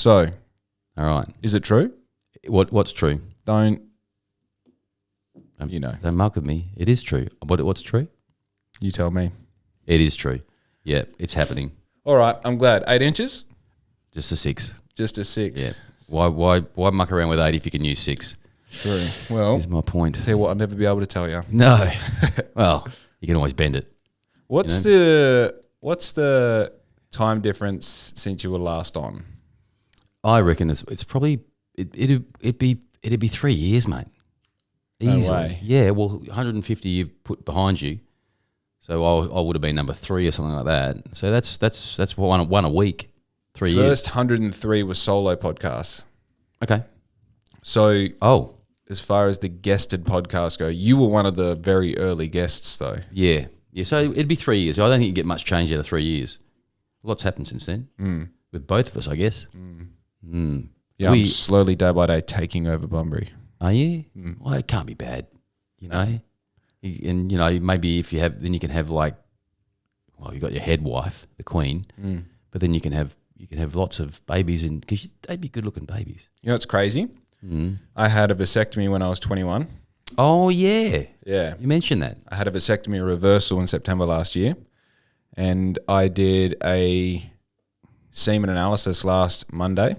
So, All right. is it true? What's true? Don't Don't muck with me. It is true. What's true? you tell me. It is true. Yeah, it's happening. All right, I'm glad. 8 inches? Just a 6. Just a 6. Yeah. Why muck around with 8 if you can use 6? True. Well, Is my point. tell you what, I'll never be able to tell you. No. Well, you can always bend it. What's the time difference since you were last on? I reckon it's probably it'd be 3 years, mate. Easily. way. Yeah. Well, 150 you've put behind you, so I would have been number 3 or something like that. So that's one a week. 3 years. First 103 was solo podcasts. Okay. So As far as the guested podcasts go, you were one of the very early guests, though. Yeah. So it'd be 3 years. I don't think you get much change out of 3 years. Lots happened since then with both of us, I guess. Yeah, I'm slowly day by day taking over Bunbury. Are you? Well, it can't be bad, you know. And maybe if you have, then you can have you've got your head wife, the queen, but then you can have lots of babies, and because they'd be good looking babies. You know what's crazy? I had a vasectomy when I was 21. Oh yeah, Yeah. you mentioned that. I had a vasectomy reversal in September last year, and I did a semen analysis last Monday.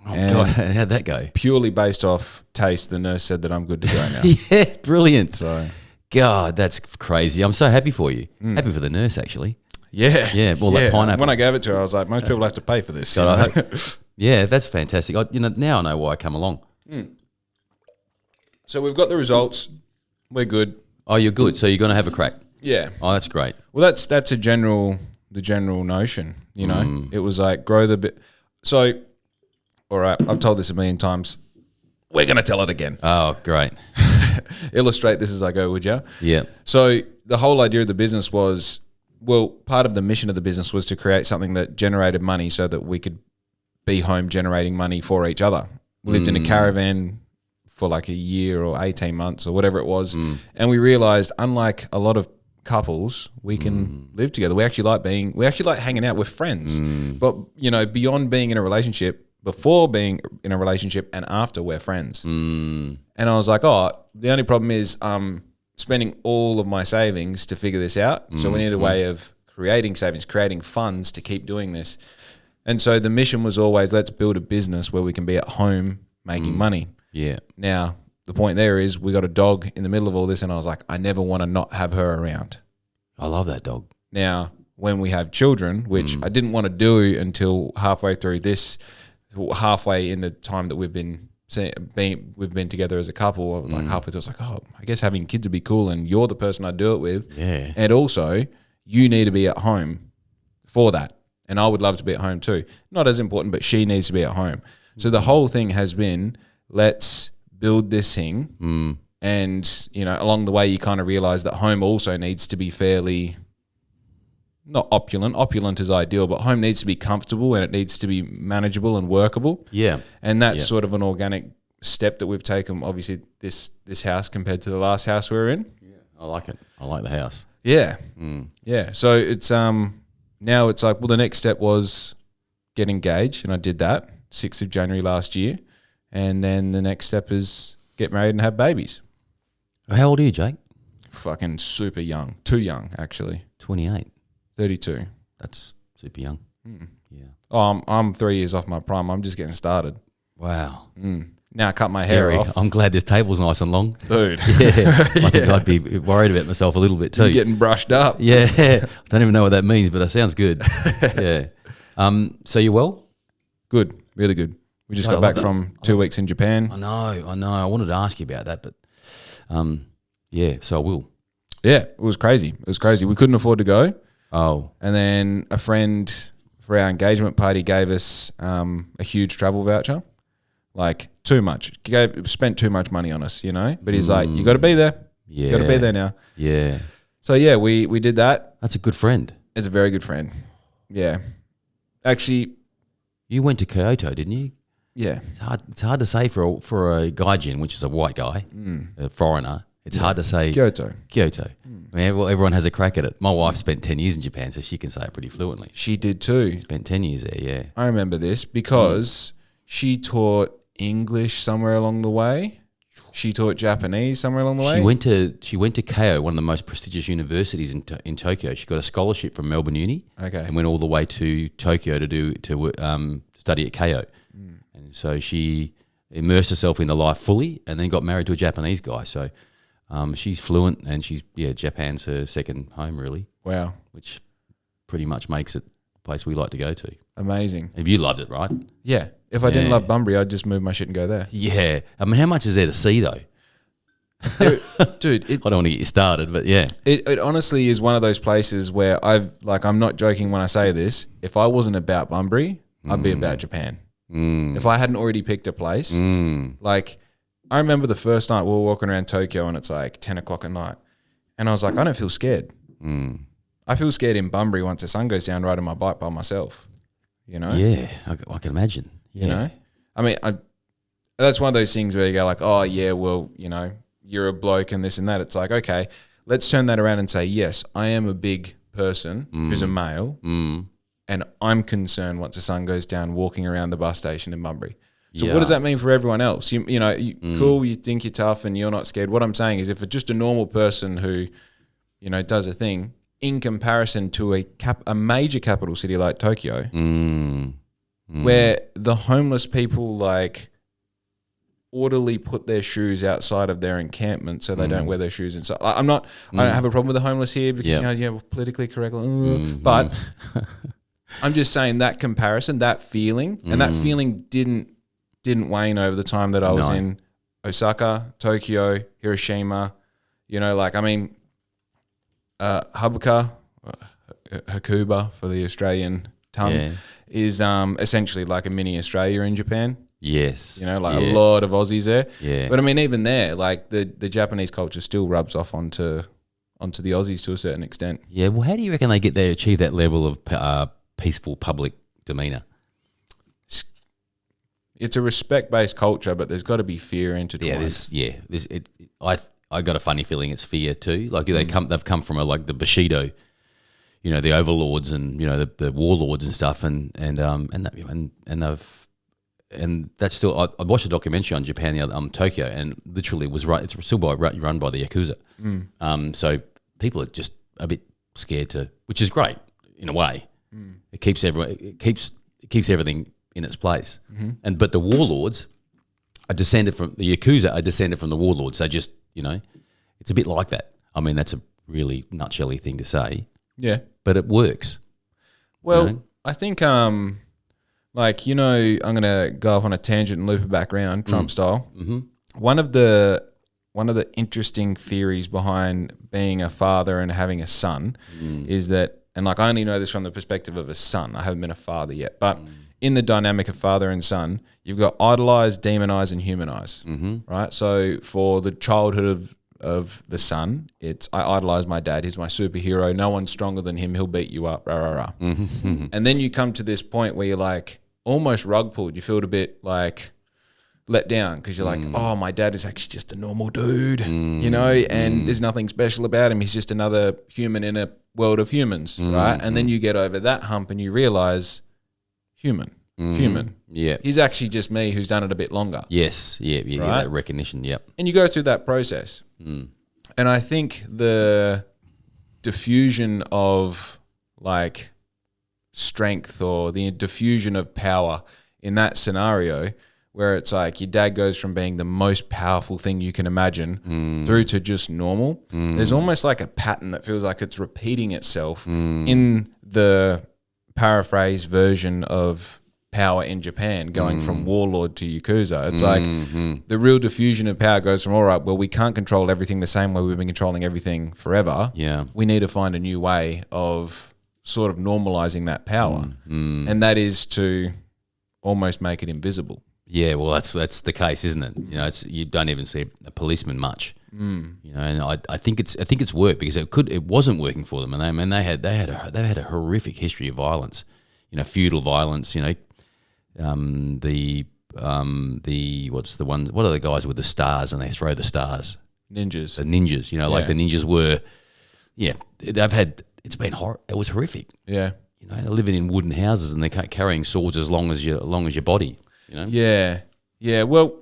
Oh God, how'd that go? Purely based off taste, the nurse said that I'm good to go now. Yeah, brilliant. So, God, that's crazy. I'm so happy for you. Happy for the nurse, actually. yeah. Yeah, well, that pineapple. When I gave it to her, I was like, most people have to pay for this. God, yeah, that's fantastic. Now I know why I come along. So we've got the results. We're good. Oh, you're good. So you're going to have a crack. Yeah. Oh, that's great. Well, that's the general notion, you know. It was like grow the bit. So, all right, I've told this a million times. We're going to tell it again. Oh, great. Illustrate this as I go, would you? Yeah. So the whole idea of the business was, well, part of the mission of the business was to create something that generated money so that we could be home generating money for each other. We lived in a caravan for like a year or 18 months or whatever it was. And we realized, unlike a lot of couples, we can live together. We actually like hanging out with friends. But, beyond being in a relationship, before being in a relationship and after, we're friends. And I was like, the only problem is spending all of my savings to figure this out. So we need a way of creating savings, creating funds to keep doing this. And so the mission was always, let's build a business where we can be at home making money. Yeah. Now, the point there is we got a dog in the middle of all this, and I was like, I never want to not have her around. I love that dog. Now, when we have children, which I didn't want to do until halfway through this, halfway in the time that we've been together as a couple, like halfway through, I was like, I guess having kids would be cool, and you're the person I do it with. Yeah. And also, you need to be at home for that. And I would love to be at home too. Not as important, but she needs to be at home. So the whole thing has been, let's build this thing. And, along the way, you kind of realize that home also needs to be fairly, not opulent. Opulent is ideal, but home needs to be comfortable and it needs to be manageable and workable. Yeah. And that's sort of an organic step that we've taken, obviously, this house compared to the last house we were in. Yeah. I like it. I like the house. Yeah. Yeah. So it's now it's like, well, the next step was get engaged, and I did that 6th of January last year. And then the next step is get married and have babies. How old are you, Jake? Fucking super young. Too young, actually. 28. 32. That's super young. Yeah. Oh, I'm 3 years off my prime. I'm just getting started. Wow. Now I cut my hair off. I'm glad this table's nice and long. Dude. Yeah. I think I'd be worried about myself a little bit too. You're getting brushed up. Yeah. I don't even know what that means, but it sounds good. Yeah. So you well? Good. Really good. We just got back from 2 weeks in Japan. I know. I wanted to ask you about that, but yeah, so I will. Yeah, it was crazy. We couldn't afford to go. Oh. And then a friend for our engagement party gave us a huge travel voucher. Like, too much. Spent too much money on us, But he's like, you got to be there. Yeah. You got to be there now. Yeah. So, yeah, we did that. That's a good friend. It's a very good friend. Yeah. Actually. You went to Kyoto, didn't you? Yeah. It's hard to say for a gaijin, which is a white guy, a foreigner, It's hard to say. Kyoto. I mean, well, everyone has a crack at it. My wife spent 10 years in Japan, so she can say it pretty fluently. She did too. Spent 10 years there, yeah. I remember this because she taught English somewhere along the way. She taught Japanese somewhere along the way. She went to Keio, one of the most prestigious universities in Tokyo. She got a scholarship from Melbourne Uni, and went all the way to Tokyo to study at Keio. And so she immersed herself in the life fully, and then got married to a Japanese guy. So she's fluent, and Japan's her second home, really. Wow, which pretty much makes it a place we like to go to. Amazing. Have you loved it, right? Yeah. If I didn't love Bunbury, I'd just move my shit and go there. Yeah. I mean, how much is there to see, though? Dude, I don't want to get you started, but yeah. It honestly is one of those places where I'm not joking when I say this. If I wasn't about Bunbury, I'd be about Japan. If I hadn't already picked a place, like I remember the first night we were walking around Tokyo and it's like 10 o'clock at night. And I was like, I don't feel scared. I feel scared in Bunbury once the sun goes down riding my bike by myself, you know? Yeah, I can imagine. Yeah. You know? I mean, that's one of those things where you go like, oh, yeah, well, you know, you're a bloke and this and that. It's like, okay, let's turn that around and say, yes, I am a big person who's a male and I'm concerned once the sun goes down walking around the bus station in Bunbury. So what does that mean for everyone else? Cool, you think you're tough and you're not scared. What I'm saying is if it's just a normal person who, you know, does a thing, in comparison to a major capital city like Tokyo, where the homeless people like orderly put their shoes outside of their encampment so they don't wear their shoes inside. I don't have a problem with the homeless here because we're politically correct, but I'm just saying that comparison, that feeling, and that feeling didn't wane over the time that I was in Osaka, Tokyo, Hiroshima. You know, like I mean, Hakuba for the Australian tongue is essentially like a mini Australia in Japan. Yes. You know, like a lot of Aussies there. Yeah. But I mean, even there, like the Japanese culture still rubs off onto the Aussies to a certain extent. Yeah. Well, how do you reckon they achieve that level of peaceful public demeanour? It's a respect-based culture, but there's got to be fear intertwined. I got a funny feeling it's fear too. Like they've come from like the Bushido, you know, the overlords and you know the warlords and stuff, and that's still. I watched a documentary on Japan, Tokyo, and literally it's still run by the Yakuza. So people are just a bit scared which is great in a way. It keeps everything in its place. But the warlords are descended from the Yakuza. Are descended from the warlords. They just, you know, it's a bit like that. I mean, that's a really nutshelly thing to say. Yeah, but it works. Well, you know? I think, like you know, I'm gonna go off on a tangent and loop it back around, Trump style. One of the interesting theories behind being a father and having a son is that, and like I only know this from the perspective of a son. I haven't been a father yet, but in the dynamic of father and son, you've got idolize, demonize, and humanize, right? So for the childhood of the son, it's I idolize my dad. He's my superhero. No one's stronger than him. He'll beat you up. Rah, rah, rah. And then you come to this point where you're like almost rug pulled. You feel a bit like let down because you're like, oh, my dad is actually just a normal dude, you know, and there's nothing special about him. He's just another human in a world of humans, right? And then you get over that hump and you realize human. Yeah. He's actually just me who's done it a bit longer. Yes. Yeah. Right? That recognition. Yep. And you go through that process. And I think the diffusion of like strength or the diffusion of power in that scenario where it's like your dad goes from being the most powerful thing you can imagine through to just normal. There's almost like a pattern that feels like it's repeating itself in the paraphrase version of power in Japan going from warlord to Yakuza. It's like the real diffusion of power goes from, all right, well, we can't control everything the same way we've been controlling everything forever. Yeah. We need to find a new way of sort of normalizing that power. And that is to almost make it invisible. Yeah, well, that's the case, isn't it? You know, you don't even see a policeman much. You know, and I think it's worked because it wasn't working for them, and they had a horrific history of violence. You know, feudal violence. You know, what's the one? What are the guys with the stars and they throw the stars? Ninjas. The ninjas, you know, like the ninjas were, it's been it was horrific. Yeah. You know, they're living in wooden houses and they're carrying swords as long as your body, you know? Yeah. Yeah. Well,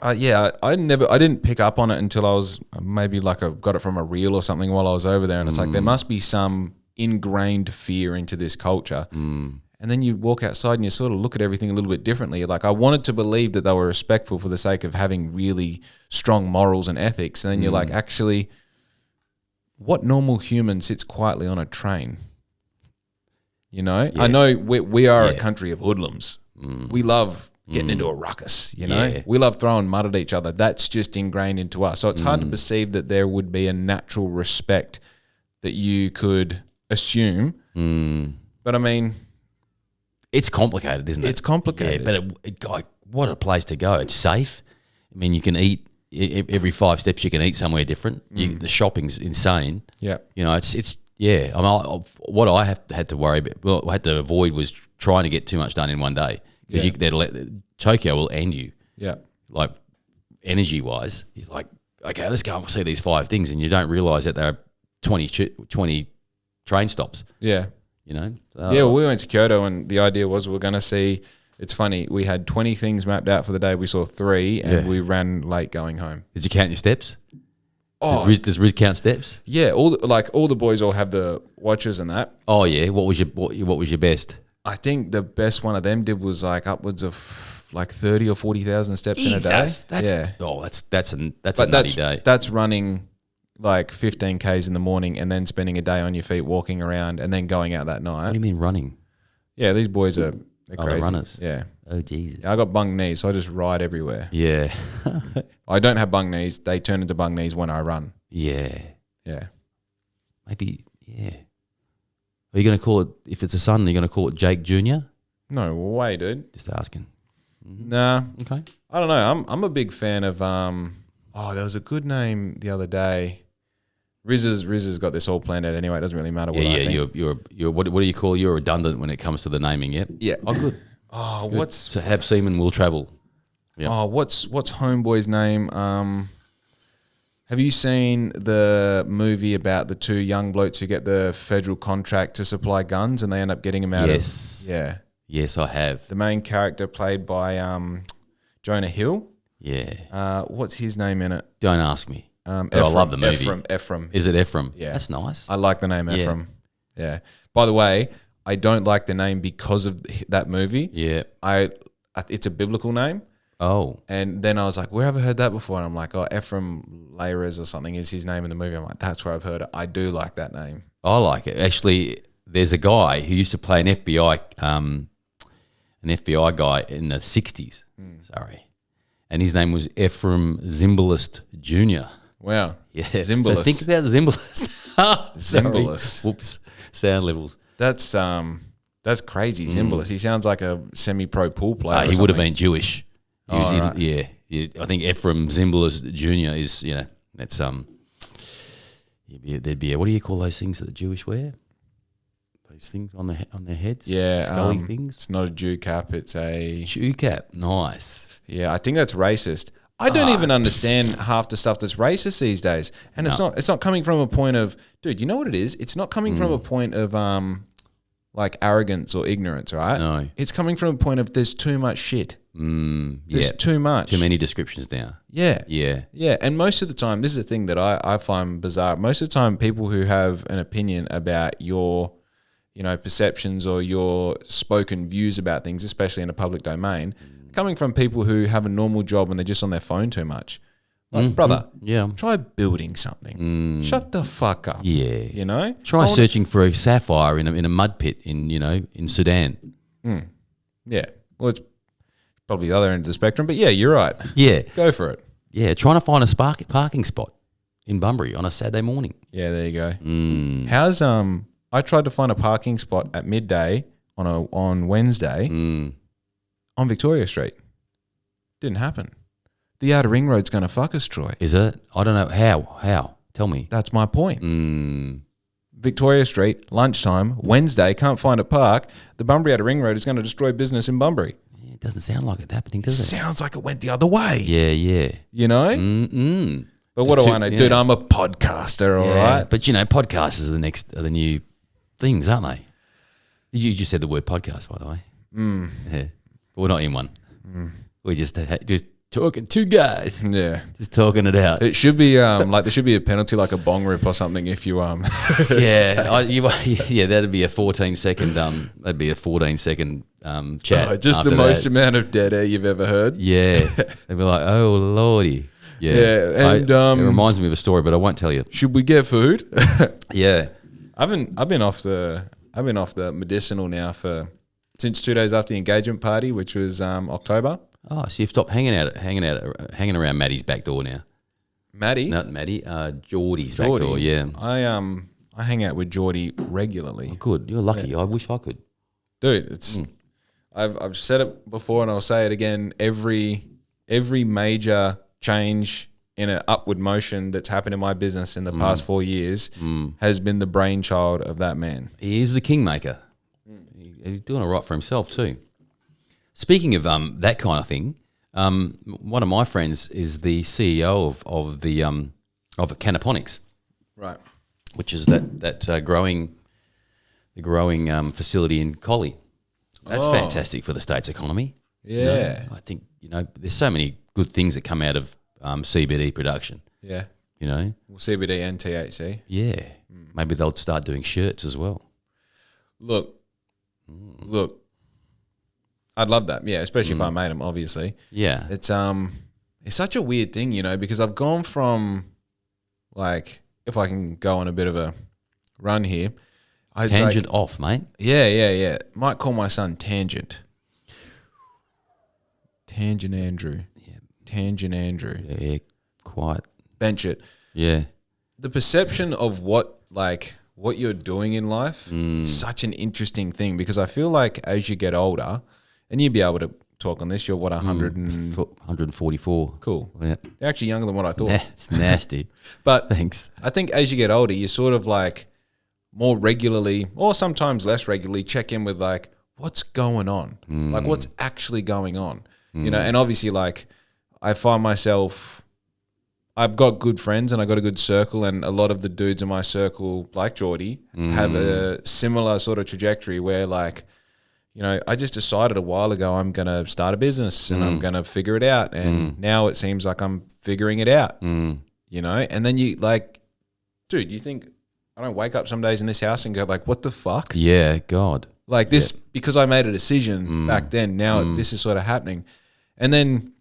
I didn't pick up on it until I was maybe like I got it from a reel or something while I was over there. And it's like, there must be some ingrained fear into this culture. And then you walk outside and you sort of look at everything a little bit differently. Like, I wanted to believe that they were respectful for the sake of having really strong morals and ethics. And then you're like, actually, what normal human sits quietly on a train? You know? I know we are a country of hoodlums. We love getting into a ruckus, you know? Yeah. We love throwing mud at each other. That's just ingrained into us. So it's hard to perceive that there would be a natural respect that you could assume. But I mean, it's complicated, isn't it? It's complicated. Yeah, but what a place to go. It's safe. I mean, you can eat every 5 steps. You can eat somewhere different. The shopping's insane. Yeah, you know, it's yeah. What I had to worry about, well, I had to avoid was trying to get too much done in one day because Tokyo will end you. Yeah, like energy wise, you're like, okay, let's go and see these 5 things, and you don't realize that there are 20 train stops. Yeah. You know? Well, we went to Kyoto and the idea was we were going to see, it's funny, we had 20 things mapped out for the day. We saw 3 and we ran late going home. Did you count your steps? Oh. Does Riz count steps? Yeah, all the boys all have the watches and that. Oh, yeah. What was your best? I think the best one of them did was like upwards of like 30 or 40,000 steps in a day. That's a nutty day. That's running like 15 Ks in the morning and then spending a day on your feet walking around and then going out that night. What do you mean running? Yeah, these boys they're crazy. They're runners. Yeah. Oh, Jesus. Yeah, I got bung knees, so I just ride everywhere. Yeah. I don't have bung knees. They turn into bung knees when I run. Yeah. Yeah. Maybe, yeah. Are you going to call it, if it's a son, are you going to call it Jake Jr.? No way, dude. Just asking. Nah. Okay. I don't know. I'm a big fan of, there was a good name the other day. Riz has got this all planned out anyway. It doesn't really matter what I think. You're what do you call? You're redundant when it comes to the naming. Yep. Yeah. Oh, good. Oh, good. So have semen will travel. Yep. Oh, what's homeboy's name? Have you seen the movie about the 2 young blokes who get the federal contract to supply guns and they end up getting them out? Yes. Yeah. Yes, I have. The main character played by Jonah Hill. Yeah. What's his name in it? Don't ask me. But I love the movie. Ephraim. Is it Ephraim? Yeah. That's nice. I like the name Ephraim. Yeah. By the way, I don't like the name because of that movie. Yeah. It's a biblical name. Oh. And then I was like, where have I heard that before? And I'm like, Ephraim Lares or something is his name in the movie. I'm like, that's where I've heard it. I do like that name. I like it. Actually, there's a guy who used to play an FBI guy in the 60s. Sorry. And his name was Ephraim Zimbalist Jr. Wow. Yeah. Zimbalist. So think about Zimbalist. Zimbalist. Whoops. Sound levels. That's crazy. Zimbalist. He sounds like a semi-pro pool player. He would have been Jewish. Right. Yeah. I think Ephraim Zimbalist Jr. is, that's there'd be what do you call those things that the Jewish wear? Those things on their heads? Yeah. Scully things? It's not a Jew cap, it's a Jew cap. Nice. Yeah, I think that's racist. I don't even understand half the stuff that's racist these days. And it's not coming from a point of, dude, you know what it is? It's not coming from a point of like arrogance or ignorance, right? No. It's coming from a point of there's too much shit. There's too much. Too many descriptions now. Yeah. Yeah. Yeah. And most of the time, this is the thing that I find bizarre. Most of the time, people who have an opinion about your, perceptions or your spoken views about things, especially in a public domain, coming from people who have a normal job and they're just on their phone too much. Like, brother, try building something. Shut the fuck up. Yeah. Try searching for a sapphire in a mud pit in Sudan. Yeah. Well, it's probably the other end of the spectrum, but yeah, you're right. Yeah. Go for it. Yeah, trying to find a parking spot in Bunbury on a Saturday morning. Yeah, there you go. How's I tried to find a parking spot at midday on Wednesday on Victoria Street. Didn't happen. The outer ring road's going to fuck us, Troy. Is it? I don't know. How? Tell me. That's my point. Victoria Street, lunchtime, Wednesday, can't find a park. The Bunbury outer ring road is going to destroy business in Bunbury. Yeah, it doesn't sound like it happening, does it? Sounds like it went the other way. Yeah. You know? But what do I know? Dude, I'm a podcaster, all right? But, podcasts are the new things, aren't they? You just said the word podcast, by the way. Yeah. But we're not in one. We're just talking, two guys. Yeah. Just talking it out. It should be like there should be a penalty like a bong rip or something if you that'd be a 14-second that'd be a 14-second chat. Just the most amount of dead air you've ever heard. Yeah. They'd be like, "Oh lordy." Yeah. And it reminds me of a story, but I won't tell you. Should we get food? Yeah. I've been off the medicinal now since 2 days after the engagement party, which was October. Oh, so you've stopped hanging around Maddie's back door now. Maddie? Not Maddie. Geordie's back door. Yeah. I hang out with Geordie regularly. Oh, good. You're lucky. Yeah. I wish I could. Dude, it's I've said it before and I'll say it again. Every major change in an upward motion that's happened in my business in the past 4 years has been the brainchild of that man. He is the kingmaker. He's doing it right for himself too. Speaking of that kind of thing, one of my friends is the CEO of Canaponics, right? Which is that growing facility in Collie. That's fantastic for the state's economy. Yeah, I think there's so many good things that come out of CBD production. Yeah, well, CBD and THC. Yeah, maybe they'll start doing shirts as well. Look. I'd love that, yeah, especially if I made them, obviously. Yeah. It's such a weird thing, because I've gone from, like, if I can go on a bit of a run here. Tangent off, mate. Yeah. Might call my son Tangent. Tangent Andrew. Yeah. Tangent Andrew. Yeah, quite. Bench it. Yeah. The perception of what you're doing in life is such an interesting thing because I feel like as you get older, and you'd be able to talk on this, you're what, 144. Cool. Yeah. You're actually younger than what I thought. It's nasty. But thanks. I think as you get older, you sort of like more regularly or sometimes less regularly check in with like, what's going on? Like what's actually going on? And obviously like I find myself, I've got good friends and I got a good circle and a lot of the dudes in my circle, like Geordie, have a similar sort of trajectory where like, I just decided a while ago I'm going to start a business and I'm going to figure it out. And now it seems like I'm figuring it out, and then you like, dude, you think I don't wake up some days in this house and go like, what the fuck? Yeah, God. Like this, because I made a decision back then, now this is sort of happening. And then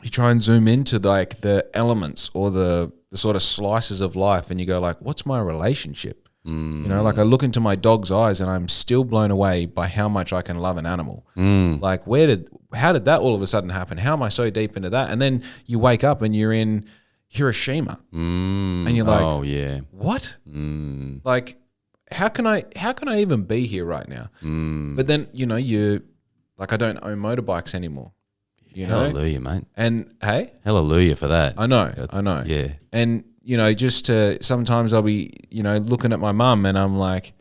you try and zoom into like the elements or the sort of slices of life and you go like, what's my relationship? Like I look into my dog's eyes and I'm still blown away by how much I can love an animal. Like how did that all of a sudden happen? How am I so deep into that? And then you wake up and you're in Hiroshima and you're like, oh yeah, what? Like, how can I even be here right now? But then, you like, I don't own motorbikes anymore. Hallelujah, mate. And hey, hallelujah for that. I know. Yeah. And, just to, sometimes I'll be, looking at my mum and I'm like,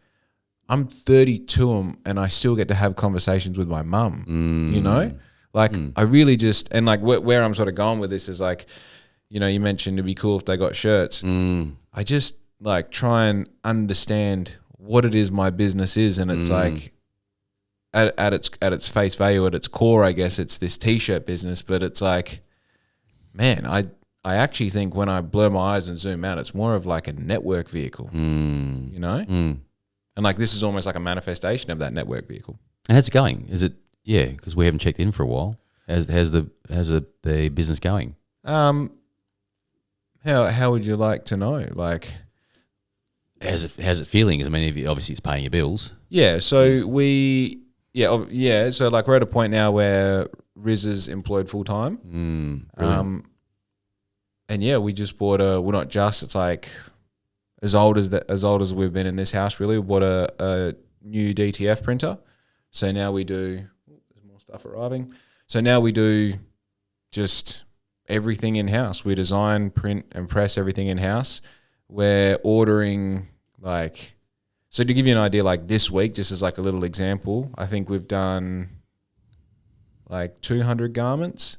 I'm 32 and I still get to have conversations with my mum, Like I really just, and like where I'm sort of going with this is like, you mentioned it'd be cool if they got shirts. I just like try and understand what it is my business is. And it's like at its face value, at its core, I guess it's this t-shirt business, but it's like, man, I actually think when I blur my eyes and zoom out, it's more of like a network vehicle, And like this is almost like a manifestation of that network vehicle. And how's it going? Is it, because we haven't checked in for a while. How's the business going? How would you like to know? Like, how's it feeling? I mean, obviously it's paying your bills. Yeah. So So like we're at a point now where Riz is employed full time. And we just bought it's like as old as we've been in this house, really. We bought a new DTF printer. So now we do, there's more stuff arriving. So now we do just everything in-house. We design, print and press everything in-house. We're ordering like, so to give you an idea, like this week, just as like a little example, I think we've done like 200 garments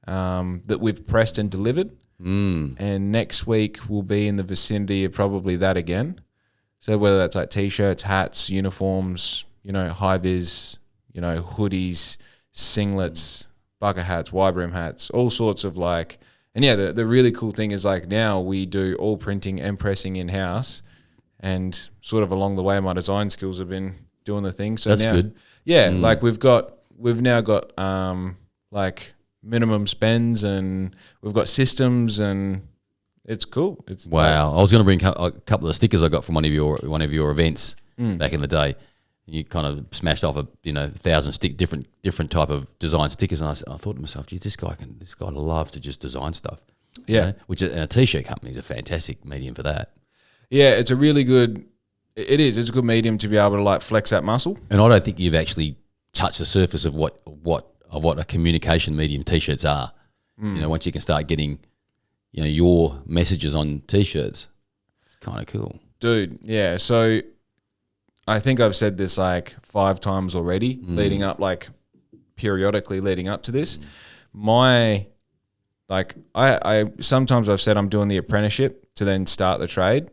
that we've pressed and delivered. And next week we'll be in the vicinity of probably that again. So whether that's like T-shirts, hats, uniforms, high-vis, hoodies, singlets, bucket hats, wide brim hats, all sorts of like. And yeah, the really cool thing is like now we do all printing and pressing in-house, and sort of along the way my design skills have been doing the thing. So that's now, good. Yeah, like we've now got like minimum spends, and we've got systems, and it's cool. It's wow. I was going to bring a couple of stickers I got from one of your events back in the day. You kind of smashed off 1,000 different type of design stickers, and I thought to myself, geez, this guy loves to just design stuff. Yeah, and a T-shirt company is a fantastic medium for that. Yeah, it's a really good. It is. It's a good medium to be able to like flex that muscle. And I don't think you've actually touched the surface of what a communication medium T-shirts are. Once you can start getting, your messages on T-shirts, it's kind of cool, dude. Yeah. So I think I've said this like 5 times already, leading up, like periodically leading up to this. I sometimes I've said I'm doing the apprenticeship to then start the trade.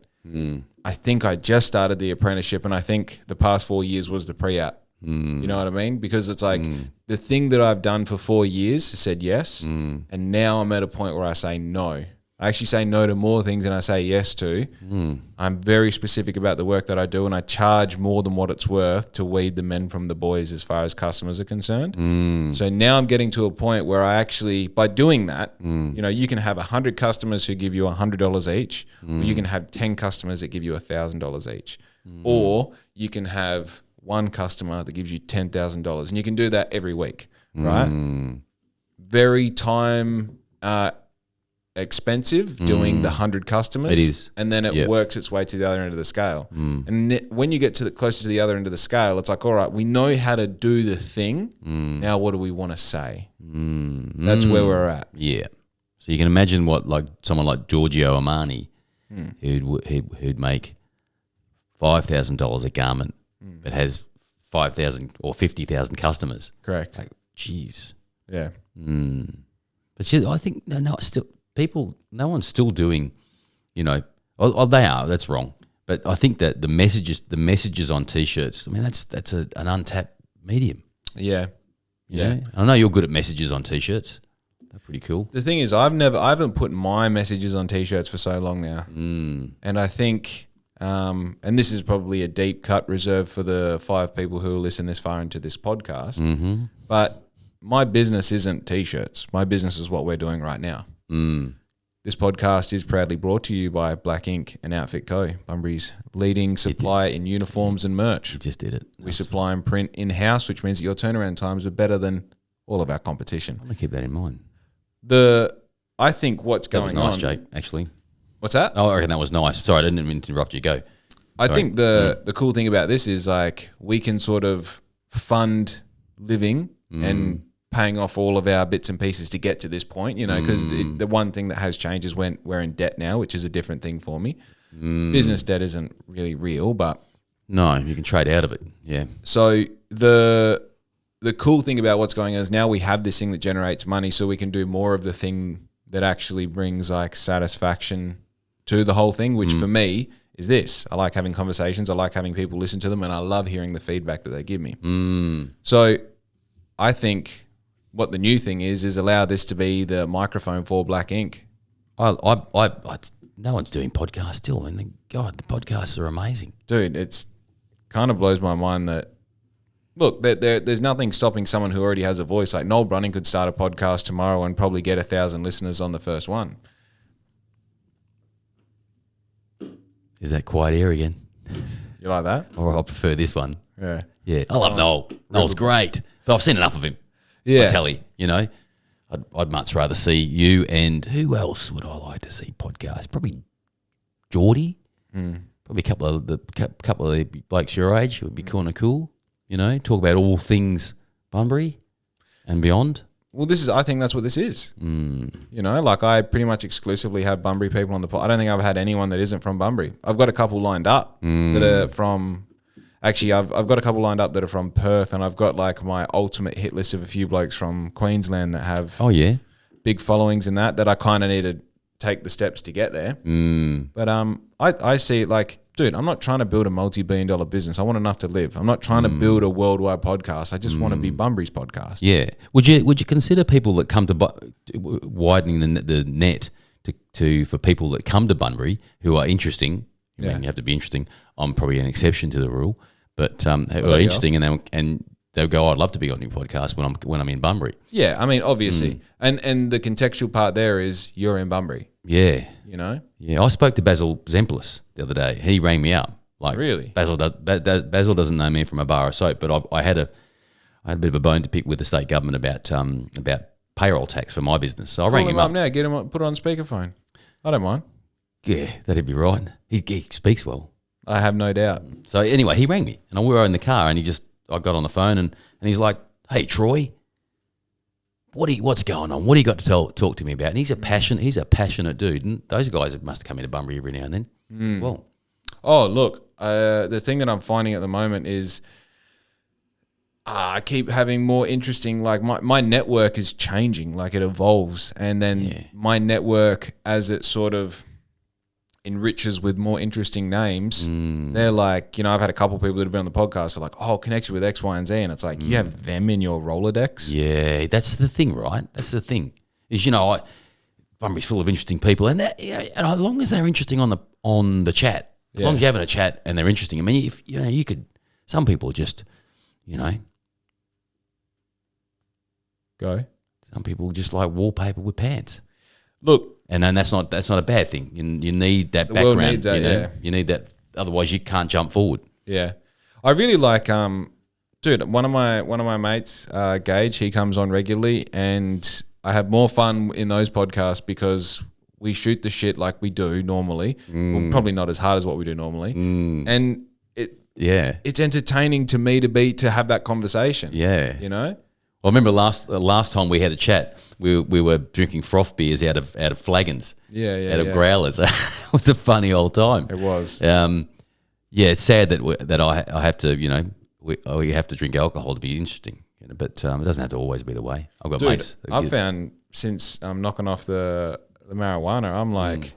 I think I just started the apprenticeship, and I think the past 4 years was the pre-app. You know what I mean? Because it's like the thing that I've done for 4 years has said yes, and now I'm at a point where I say no. I actually say no to more things than I say yes to. I'm very specific about the work that I do, and I charge more than what it's worth to weed the men from the boys as far as customers are concerned. So now I'm getting to a point where I actually, by doing that, you can have 100 customers who give you $100 each, or you can have 10 customers that give you $1,000 each, or you can have one customer that gives you $10,000, and you can do that every week, right? Very time expensive doing the 100 customers. It is. And then it works its way to the other end of the scale. And when you get to closer to the other end of the scale, it's like, all right, we know how to do the thing. Now what do we want to say? That's where we're at. Yeah. So you can imagine what like someone like Giorgio Armani, who'd make $5,000 a garment, but has 5,000 or 50,000 customers. Correct. Like, geez. Yeah. But I think no one's still doing, they are. That's wrong. But I think that the messages on T-shirts. I mean, that's an untapped medium. Yeah. Yeah. I know you're good at messages on T-shirts. They're pretty cool. The thing is, I haven't put my messages on T-shirts for so long now, and I think, and this is probably a deep cut reserved for the 5 people who will listen this far into this podcast, but my business isn't T-shirts. My business is what we're doing right now. This podcast is proudly brought to you by BLXCK INK and Outfit Co., Bunbury's leading supplier in uniforms and merch. You just did it. We supply and print in-house, which means that your turnaround times are better than all of our competition. I'm going to keep that in mind. I think what's going on... That was nice, Jake, actually. What's that? Oh, I reckon that was nice. Sorry, I didn't mean to interrupt you. Go. I think the cool thing about this is like we can sort of fund living and paying off all of our bits and pieces to get to this point, because the one thing that has changed is when we're in debt now, which is a different thing for me. Business debt isn't really real, but... No, you can trade out of it, yeah. So the cool thing about what's going on is now we have this thing that generates money, so we can do more of the thing that actually brings like satisfaction to the whole thing, which for me is this. I like having conversations, I like having people listen to them, and I love hearing the feedback that they give me. So I think... what the new thing is allow this to be the microphone for BLXCK INK. No one's doing podcasts still, and God, the podcasts are amazing, dude. It's kind of blows my mind that look, there's nothing stopping someone who already has a voice. Like Noel Brunning could start a podcast tomorrow and probably get 1,000 listeners on the first one. Is that quiet air again? You like that? Or I prefer this one. Yeah. I love Noel. Noel's great, but I've seen enough of him. Yeah. I tell you, I'd much rather see you, and who else would I like to see podcast? Probably Geordie. Probably a couple of the blokes your age would be kind of cool. Talk about all things Bunbury and beyond. Well, I think that's what this is. Like I pretty much exclusively have Bunbury people on the pod. I don't think I've had anyone that isn't from Bunbury. I've got a couple lined up that are from... Actually, I've got a couple lined up that are from Perth, and I've got like my ultimate hit list of a few blokes from Queensland that have big followings in that I kind of need to take the steps to get there. But I see it like, dude, I'm not trying to build a multi-billion-dollar business. I want enough to live. I'm not trying to build a worldwide podcast. I just want to be Bunbury's podcast. Yeah. Would you consider people that come to widening the net to for people that come to Bunbury who are interesting? I mean, you have to be interesting. I'm probably an exception to the rule, but who are interesting and they'll go, I'd love to be on your podcast when I'm in Bunbury. Yeah, I mean, obviously. And the contextual part there is you're in Bunbury. Yeah. You know? Yeah, I spoke to Basil Zemplis the other day. He rang me up. Like, really? Basil doesn't know me from a bar of soap, but I had a bit of a bone to pick with the state government about payroll tax for my business. So I rang him up now. Get him up, put it on speakerphone. I don't mind. Yeah, that'd be right. He speaks well. I have no doubt. So anyway, he rang me, and we were in the car, and I got on the phone, and he's like, "Hey, Troy, what's going on? What do you got to talk to me about?" And he's a passionate dude, and those guys must come into Bunbury every now and then as well. Oh, look, the thing that I'm finding at the moment is I keep having more interesting, like my network is changing, like it evolves, and then my network, as it sort of enriches with more interesting names, they're like, I've had a couple of people that have been on the podcast are like, oh, connect you with X, Y, and Z, and it's like, you have them in your Rolodex. Yeah, that's the thing, right? That's the thing is, Bunbury's full of interesting people, and and as long as they're interesting on the chat, as long as you're having a chat and they're interesting. I mean, if you could, some people just, go. Some people just like wallpaper with pants. Look. And then that's not a bad thing. You need that background. World needs that, You need that. Otherwise, you can't jump forward. Yeah, I really like, dude. One of my mates, Gage, he comes on regularly, and I have more fun in those podcasts because we shoot the shit like we do normally. Well, probably not as hard as what we do normally, and it's entertaining to me to have that conversation. Yeah, Well, I remember last time we had a chat, we were drinking froth beers out of flagons, out of growlers. It was a funny old time. It was. It's sad that I have to, we have to drink alcohol to be interesting, but it doesn't have to always be the way. I've got mates. I've found since I'm knocking off the marijuana, I'm like,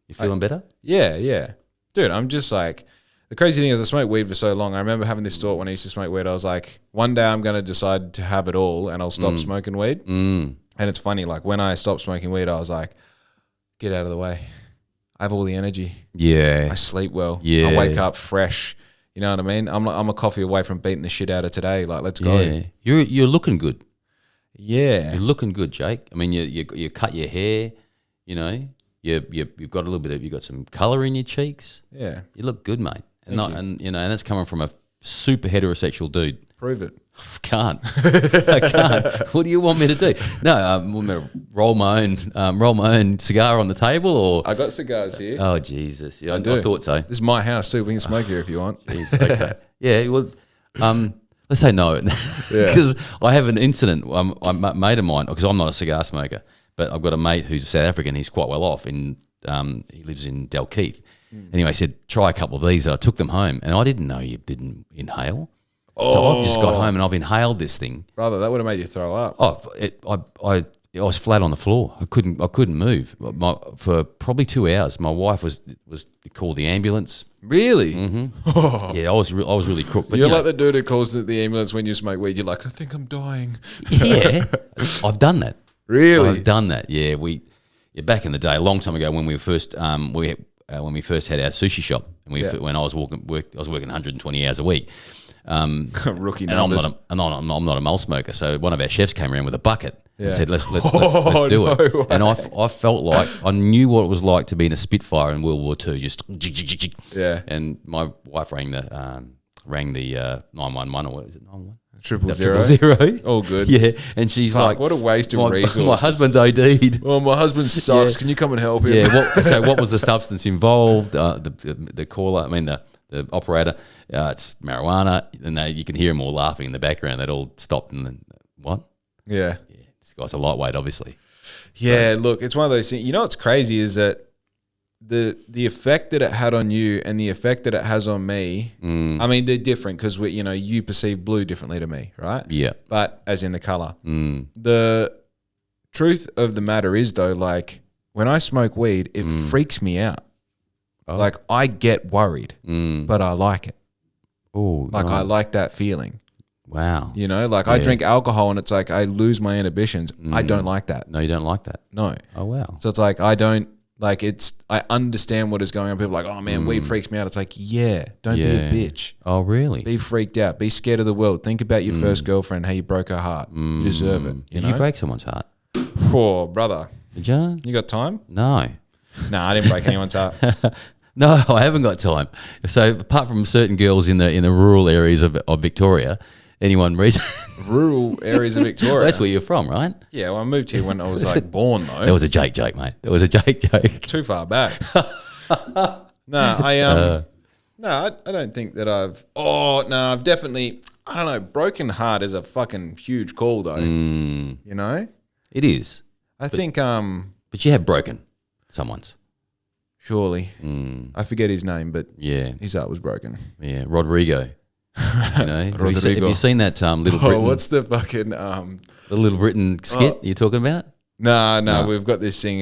you feeling better? Yeah, dude. I'm just like. The crazy thing is I smoked weed for so long. I remember having this thought when I used to smoke weed. I was like, one day I'm going to decide to have it all and I'll stop smoking weed. And it's funny, like when I stopped smoking weed, I was like, get out of the way. I have all the energy. Yeah. I sleep well. Yeah. I wake up fresh. You know what I mean? I'm a coffee away from beating the shit out of today. Like, let's go. Yeah. You're looking good. Yeah. You're looking good, Jake. I mean, you cut your hair, you've got a little bit you've got some colour in your cheeks. Yeah. You look good, mate. And that's coming from a super heterosexual dude. Prove it. I can't. What do you want me to do? No, want me to roll my own cigar on the table, or I got cigars here. Oh Jesus! Yeah, I thought so. This is my house too. We can smoke here if you want. Jeez, okay. Yeah. Well, let's say no, because I have an incident. A mate of mine, because I'm not a cigar smoker, but I've got a mate who's South African. He's quite well off. He lives in Dalkeith. Anyway, he said, try a couple of these. I took them home, and I didn't know you didn't inhale. Oh. So I've just got home, and I've inhaled this thing. Brother, that would have made you throw up. Oh, I was flat on the floor. I couldn't move for probably 2 hours. My wife was called the ambulance. Really? Mm-hmm. Oh. Yeah, I was really crook. But you're like the dude who calls the ambulance when you smoke weed. You're like, I think I'm dying. Yeah, I've done that. Really? I've done that. Yeah, back in the day, a long time ago, when we first when we first had our sushi shop, and when I was working 120 hours a week. Rookie and numbers. I'm not a mull smoker, so one of our chefs came around with a bucket and said, "Let's do it." Way. And I felt like I knew what it was like to be in a Spitfire in World War II. Just And my wife rang the 911, or what is it, 911? 000. All good. Yeah, and she's like, "What a waste of resources." My husband's OD'd. Well, my husband sucks. Can you come and help him? Yeah. So what was the substance involved? The caller, the operator. It's marijuana, and you can hear them all laughing in the background. They'd all stopped and then, what? Yeah. This guy's a lightweight, obviously. Yeah. So, look, it's one of those things. You know what's crazy is that the effect that it had on you and the effect that it has on me, I mean, they're different because you perceive blue differently to me, right? Yeah. But as in the color. The truth of the matter is, though, like, when I smoke weed, it freaks me out. Oh. Like I get worried, but I like it. Oh, Like I like that feeling. Wow. You know, like I drink alcohol and it's like I lose my inhibitions. I don't like that. No, you don't like that. No. Oh, wow. So it's like I don't like it's. I understand what is going on. People are like, oh man, weed freaks me out. It's like, yeah, don't be a bitch. Oh, really? Be freaked out. Be scared of the world. Think about your first girlfriend, how you broke her heart. You deserve it. Did you break someone's heart? Oh, brother. Did you? You got time? No. No, I didn't break anyone's heart. No, I haven't got time. So apart from certain girls in the rural areas of Victoria, anyone reason Rural areas of Victoria. that's where you're from, right? Yeah, well, I moved here when I was like born though. That was a joke, mate. That was a joke. Too far back. No, I don't think that I've. Oh no, I've definitely. I don't know. Broken heart is a fucking huge call though. You know, It is. I think. But you have broken someone's. Surely, I forget his name, but Yeah. his heart was broken. Yeah. Rodrigo. You know, have Rodrigo. you seen that Little Oh, Britain? what's the fucking the Little Britain skit you're talking about? No, we've got this thing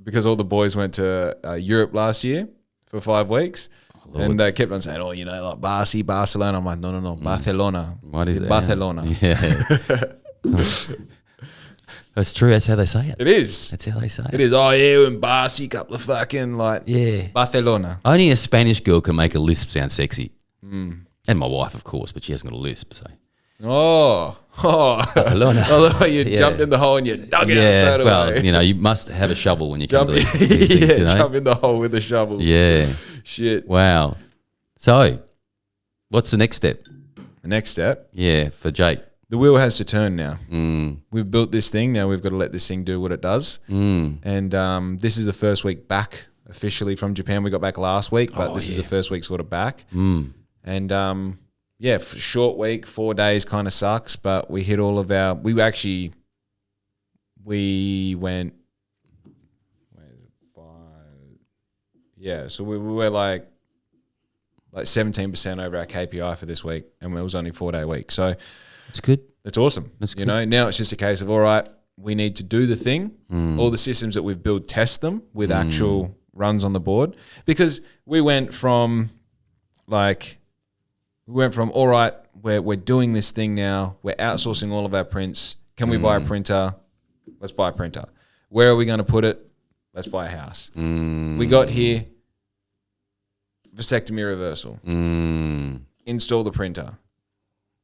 because all the boys went to Europe last year for 5 weeks. And they kept on saying, oh, you know, like Barcelona. I'm like, no, Barcelona. What is it? Barcelona. Yeah. That's true. That's how they say it. It is. That's how they say it. It is. Oh, yeah, and Barcy, couple of fucking, like, Yeah. Barcelona. Only a Spanish girl can make a lisp sound sexy. And my wife, of course, but she hasn't got a lisp. So. Oh. Barcelona. Although you jumped in the hole and you dug it straight away. Well, you know, you must have a shovel when you come to these things, you know? Jump in the hole with a shovel. Yeah. Shit. Wow. So, what's the next step? The next step. Yeah, for Jake. The wheel has to turn now. We've built this thing. Now we've got to let this thing do what it does. And this is the first week back officially from Japan. We got back last week, but this is the first week sort of back. And short week, 4 days kind of sucks, but we hit all of our. We went. Yeah, so we were like 17% over our KPI for this week, and it was only a 4 day week. So it's good. It's awesome. That's you know, now it's just a case of, all right, we need to do the thing. All the systems that we've built, test them with actual runs on the board. Because we went from all right, we're doing this thing now. We're outsourcing all of our prints. Can we buy a printer? Let's buy a printer. Where are we going to put it? Let's buy a house. We got here, vasectomy reversal. Install the printer.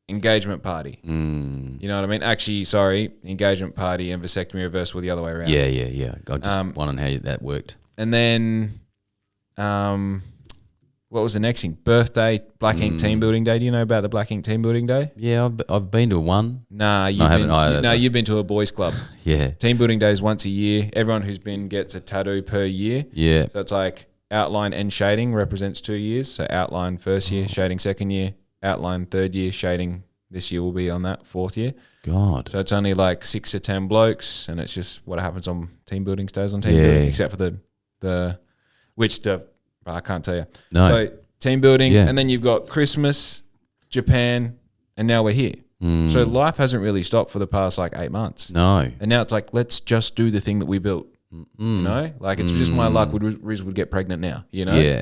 Engagement party. You know what I mean? Actually, sorry, engagement party and vasectomy reversal were the other way around. Yeah. I just wondering how that worked. And then, what was the next thing? Birthday, Black Ink Team Building Day. Do you know about the Black Ink Team Building Day? Yeah, I've been to one. Nah, you've been to a boys' club. Yeah. Team Building Day is once a year. Everyone who's been gets a tattoo per year. Yeah. So it's like outline and shading represents 2 years. So outline first year, shading second year, outline third year, shading this year will be on that fourth year. God. So it's only like 6 to 10 blokes, and it's just what happens on team building stays on team building, except for I can't tell you. No. So team building, and then you've got Christmas, Japan, and now we're here. So life hasn't really stopped for the past like 8 months. No. And now it's like, let's just do the thing that we built. You know, like it's just my luck. Riz would get pregnant now. You know.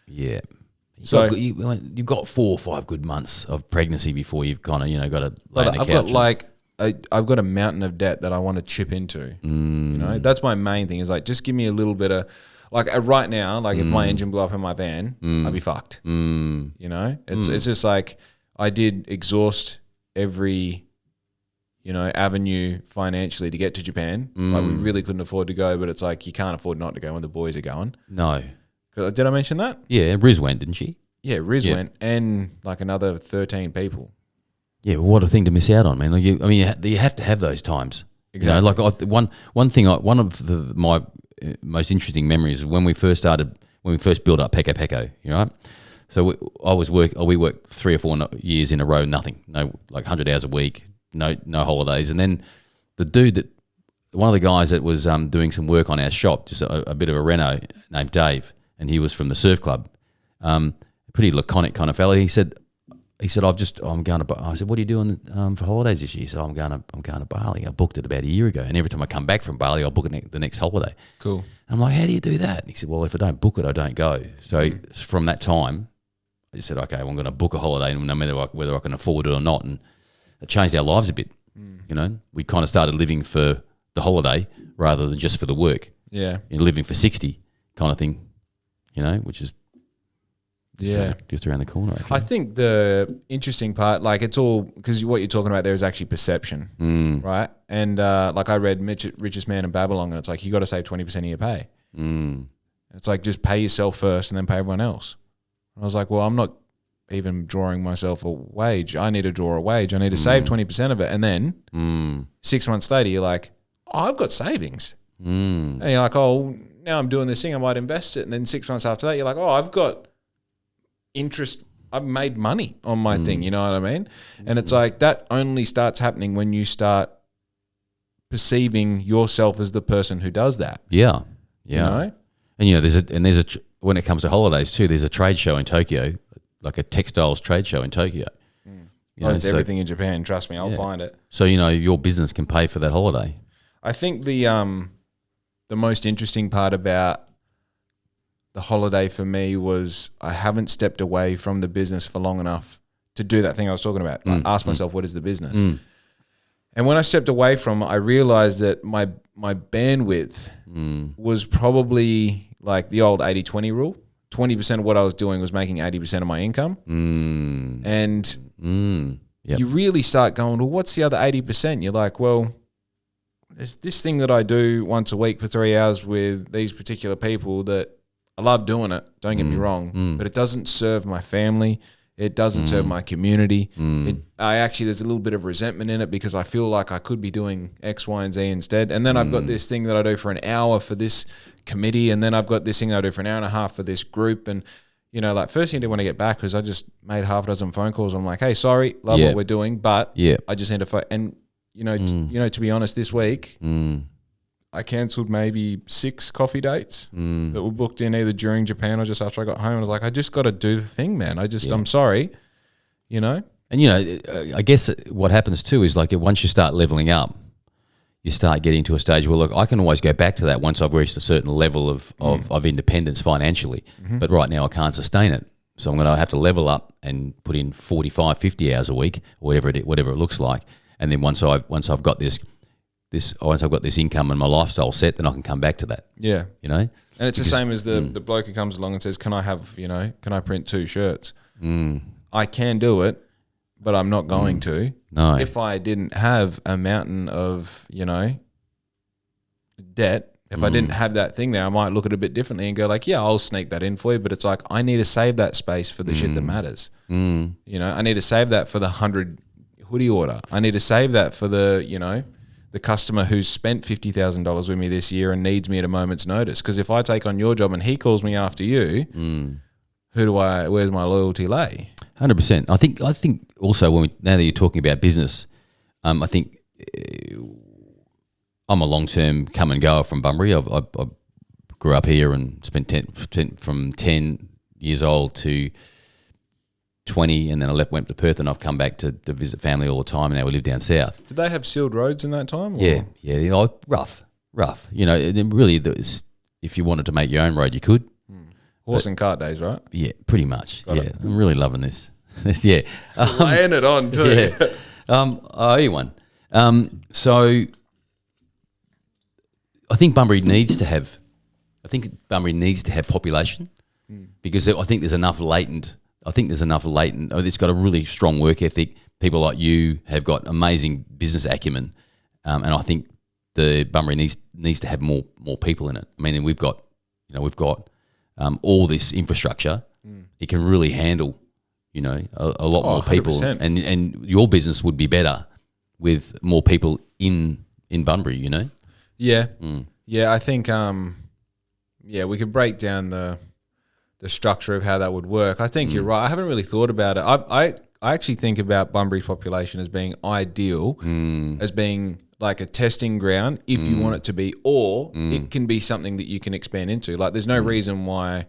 Yeah. So you've got 4 or 5 good months of pregnancy before you've kind of got to lay on the couch. I've got a mountain of debt that I want to chip into. You know, that's my main thing. Is like, just give me a little bit of right now. Like if my engine blew up in my van, I'd be fucked. You know, it's just like I did exhaust every avenue financially to get to Japan. Like we really couldn't afford to go, but it's like you can't afford not to go when the boys are going. No. Did I mention that? Yeah, Riz went, didn't she? Yeah, Riz went, and like another 13 people. Yeah, well, what a thing to miss out on, man. You have to have those times. Exactly. You know, one of my most interesting memories is when we first built up Peko, you know, right? So we worked 3 or 4 years in a row, nothing, no, like 100 hours a week, no holidays, and then one of the guys that was doing some work on our shop, just a bit of a reno, named Dave, and he was from the surf club, pretty laconic kind of fella. He said he said, I'm going to. I said, what are you doing for holidays this year? He said, I'm going to Bali. I booked it about a year ago, and every time I come back from Bali, I'll book the next holiday. Cool. I'm like, how do you do that? And he said, well, if I don't book it, I don't go. So from that time, I just said, okay, well, I'm going to book a holiday, no matter whether I can afford it or not. And it changed our lives a bit. You know, we kind of started living for the holiday rather than just for the work. Yeah. Living for 60 kind of thing, you know, which is just around the corner. Actually. I think the interesting part, like it's all, because what you're talking about there is actually perception, right? And like I read Richest Man in Babylon, and it's like you got to save 20% of your pay. It's like just pay yourself first and then pay everyone else. And I was like, well, I'm not even drawing myself a wage. I need to draw a wage. I need to save 20% of it. And then 6 months later, you're like, oh, I've got savings. And you're like, oh, now I'm doing this thing, I might invest it. And then 6 months after that, you're like, oh, I've got interest. I've made money on my thing. You know what I mean? And it's like that only starts happening when you start perceiving yourself as the person who does that. Yeah. You know? And, you know, when it comes to holidays too, there's a trade show in Tokyo, like a textiles trade show in Tokyo. You know, it's everything in Japan. Trust me, I'll find it. So, you know, your business can pay for that holiday. I think the most interesting part about the holiday for me was I haven't stepped away from the business for long enough to do that thing I was talking about. Like ask myself, what is the business? And when I stepped away from it, I realized that my bandwidth was probably like the old 80-20 rule. 20% of what I was doing was making 80% of my income. And you really start going, well, what's the other 80%? You're like, well, there's this thing that I do once a week for 3 hours with these particular people that I love doing it. Don't get me wrong, but it doesn't serve my family. It doesn't serve my community. There's a little bit of resentment in it because I feel like I could be doing X, Y, and Z instead. And then I've got this thing that I do for an hour for this committee, and then I've got this thing that I do for an hour and a half for this group. And, you know, like first thing I did when I get back was I just made half a dozen phone calls. I'm like, hey, sorry, love what we're doing, but I just need to and you know, to be honest, this week I cancelled maybe 6 coffee dates that were booked in either during Japan or just after I got home. I was like, I just got to do the thing, man. I'm sorry, you know? And, you know, I guess what happens too is like once you start leveling up, you start getting to a stage where, look, I can always go back to that once I've reached a certain level of independence financially. But right now I can't sustain it. So I'm going to have to level up and put in 45, 50 hours a week, or whatever it looks like. And then once I've got this income and my lifestyle set, then I can come back to that. Yeah. You know? And it's the same as the bloke who comes along and says, can I print 2 shirts? I can do it, but I'm not going to. No. If I didn't have a mountain of, you know, debt, if I didn't have that thing there, I might look at it a bit differently and go like, yeah, I'll sneak that in for you. But it's like, I need to save that space for the shit that matters. You know, I need to save that for the 100 hoodie order. I need to save that for the, you know, the customer who's spent $50,000 with me this year and needs me at a moment's notice. Because if I take on your job and he calls me after you, where's my loyalty lay? 100%. I think also now that you're talking about business, I think I'm a long-term come and goer from Bunbury. I grew up here and spent from 10 years old to 20, and then I went to Perth, and I've come back to visit family all the time, and now we live down south. Did they have sealed roads in that time? Or? Yeah, you know, rough. You know, and really, if you wanted to make your own road, you could. Horse and cart days, right? Yeah, pretty much. I'm really loving this. Laying it on too. I owe you one. So I think Bunbury needs to have population because I think there's enough latent. It's got a really strong work ethic. People like you have got amazing business acumen, and I think the Bunbury needs to have more people in it. I mean, we've got all this infrastructure. It can really handle, you know, a lot more people, 100%. and your business would be better with more people in Bunbury. You know. Yeah, yeah. I think we could break down the structure of how that would work. I think you're right. I haven't really thought about it. I actually think about Bunbury's population as being ideal, as being like a testing ground if you want it to be, or it can be something that you can expand into. Like there's no reason why,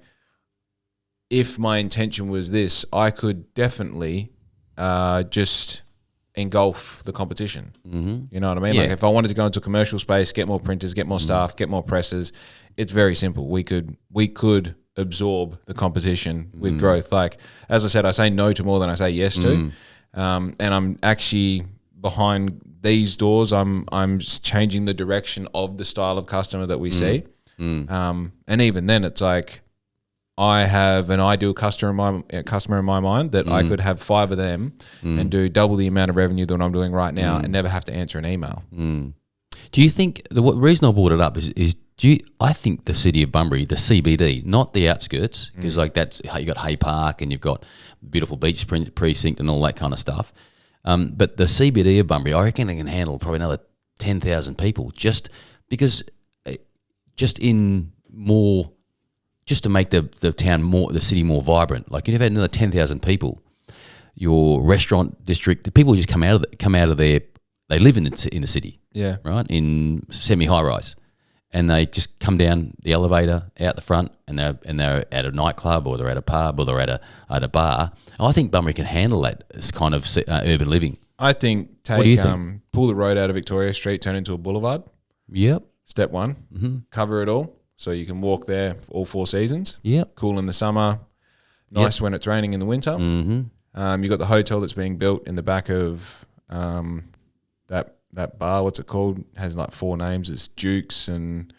if my intention was this, I could definitely just engulf the competition. Mm-hmm. You know what I mean? Yeah. Like if I wanted to go into a commercial space, get more printers, get more staff, get more presses, it's very simple. We could absorb the competition with growth. Like as I said, I say no to more than I say yes to, and I'm actually behind these doors. I'm changing the direction of the style of customer that we see, and even then, it's like I have an ideal customer in my mind that I could have 5 of them and do double the amount of revenue that I'm doing right now and never have to answer an email. Do you think the reason I brought it up is I think the city of Bunbury, the CBD, not the outskirts, because like that's you got Hay Park and you've got beautiful beach precinct and all that kind of stuff. But the CBD of Bunbury, I reckon it can handle probably another 10,000 people just because, just to make the town more, the city more vibrant. Like you've had another 10,000 people. Your restaurant district, the people just come out of there. They live in the city, Yeah. right, in semi-high rise, and they just come down the elevator out the front, and they're at a nightclub or they're at a pub or they're at a bar. I think Bunbury can handle that as kind of urban living. I think What do you think? pull the road out of Victoria Street, turn it into a boulevard. Yep. Step 1, cover it all so you can walk there all 4 seasons. Yep. Cool in the summer, nice when it's raining in the winter. Mm-hmm. You've got the hotel that's being built in the back of that bar. What's it called? It has like 4 names. It's Duke's and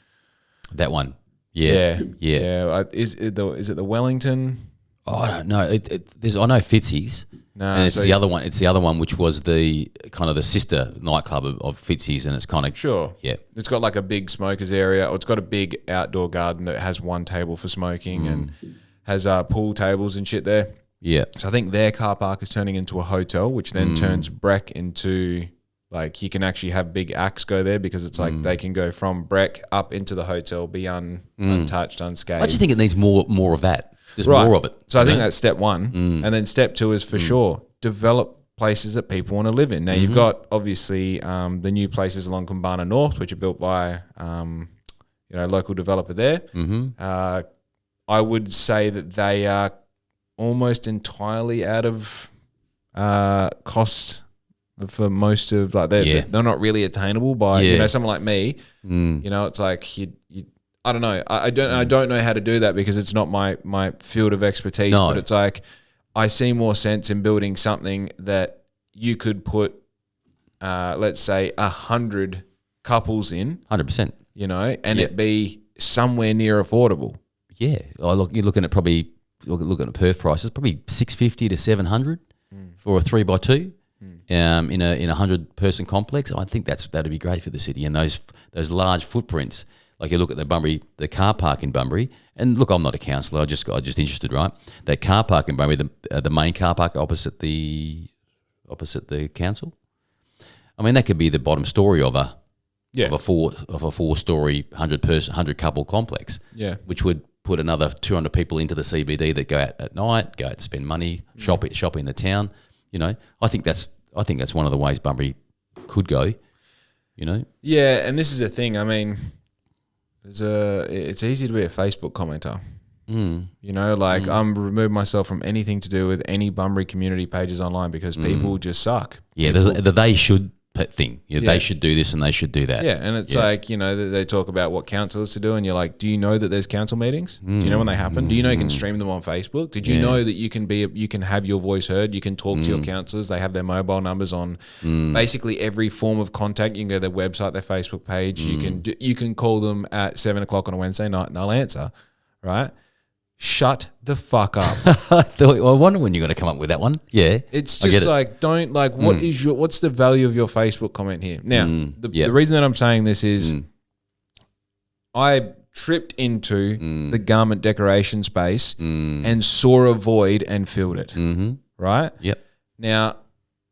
That one. Yeah. Is it the Wellington? Oh, I don't know. I know Fitzy's. No, and it's the other one. It's the other one, which was the kind of the sister nightclub of Fitzy's, and it's kind of Sure. Yeah. It's got like a big smokers area, or it's got a big outdoor garden that has 1 table for smoking and has pool tables and shit there. Yeah. So I think their car park is turning into a hotel, which then turns Breck into like you can actually have big acts go there because it's like they can go from Breck up into the hotel, be untouched, unscathed. I just think it needs more of that. There's Right. more of it. So I think that's step 1. And then step 2 is for sure develop places that people want to live in. Now you've got obviously the new places along Kumbana North, which are built by local developer there. I would say that they are almost entirely out of cost for most of like they're not really attainable by someone like me. It's like you I don't know. I don't know how to do that because it's not my field of expertise. No. But it's like I see more sense in building something that you could put, let's say, 100 couples in, 100%. and it be somewhere near affordable. Yeah. You're looking at probably looking at Perth prices, probably 650 to 700 for a 3x2 in a 100-person complex. I think that'd be great for the city, and those large footprints. Like you look at the car park in Bunbury, and look, I'm not a councillor. I'm just interested, right? That car park in Bunbury, the main car park opposite the council. I mean, that could be the bottom story of a 4-story 100 couple complex. Yeah, which would put another 200 people into the CBD that go out at night, go out to spend money, shop in the town. I think that's one of the ways Bunbury could go. Yeah, and this is a thing. I mean, it's easy to be a Facebook commenter. I'm removing myself from anything to do with any Bunbury community pages online because people just suck. Yeah, the they should thing. They should do this and they should do that. Yeah, and it's like, they talk about what councillors to do and you're like, do you know that there's council meetings? Do you know when they happen? Do you know you can stream them on Facebook? Did you know that you can have your voice heard? You can talk to your councillors. They have their mobile numbers on basically every form of contact. You can go to their website, their Facebook page. You can call them at 7:00 on a Wednesday night and they'll answer, right? Shut the fuck up. I wonder when you're going to come up with that one. Yeah. It's just like, don't like, what's the value of your Facebook comment here? Now, the reason that I'm saying this is I tripped into the garment decoration space and saw a void and filled it. Right? Yep. Now,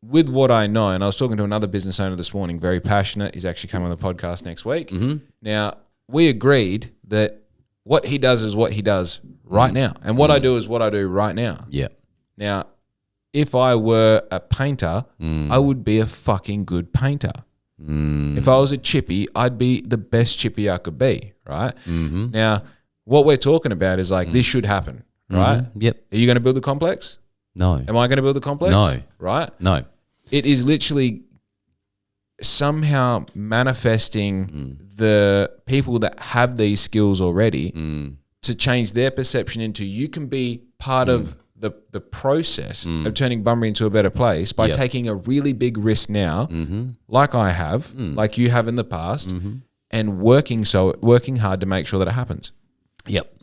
with what I know, and I was talking to another business owner this morning, very passionate. He's actually coming on the podcast next week. Now, we agreed that what he does is what he does right now. And what I do is what I do right now. Yeah. Now, if I were a painter, I would be a fucking good painter. If I was a chippy, I'd be the best chippy I could be, right? Now, what we're talking about is like this should happen, right? Yep. Are you going to build a complex? No. Am I going to build a complex? No. Right? No. It is literally somehow manifesting the people that have these skills already to change their perception into you can be part of the process of turning Bunbury into a better place by taking a really big risk now, like I have, like you have in the past, and working hard to make sure that it happens. Yep.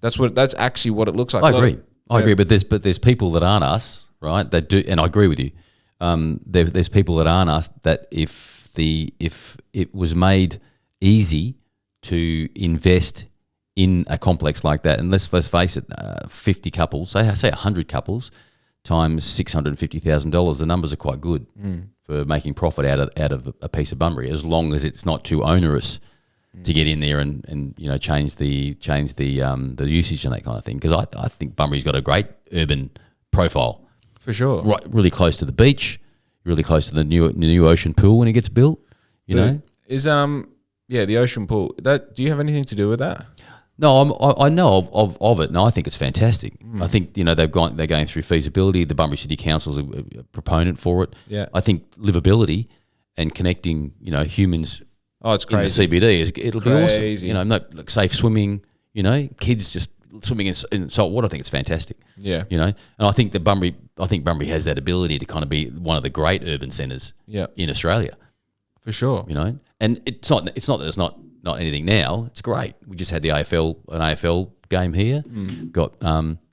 That's actually what it looks like. I agree. I agree, but there's people that aren't us, right? That do, and I agree with you. There's people that aren't us that if it was made easy to invest in a complex like that, and let's face it, 50 couples, say 100 couples times $650,000, the numbers are quite good for making profit out of a piece of Bunbury, as long as it's not too onerous to get in there and change the usage and that kind of thing. Because I think Bunbury's got a great urban profile. For sure. Right, really close to the beach, really close to the new ocean pool when it gets built. You know, is the ocean pool. Do you have anything to do with that? No, I know of it, and I think it's fantastic. I think they're going through feasibility. The Bunbury City Council's a proponent for it. Yeah, I think livability and connecting humans. Oh, it's crazy. In the CBD it'll be awesome. Like safe swimming. Kids just swimming in salt water. I think it's fantastic. Yeah, and I think Bunbury has that ability to kind of be one of the great urban centres. In Australia, for sure. And it's not that it's not anything now. It's great. We just had an AFL game here. Got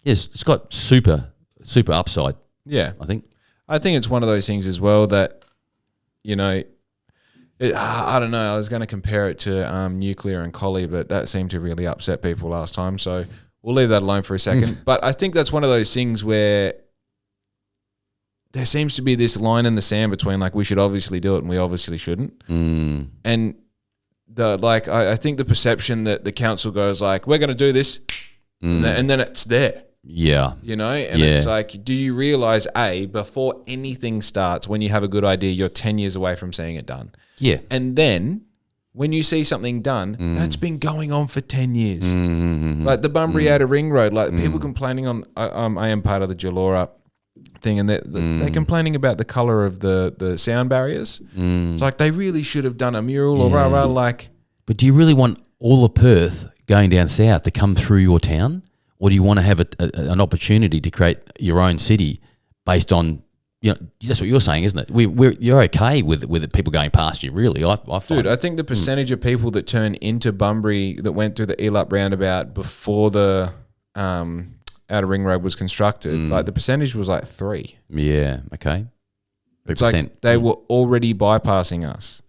it's got super upside. Yeah, I think it's one of those things as well that I don't know. I was going to compare it to nuclear and collie, but that seemed to really upset people last time. So we'll leave that alone for a second. But I think that's one of those things where there seems to be this line in the sand between like we should obviously do it and we obviously shouldn't. And I think the perception that the council goes like, we're going to do this, and then it's there. Yeah. It's like, do you realize, before anything starts, when you have a good idea, you're 10 years away from seeing it done. Yeah. And then when you see something done, that's been going on for 10 years. Like the Bunbury Outer Ring Road, like people complaining on, I am part of the Jalora thing, and they're complaining about the colour of the sound barriers. It's like they really should have done a mural or rah-rah like. But do you really want all of Perth going down south to come through your town? Or do you want to have an opportunity to create your own city based on, that's what you're saying, isn't it? You're okay with people going past you, really. I find. Dude, I think the percentage of people that turn into Bunbury that went through the Elup roundabout before the Outer Ring Road was constructed, like the percentage was like 3. Yeah, okay. 3%. It's like they were already bypassing us,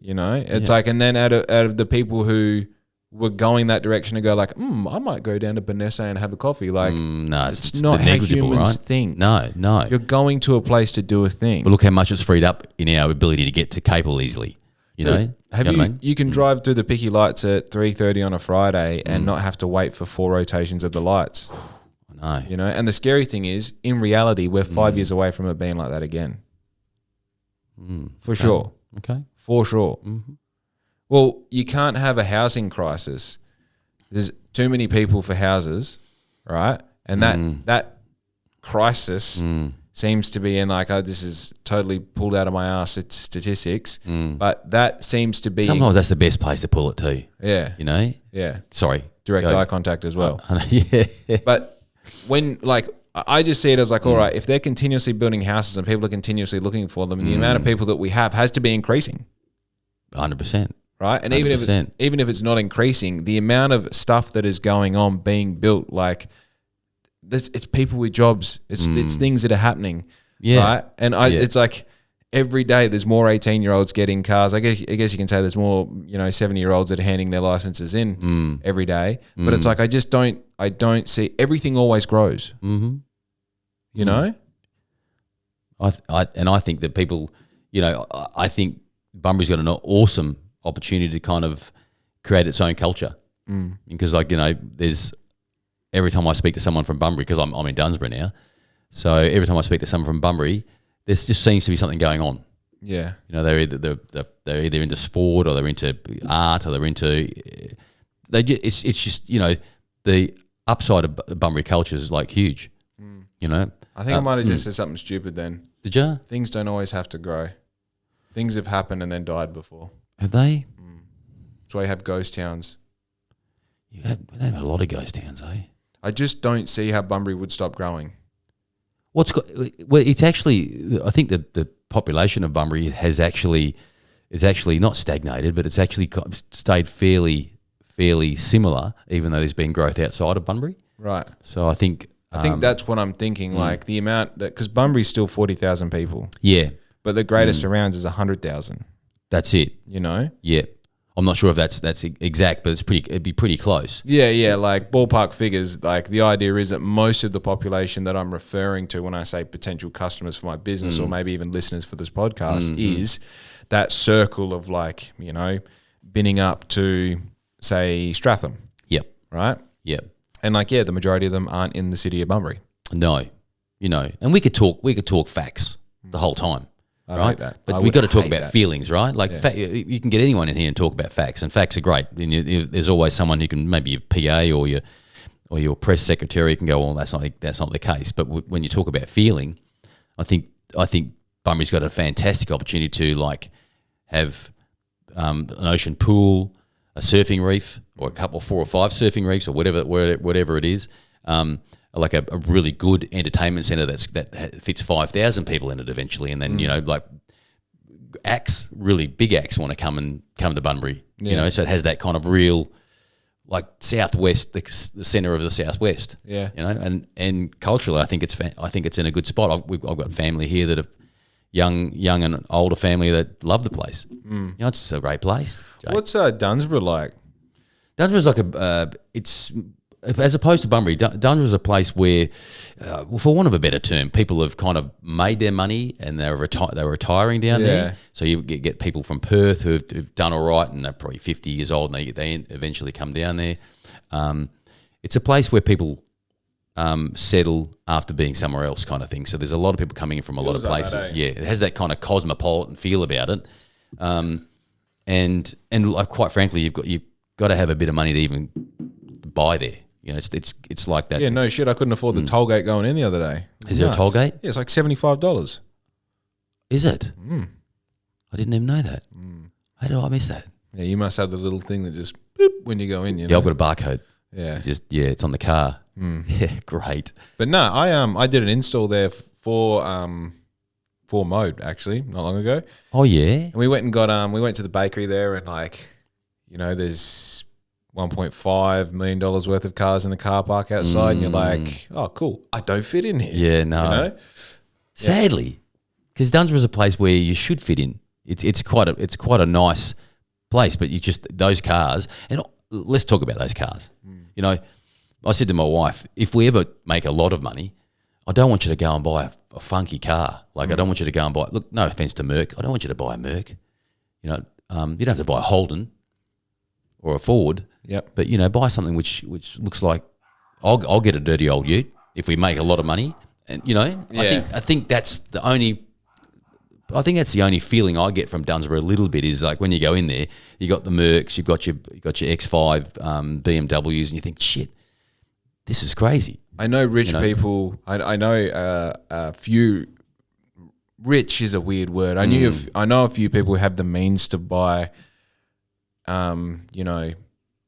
It's like, and then out of the people who were going that direction to go like, I might go down to Benessa and have a coffee. Like, no, it's not how humans think. No. You're going to a place to do a thing. But look how much it's freed up in our ability to get to Capel easily. You can drive through the picky lights at 3:30 on a Friday and not have to wait for 4 rotations of the lights. I know. And the scary thing is, in reality, we're 5 years away from it being like that again. For sure. Okay. For sure. Well, you can't have a housing crisis. There's too many people for houses, right? And that crisis seems to be in like, this is totally pulled out of my ass statistics, but that seems to be... Sometimes that's the best place to pull it too. Yeah. Yeah. Sorry. Direct eye contact as well. Yeah. But when, like, I just see it as like, all right, if they're continuously building houses and people are continuously looking for them, the amount of people that we have has to be increasing. 100%. Right, and even if it's not increasing, the amount of stuff that is going on being built, like it's people with jobs, it's things that are happening, right? And it's like every day there's more 18-year-olds getting cars. I guess you can say there's more 70-year-olds that are handing their licenses in every day. But it's like I don't see everything always grows. I think that people, I think Bunbury's got an awesome opportunity to kind of create its own culture, because there's every time I speak to someone from Bunbury, because I'm in Dunsborough now, so every time I speak to someone from Bunbury, there just seems to be something going on. Yeah, they're either into sport or they're into art or they're into it's just the upside of Bunbury culture is like huge. I think I might have just said something stupid then. Did you? Things don't always have to grow. Things have happened and then died before. Have they? That's why you have ghost towns. We have a lot of ghost towns, eh? I just don't see how Bunbury would stop growing. Well, it's actually, I think the population of Bunbury is actually not stagnated, but it's actually stayed fairly similar, even though there's been growth outside of Bunbury. Right. So I think that's what I'm thinking. Like the amount that, because Bunbury's still 40,000 people. Yeah. But the greatest surrounds is 100,000. That's it. You know? Yeah. I'm not sure if that's exact, but it'd be pretty close. Yeah, like ballpark figures. Like the idea is that most of the population that I'm referring to when I say potential customers for my business or maybe even listeners for this podcast is that circle of like, you know, binning up to say Stratham. Yep. Right? Yep. And like, yeah, the majority of them aren't in the city of Bunbury. No. You know, and we could talk facts the whole time. I right? like that. But we've got to talk about feelings, right? Like you can get anyone in here and talk about facts, and facts are great. And there's always someone who can, maybe your PA or your press secretary can go, well, that's not the case. But when you talk about feeling, I think Bunbury's got a fantastic opportunity to like have an ocean pool, a surfing reef, or a couple, 4 or 5 surfing reefs, or whatever it is. Like a really good entertainment centre that fits 5,000 people in it eventually, and then you know, like really big acts want to come to Bunbury, you know, so it has that kind of real like southwest, the centre of the southwest, you know, and culturally, I think it's in a good spot. I've got family here that have young and older family that love the place. You know, it's a great place. Jake. What's Dunsborough like? Dunsborough's like it's. As opposed to Bunbury, Dunsborough's a place where, for want of a better term, people have kind of made their money and they're retiring down there. So you get people from Perth who've done all right and they're probably 50 years old and they eventually come down there. It's a place where people settle after being somewhere else, kind of thing. So there's a lot of people coming in from a lot of places. It has that kind of cosmopolitan feel about it, and like, quite frankly, you've got to have a bit of money to even buy there. You know, it's like that. Yeah, no shit. I couldn't afford the toll gate going in the other day. Is there a toll gate? Yeah, it's like $75. Is it? I didn't even know that. How did I miss that? Yeah, you must have the little thing that just boop when you go in. You know? Yeah, I've got a barcode. Yeah, it's on the car. Yeah, great. But no, I did an install there for Mode actually not long ago. Oh yeah. And we went to the bakery there, and like, you know, there's $1.5 million worth of cars in the car park outside, and you're like, oh, cool, I don't fit in here. Yeah, no. You know? Sadly, because Dunsborough's a place where you should fit in. It's quite a nice place, but you just, those cars, and let's talk about those cars. You know, I said to my wife, if we ever make a lot of money, I don't want you to go and buy a funky car. Like, I don't want you to go and buy, look, no offense to Merc, I don't want you to buy a Merc. You know, you don't have to buy a Holden or a Ford. Yep. But, you know, buy something which looks like, I'll get a dirty old ute if we make a lot of money. And, you know, I think that's the only feeling I get from Dunsborough a little bit is like when you go in there, you got the Mercs, you've got your X5 BMWs, and you think, shit, this is crazy. I know rich people. I know a few. Rich is a weird word. I know a few people who have the means to buy, you know,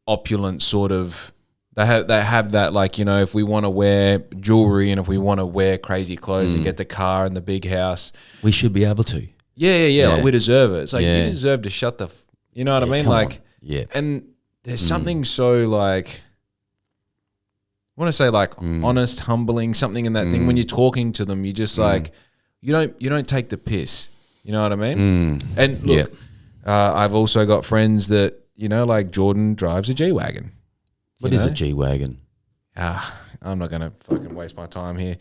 opulent sort of. They have that, like, you know, if we want to wear jewelry and if we want to wear crazy clothes and get the car and the big house, we should be able to. Yeah. Like, we deserve it. It's like, you deserve to shut the. You know what I mean? Like, on. And there's something so like. I want to say like honest, humbling, something in that thing. When you're talking to them, you just like you don't take the piss. You know what I mean? And look, I've also got friends that, you know, like Jordan drives a G-Wagon. What is a G-Wagon? I'm not going to fucking waste my time here.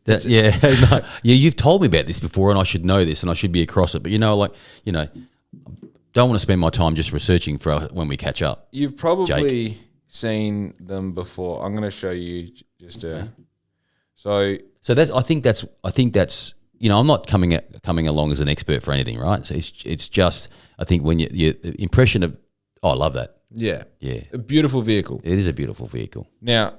You've told me about this before, and I should know this, and I should be across it. But don't want to spend my time just researching for when we catch up. You've probably seen them before. I'm going to show you just So that's. I think that's. You know, I'm not coming along as an expert for anything, right? So it's just. I think when your impression of. Oh, I love that. Yeah. Yeah. A beautiful vehicle. It is a beautiful vehicle. Now,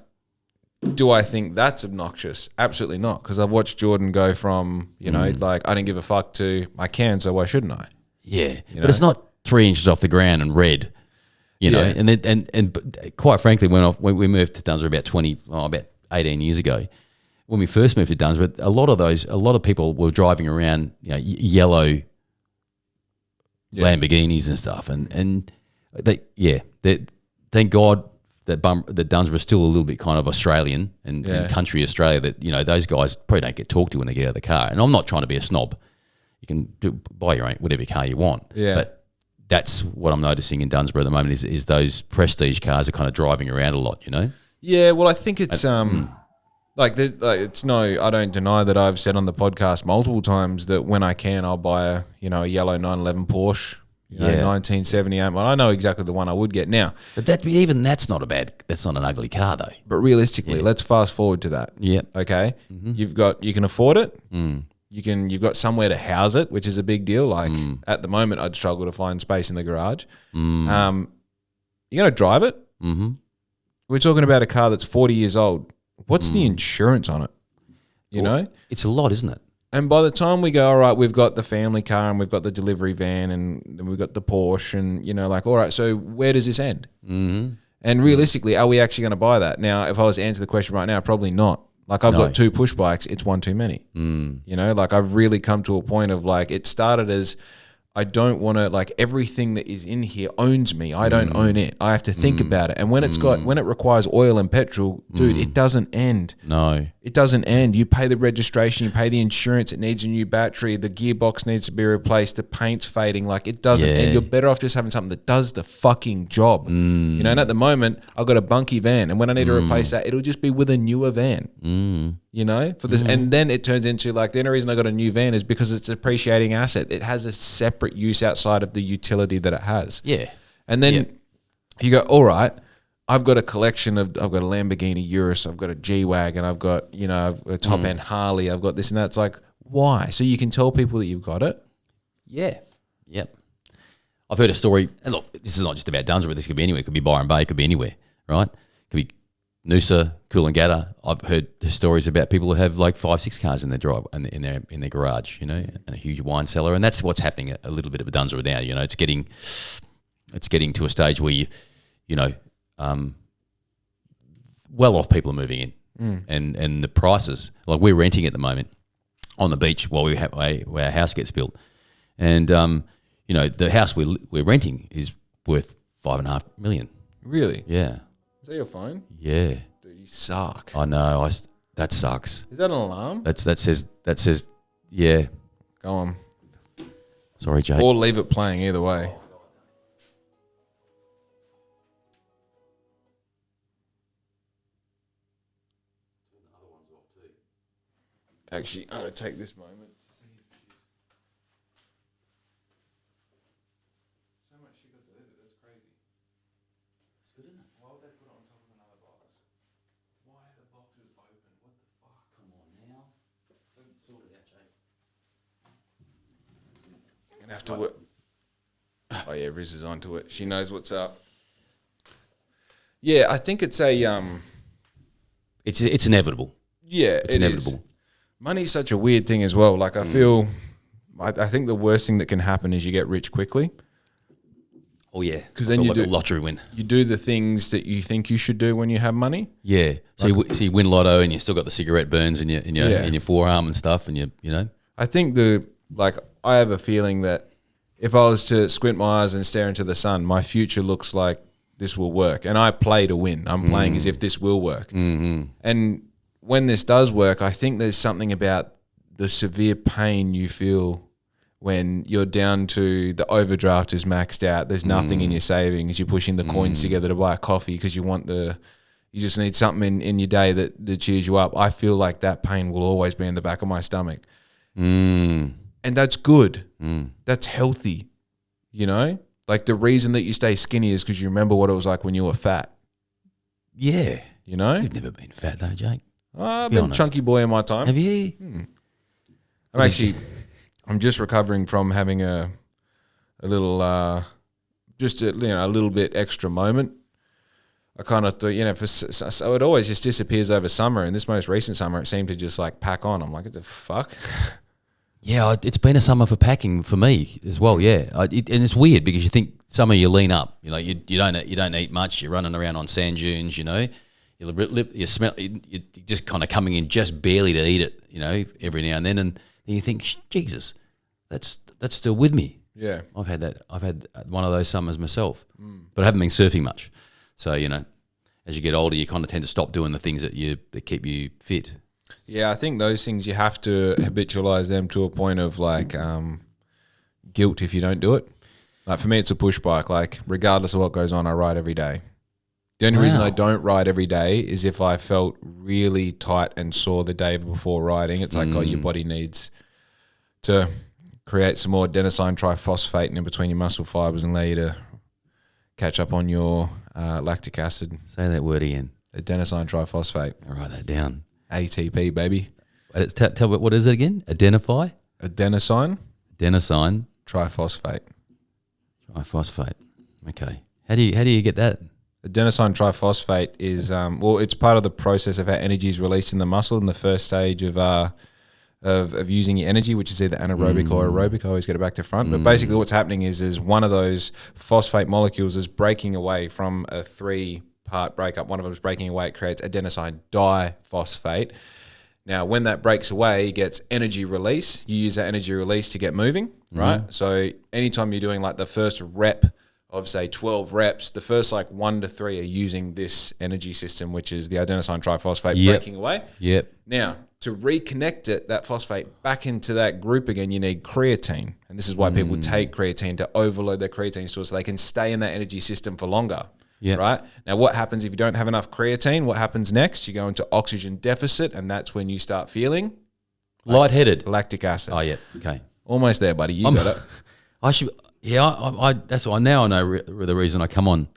do I think that's obnoxious? Absolutely not, because I've watched Jordan go from, you know, like, I didn't give a fuck to I can, so why shouldn't I? Yeah, You know? but it's not 3 inches off the ground and red, you know. Yeah. And then but quite frankly, when we moved to Dunsborough about 18 years ago, when we first moved to Dunsborough, a lot of people were driving around, you know, yellow Lamborghinis and stuff, and thank God that Dunsborough is still a little bit kind of Australian and country Australia, that, you know, those guys probably don't get talked to when they get out of the car. And I'm not trying to be a snob. You can buy your own, whatever car you want. Yeah. But that's what I'm noticing in Dunsborough at the moment is those prestige cars are kind of driving around a lot, you know? Yeah, well, I think it's it's I don't deny that I've said on the podcast multiple times that when I can, I'll buy a yellow 911 Porsche. 1978. Well, I know exactly the one I would get now. But that's not that's not an ugly car though. But realistically, let's fast forward to that. Yeah. Okay. You can afford it. You've got somewhere to house it, which is a big deal. Like at the moment, I'd struggle to find space in the garage. You're going to drive it. We're talking about a car that's 40 years old. What's the insurance on it? You know? It's a lot, isn't it? And by the time we go, all right, we've got the family car and we've got the delivery van and then we've got the Porsche and, you know, like, all right, so where does this end? And realistically, are we actually going to buy that? Now, if I was to answer the question right now, probably not. Like, I've got 2 push bikes. It's one too many. You know, like, I've really come to a point of, like, it started as I don't want to, like, everything that is in here owns me. I don't own it. I have to think about it. And when when it requires oil and petrol, dude, it doesn't end. No. It doesn't end. You pay the registration, you pay the insurance, it needs a new battery, the gearbox needs to be replaced, the paint's fading. Like, it doesn't end. You're better off just having something that does the fucking job. You know, and at the moment, I've got a bunky van, and when I need to replace that, it'll just be with a newer van. You know, for this, and then it turns into, like, the only reason I got a new van is because it's a depreciating asset. It has a separate use outside of the utility that it has. Yeah. And then you go, all right, I've got a collection of, I've got a Lamborghini Urus, I've got a G-Wagon, I've got, you know, I've got a top-end Harley, I've got this and that. It's like, why? So you can tell people that you've got it? Yeah. Yep. I've heard a story, and look, this is not just about Dunsborough, this could be anywhere. It could be Byron Bay, it could be anywhere, right? It could be Noosa, Coolangatta. I've heard stories about people who have like 5-6 cars in their drive in their garage, you know, and a huge wine cellar, and that's what's happening a little bit of a Dunsborough now. You know, it's getting to a stage where you know, well-off people are moving in, and the prices, like, we're renting at the moment on the beach while where our house gets built, and you know, the house we're renting is worth $5.5 million. Really? Yeah. Is that your phone? Yeah. Dude, you suck. I know. That sucks. Is that an alarm? That says. Yeah. Go on. Sorry, Jake. Or leave it playing, either way. Actually, I'm going to take this moment. So much shit got delivered, that's crazy. It's good, isn't it? Why would they put it on top of another box? Why are the boxes open? What the fuck? Come on now. Sort it out, Jake. I'm going to have to work. Oh, yeah, Riz is onto it. She knows what's up. Yeah, I think it's a... It's inevitable. Yeah, it's inevitable. Money's such a weird thing as well. Like, I feel... I think the worst thing that can happen is you get rich quickly. Oh, yeah. Because then you do... a lottery win. You do the things that you think you should do when you have money. Yeah. So, like, you win lotto and you still got the cigarette burns in your forearm and stuff, and you know... I think I have a feeling that if I was to squint my eyes and stare into the sun, my future looks like this will work. And I play to win. I'm playing as if this will work. Mm-hmm. And when this does work, I think there's something about the severe pain you feel when you're down to the overdraft is maxed out. There's nothing in your savings. You're pushing the coins together to buy a coffee because you just need something in your day that cheers you up. I feel like that pain will always be in the back of my stomach. And that's good. That's healthy, you know? Like, the reason that you stay skinny is because you remember what it was like when you were fat. Yeah. You know? You've never been fat though, Jake. I've been a chunky boy in my time. Have you? I'm just recovering from having a little, a little bit extra moment. I kind of thought, so it always just disappears over summer. And this most recent summer, it seemed to just like pack on. I'm like, what the fuck? Yeah, it's been a summer for packing for me as well. Yeah, and it's weird because you think summer you lean up. You know, you don't eat much. You're running around on sand dunes. You know, you smell. You're just kind of coming in just barely to eat it. You know, every now and then you think, Jesus, that's still with me. Yeah, I've had that. I've had one of those summers myself, but I haven't been surfing much. So as you get older, you kind of tend to stop doing the things that keep you fit. Yeah, I think those things you have to habitualize them to a point of like guilt if you don't do it. Like for me, it's a push bike. Like regardless of what goes on, I ride every day. The only reason I don't ride every day is if I felt really tight and sore the day before riding. It's like, your body needs to create some more adenosine triphosphate in between your muscle fibers and allow you to catch up on your lactic acid. Say that word again. Adenosine triphosphate. I'll write that down. ATP, baby. Tell me, what is it again? Adenosine triphosphate. Triphosphate. Okay. How do you get that? Adenosine triphosphate is it's part of the process of how energy is released in the muscle in the first stage of using your energy, which is either anaerobic or aerobic. I always get it back to front. But basically what's happening is one of those phosphate molecules is breaking away from a 3-part breakup. One of them is breaking away. It creates adenosine diphosphate. Now, when that breaks away, it gets energy release. You use that energy release to get moving, right? So anytime you're doing like the first rep of, say, 12 reps, the first like 1 to 3 are using this energy system, which is the adenosine triphosphate breaking away. Yep. Now, to reconnect that phosphate back into that group again, you need creatine. And this is why people take creatine, to overload their creatine stores so they can stay in that energy system for longer. Yep. Right? Now, what happens if you don't have enough creatine? What happens next? You go into oxygen deficit, and that's when you start feeling lightheaded. Lactic acid. Oh, yeah. Okay. Almost there, buddy. You got it. I should. Yeah. I that's why now I know the reason I come on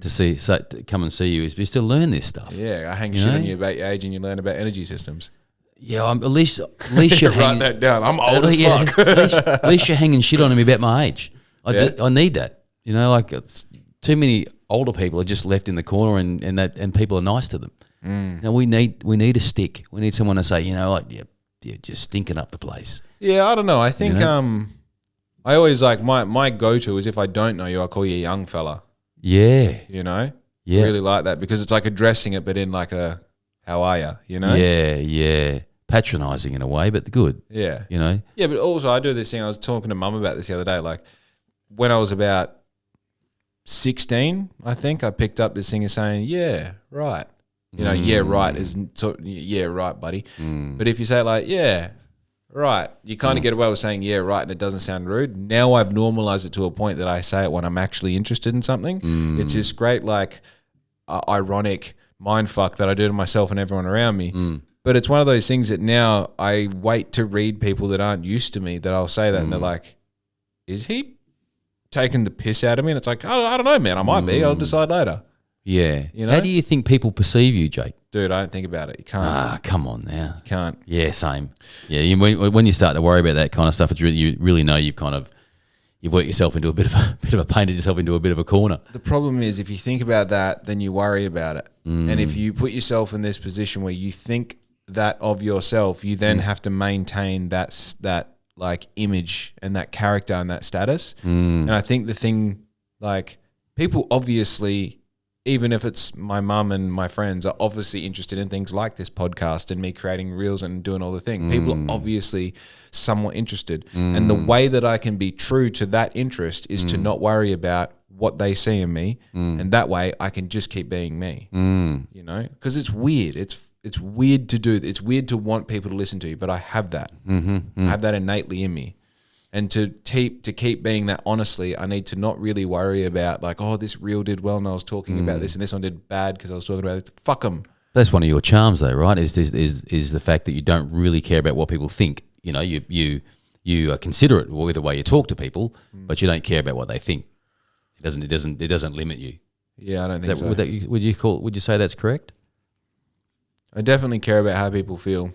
to come and see you is just to learn this stuff. Yeah, I hang shit on you about your age, and you learn about energy systems. Yeah, at least you're hanging. Write that down. I'm old as fuck. At least you're hanging shit on me about my age. I need that. You know, like it's too many older people are just left in the corner, and people are nice to them. Now we need a stick. We need someone to say, you're just stinking up the place. Yeah, I don't know. I think I always like my go-to is if I don't know you, I call you a young fella. Yeah. Yeah. Really like that because it's like addressing it, but in like a how are you? Yeah. Patronising in a way, but good. Yeah. Yeah, but also I do this thing. I was talking to Mum about this the other day. Like when I was about 16, I think I picked up this thing of saying, yeah, right. Yeah, right is yeah, right, buddy. But if you say it like, yeah, right, you kind of get away with saying yeah, right, and it doesn't sound rude. Now I've normalized it to a point that I say it when I'm actually interested in something. It's this great, like, ironic mind fuck that I do to myself and everyone around me. But it's one of those things that now I wait to read people that aren't used to me that I'll say that and they're like, is he taking the piss out of me? And it's like, I don't know, man. I might be. I'll decide later. Yeah. How do you think people perceive you, Jake? Dude, I don't think about it. You can't. Come on now. You can't. Yeah, same. Yeah, when you start to worry about that kind of stuff, you really know you've worked yourself into a bit of a painted yourself into a bit of a corner. The problem is if you think about that, then you worry about it. And if you put yourself in this position where you think that of yourself, you then have to maintain that like image and that character and that status. And I think the thing, like, people obviously, even if it's my mum and my friends, are obviously interested in things like this podcast and me creating reels and doing all the things. People are obviously somewhat interested. And the way that I can be true to that interest is to not worry about what they see in me. And that way I can just keep being me, because it's weird. It's weird to do. It's weird to want people to listen to you, but I have that. I have that innately in me. And to keep being that honestly, I need to not really worry about like, oh, this reel did well and I was talking about this, and this one did bad because I was talking about it. Fuck them. That's one of your charms, though, right? Is the fact that you don't really care about what people think. You are considerate with the way you talk to people, but you don't care about what they think. It doesn't limit you. Yeah, I don't think so. Would you say that's correct? I definitely care about how people feel.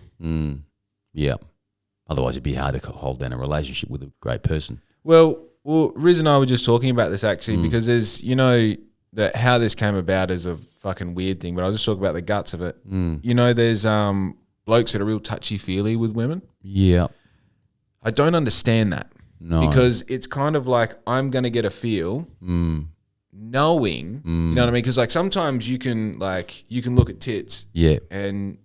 Yeah. Otherwise, it'd be hard to hold down a relationship with a great person. Well, Riz and I were just talking about this actually because there's, that how this came about is a fucking weird thing, but I'll just talk about the guts of it. You know, there's blokes that are real touchy-feely with women. Yeah. I don't understand that. No. Because it's kind of like I'm going to get a feel knowing, you know what I mean? Because like sometimes you can look at tits and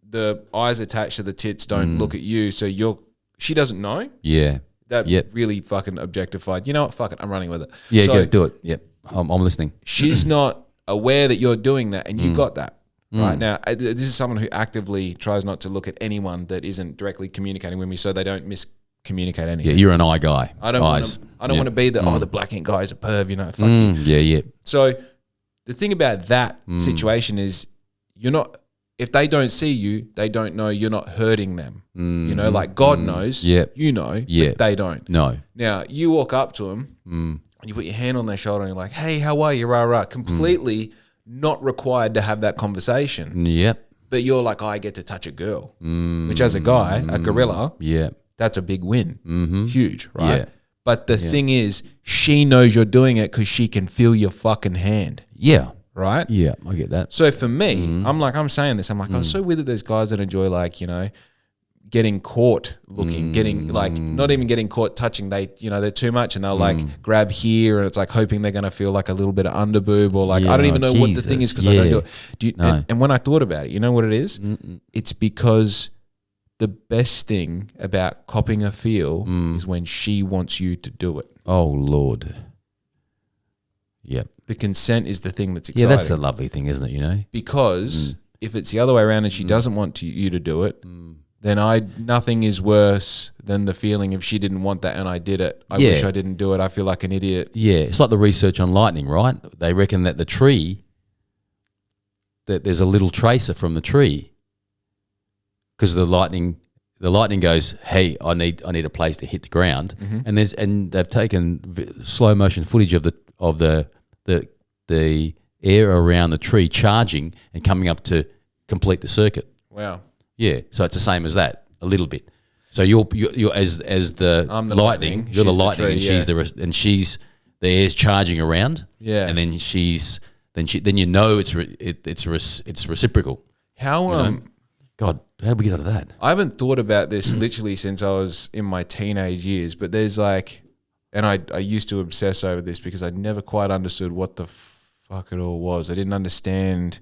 the eyes attached to the tits don't look at you. So she doesn't know. Yeah. That really fucking objectified. You know what? Fuck it. I'm running with it. Yeah, so go do it. Yep. I'm listening. She's not aware that you're doing that and you got that. Right now, this is someone who actively tries not to look at anyone that isn't directly communicating with me so they don't miscommunicate anything. Yeah, you're an eye guy. I don't want to be the black ink guy's a perv, you know. Fuck you. Yeah. So the thing about that situation is you're not. If they don't see you, they don't know you're not hurting them. You know, like God knows, you know, but they don't. No. Now you walk up to them and you put your hand on their shoulder and you're like, "Hey, how are you?" Rah rah. Completely not required to have that conversation. Yep. But you're like, I get to touch a girl, which as a guy, a gorilla, that's a big win. Huge, right? Yeah. But the thing is, she knows you're doing it because she can feel your fucking hand. Yeah. Right? Yeah, I get that. So for me, I'm saying this, I'm like, oh, it's so weird that there's guys that enjoy like, you know, getting caught looking, getting like, not even getting caught touching. They, you know, they're too much and they'll like grab here and it's like hoping they're going to feel like a little bit of underboob or like, I don't even know what the thing is because I don't do it. And when I thought about it, you know what it is? It's because the best thing about copping a feel is when she wants you to do it. Oh, Lord. Yep. The consent is the thing that's exciting. Yeah, that's the lovely thing, isn't it, you know? Because if it's the other way around and she doesn't want you to do it, then nothing is worse than the feeling if she didn't want that and I did it. I wish I didn't do it. I feel like an idiot. Yeah, it's like the research on lightning, right? They reckon that the tree, that there's a little tracer from the tree because the lightning goes, hey, I need a place to hit the ground, and they've taken slow motion footage of the air around the tree charging and coming up to complete the circuit. Wow. Yeah, so it's the same as that a little bit. So you're as the lightning, you're the lightning, and she's the air's charging around. Yeah, and then then you know it's reciprocal. How you know? God, how did we get out of that? I haven't thought about this literally since I was in my teenage years, but there's like, and I used to obsess over this because I never quite understood what the fuck it all was. I didn't understand.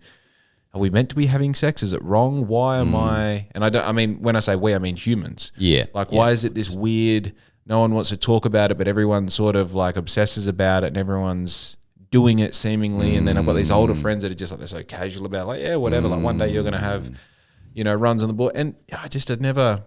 Are we meant to be having sex? Is it wrong? Why am I? And I mean, when I say we, I mean humans. Yeah. Like, why is it this weird? No one wants to talk about it, but everyone sort of like obsesses about it and everyone's doing it seemingly. And then I've got these older friends that are just like, they're so casual about it, like, yeah, whatever. Like one day you're going to have, you know, runs on the board. And I just had never,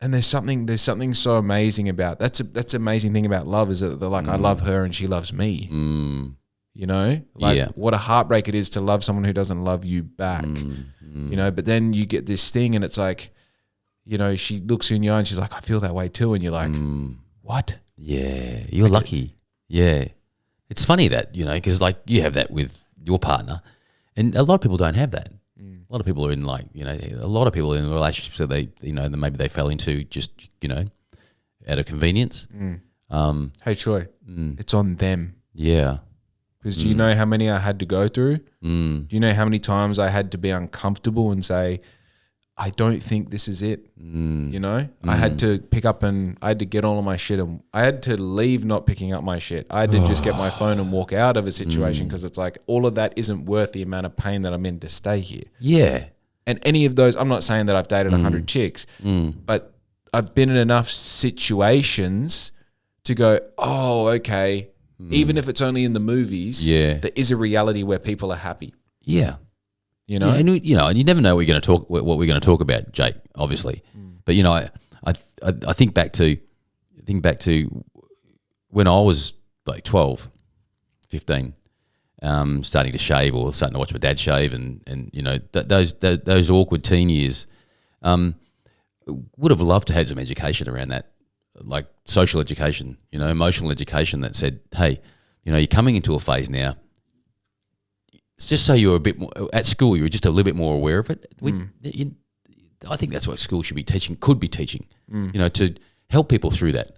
and there's something so amazing about, that's amazing thing about love is that they're like, I love her and she loves me. You know, like what a heartbreak it is to love someone who doesn't love you back, you know, but then you get this thing and it's like, you know, she looks in your eye and she's like, I feel that way too. And you're like, what? Yeah, you're lucky. Yeah. It's funny that, you know, because like you have that with your partner and a lot of people don't have that. A lot of people are in like, you know, a lot of people in relationships that they, you know, maybe they fell into just, you know, out of convenience. Hey, Troy, it's on them. Yeah. Because do you know how many I had to go through? Do you know how many times I had to be uncomfortable and say, I don't think this is it. You know, I had to pick up and I had to get all of my shit and I had to leave not picking up my shit. I had to just get my phone and walk out of a situation because it's like all of that isn't worth the amount of pain that I'm in to stay here. Yeah. And any of those, I'm not saying that I've dated 100 chicks, but I've been in enough situations to go, oh, okay. Even if it's only in the movies, there is a reality where people are happy. Yeah. You know? Yeah, and you know, and you never know what we're going to talk about, Jake, obviously. But you know, I think back to when I was like 12, 15, starting to shave or starting to watch my dad shave and you know, those awkward teen years. Would have loved to have some education around that. Like social education, you know, emotional education that said, hey, you know, you're coming into a phase now. It's just so you're a bit more, at school, you're just a little bit more aware of it. I think that's what school should be teaching, could be teaching, you know, to help people through that.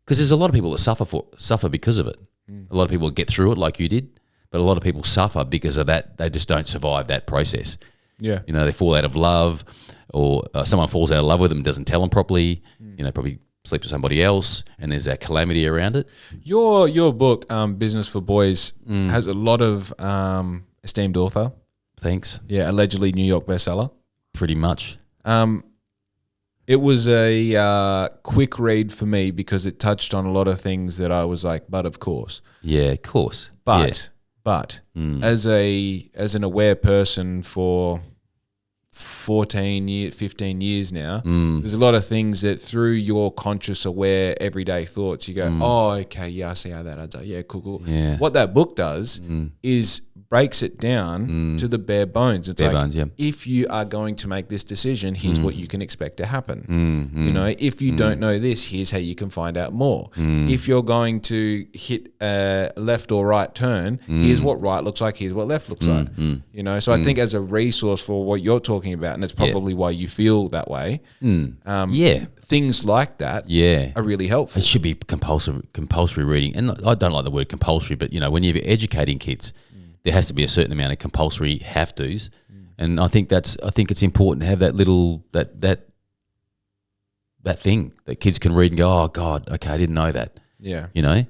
Because there's a lot of people that suffer because of it. A lot of people get through it like you did, But a lot of people suffer because of that. They just don't survive that process. Yeah. You know, they fall out of love, or someone falls out of love with them, doesn't tell them properly. You know, probably sleeps with somebody else, and there's that calamity around it. Your book, Business for Boys, has a lot of esteemed author. Thanks. Yeah, allegedly New York bestseller. Pretty much. It was a quick read for me because it touched on a lot of things that I was like, but of course. Yeah, of course. But as an aware person for 15 years now, there's a lot of things that through your conscious, aware, everyday thoughts, you go, oh, okay, yeah, I see how that adds up. Yeah, cool. Yeah. What that book does is breaks it down to the bare bones. It's if you are going to make this decision, here's what you can expect to happen. You know, if you don't know this, here's how you can find out more. If you're going to hit a left or right turn, here's what right looks like, here's what left looks like. You know, so I think as a resource for what you're talking about, and that's probably why you feel that way, things like that are really helpful. It should be compulsory reading. And I don't like the word compulsory, but, you know, when you're educating kids, there has to be a certain amount of compulsory have-tos, and I think it's important to have that little that thing that kids can read and go, oh God, okay, I didn't know that. Yeah, you know,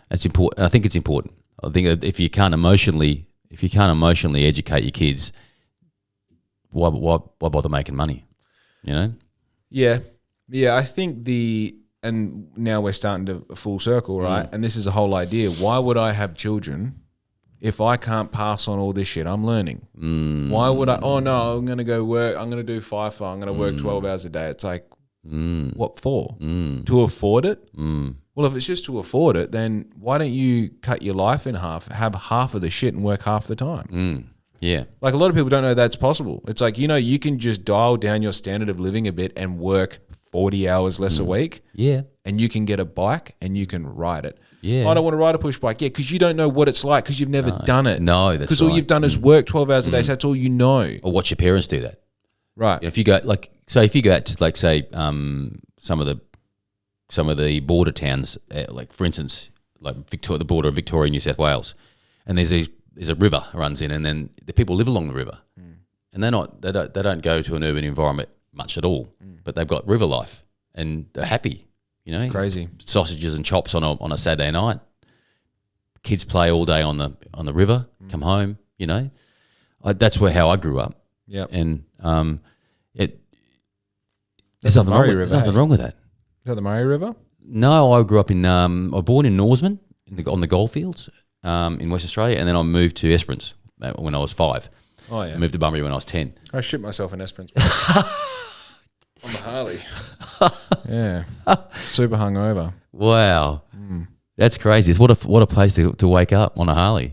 it's important. I think it's important. I think if you can't emotionally educate your kids, why bother making money? You know? Yeah. I think and now we're starting to full circle, right? And this is the whole idea. Why would I have children if I can't pass on all this shit I'm learning? Why would I? Oh no, I'm going to go work. I'm going to do FIFO. I'm going to work 12 hours a day. It's like, what for? To afford it? Well, if it's just to afford it, then why don't you cut your life in half, have half of the shit and work half the time? Yeah. Like a lot of people don't know that's possible. It's like, you know, you can just dial down your standard of living a bit and work 40 hours less a week. Yeah. And you can get a bike and you can ride it. Yeah. I don't want to ride a push bike. Yeah, because you don't know what it's like because you've never done it. No, that's because all you've done is work 12 hours a day. So that's all you know. Or watch your parents do that. Right. If you go if you go out to some of the border towns, like for instance, like the border of Victoria, New South Wales, and there's a river runs in, and then the people live along the river, and they don't go to an urban environment much at all, but they've got river life and they're happy. You know, crazy sausages and chops on a Saturday night. Kids play all day on the river. Come home. You know, that's how I grew up. Yeah, and there's nothing wrong with that. Is that the Murray River? No, I grew up I was born in Norseman on the goldfields in West Australia, and then I moved to Esperance when I was 5. Oh yeah, I moved to Bunbury when I was 10. I shit myself in Esperance. On the Harley. Yeah. Super hungover. Wow. That's crazy. What a place to wake up on a Harley.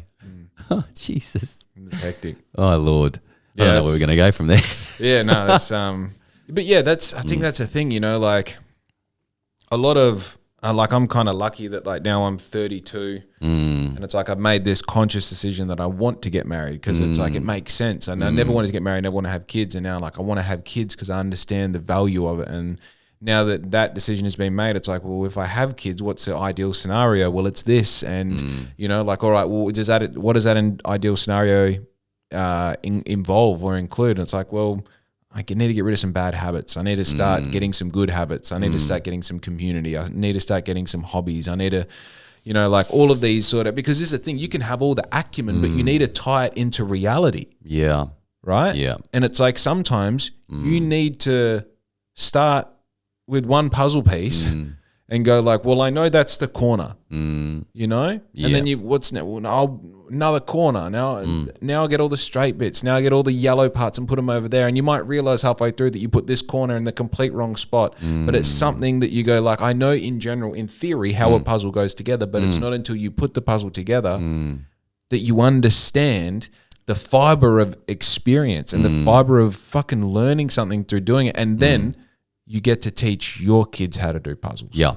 Oh, Jesus. It's hectic. Oh, Lord. I don't know where we're going to go from there. Yeah, no, that's but yeah, I think that's a thing, you know, like a lot of like I'm kind of lucky that like now I'm 32 and it's like I've made this conscious decision that I want to get married because it's like it makes sense, and I never wanted to get married, never want to have kids, and now like I want to have kids because I understand the value of it. And now that decision has been made, it's like, well, if I have kids, what's the ideal scenario? Well, it's this, and you know, like, all right, well, what does that ideal scenario involve or include? And it's like, well, I need to get rid of some bad habits. I need to start getting some good habits. I need to start getting some community. I need to start getting some hobbies. I need to, you know, like all of these sort of, because this is the thing, you can have all the acumen, but you need to tie it into reality. Yeah. Right? Yeah. And it's like sometimes you need to start with one puzzle piece and go like, well, I know that's the corner, you know? Yeah. And then what's now? Well, another corner. Now I get all the straight bits. Now I get all the yellow parts and put them over there. And you might realize halfway through that you put this corner in the complete wrong spot. But it's something that you go like, I know in general, in theory, how a puzzle goes together, but it's not until you put the puzzle together that you understand the fiber of experience and the fiber of fucking learning something through doing it. And then you get to teach your kids how to do puzzles. Yeah.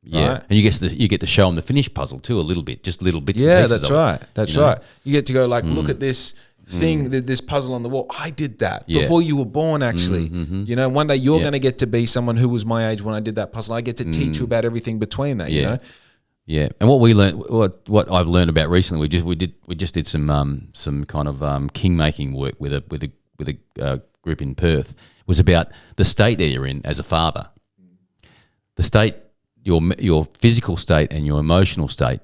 Yeah. Right? And you get to show them the finished puzzle too, a little bit, just little bits yeah, and pieces that's of right. it, That's you know? right. You get to go like, look at this thing, this puzzle on the wall. I did that before you were born, actually. You know, one day you're going to get to be someone who was my age when I did that puzzle. I get to teach you about everything between that, you know? Yeah, and what we learned, what I've learned about recently, we just did some kind of king making work with a group in Perth. Was about the state that you're in as a father. The state, your physical state and your emotional state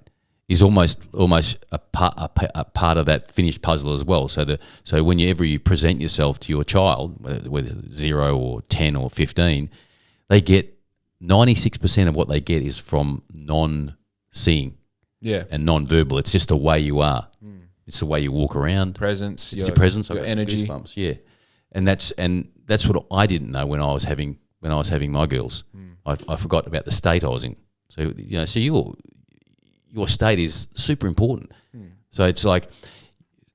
is almost a part of that finished puzzle as well. So whenever you present yourself to your child, whether 0 or 10 or 15, they get 96% of what they get is from non-seeing, and non-verbal. It's just the way you are. It's the way you walk around. Presence, it's your presence, your energy. Goosebumps, yeah, and that's what I didn't know when I was having my girls. I forgot about the state I was in. So your state is super important. So it's like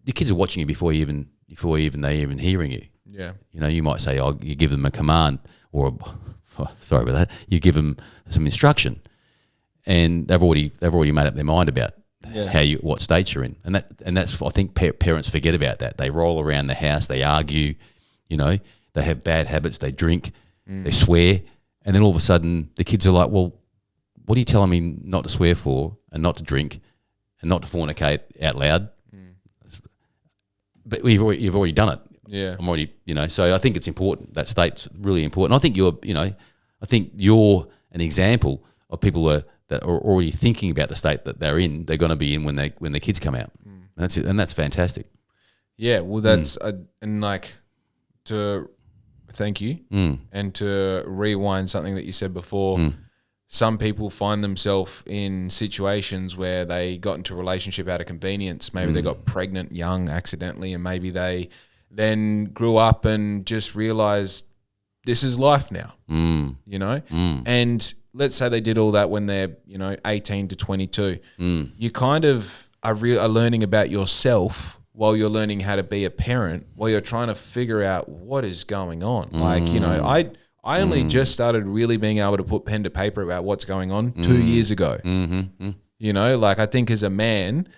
your kids are watching you before they even hearing you. Yeah, you might say, you give them a command or sorry about that. You give them some instruction, and they've already made up their mind about what states you're in, and that's I think parents forget about that. They roll around the house, they argue, they have bad habits, they drink, they swear, and then all of a sudden the kids are like, well, what are you telling me not to swear for, and not to drink, and not to fornicate out loud? But you've already done it. Yeah, I'm already, so I think it's important. That state's really important. I think you're an example of people that are already thinking about the state that they're in. They're going to be in when their kids come out. That's it, and that's fantastic. Yeah, well, that's and like to thank you and to rewind something that you said before. Some people find themselves in situations where they got into a relationship out of convenience. Maybe they got pregnant young accidentally, and maybe they then grew up and just realized this is life now, And let's say they did all that when they're, 18 to 22. You kind of are learning about yourself while you're learning how to be a parent, while you're trying to figure out what is going on. I only just started really being able to put pen to paper about what's going on 2 years ago. I think as a man,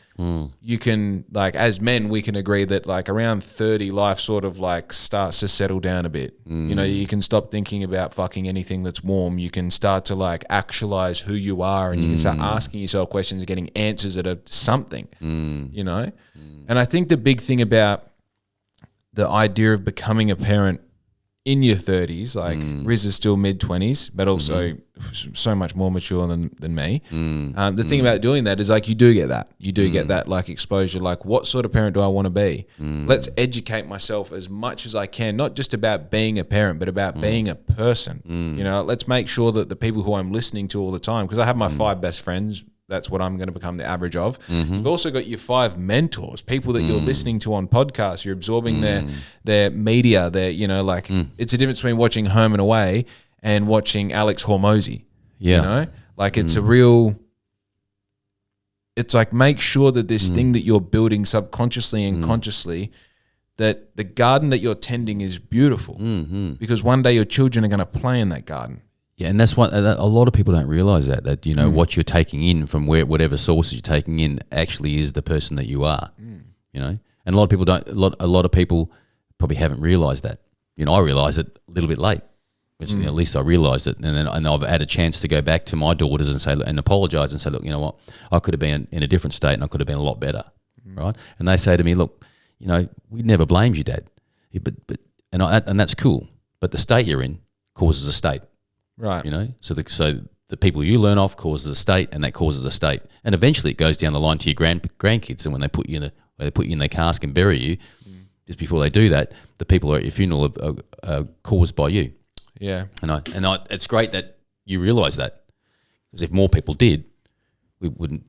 you can, as men, we can agree that around 30, life sort of starts to settle down a bit. You can stop thinking about fucking anything that's warm. You can start to actualize who you are, and you can start asking yourself questions and getting answers that are something, And I think the big thing about the idea of becoming a parent in your 30s, Riz is still mid-20s, but also so much more mature than me. The thing about doing that is you do get that. You do get that exposure, what sort of parent do I want to be? Let's educate myself as much as I can, not just about being a parent, but about being a person. Let's make sure that the people who I'm listening to all the time, because I have my 5 best friends, that's what I'm going to become the average of. You've also got your 5 mentors, people that you're listening to on podcasts. You're absorbing their media. It's a difference between watching Home and Away and watching Alex Hormozy. Yeah. It's a real... It's make sure that this thing that you're building subconsciously and consciously, that the garden that you're tending is beautiful. Because one day your children are going to play in that garden. Yeah, and that's what a lot of people don't realize that what you're taking in from whatever sources you're taking in actually is the person that you are. And a lot of people don't. A lot of people probably haven't realized that. I realized it a little bit late, which at least I realized it, and I've had a chance to go back to my daughters and say and apologize and say, look, you know what, I could have been in a different state and I could have been a lot better, right? And they say to me, look, we never blamed you, Dad, and that's cool, but the state you're in causes a state. Right. So the people you learn off causes a state, and that causes a state, and eventually it goes down the line to your grandkids. And when they put you in their cask and bury you, just before they do that, the people at your funeral are caused by you. Yeah. It's great that you realise that, because if more people did, we'd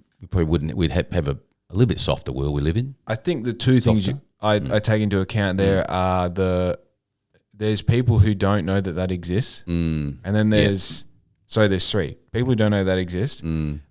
have a little bit softer world we live in. I think the two things I take into account there are there's people who don't know that exists, and then there's 3 people who don't know that exist.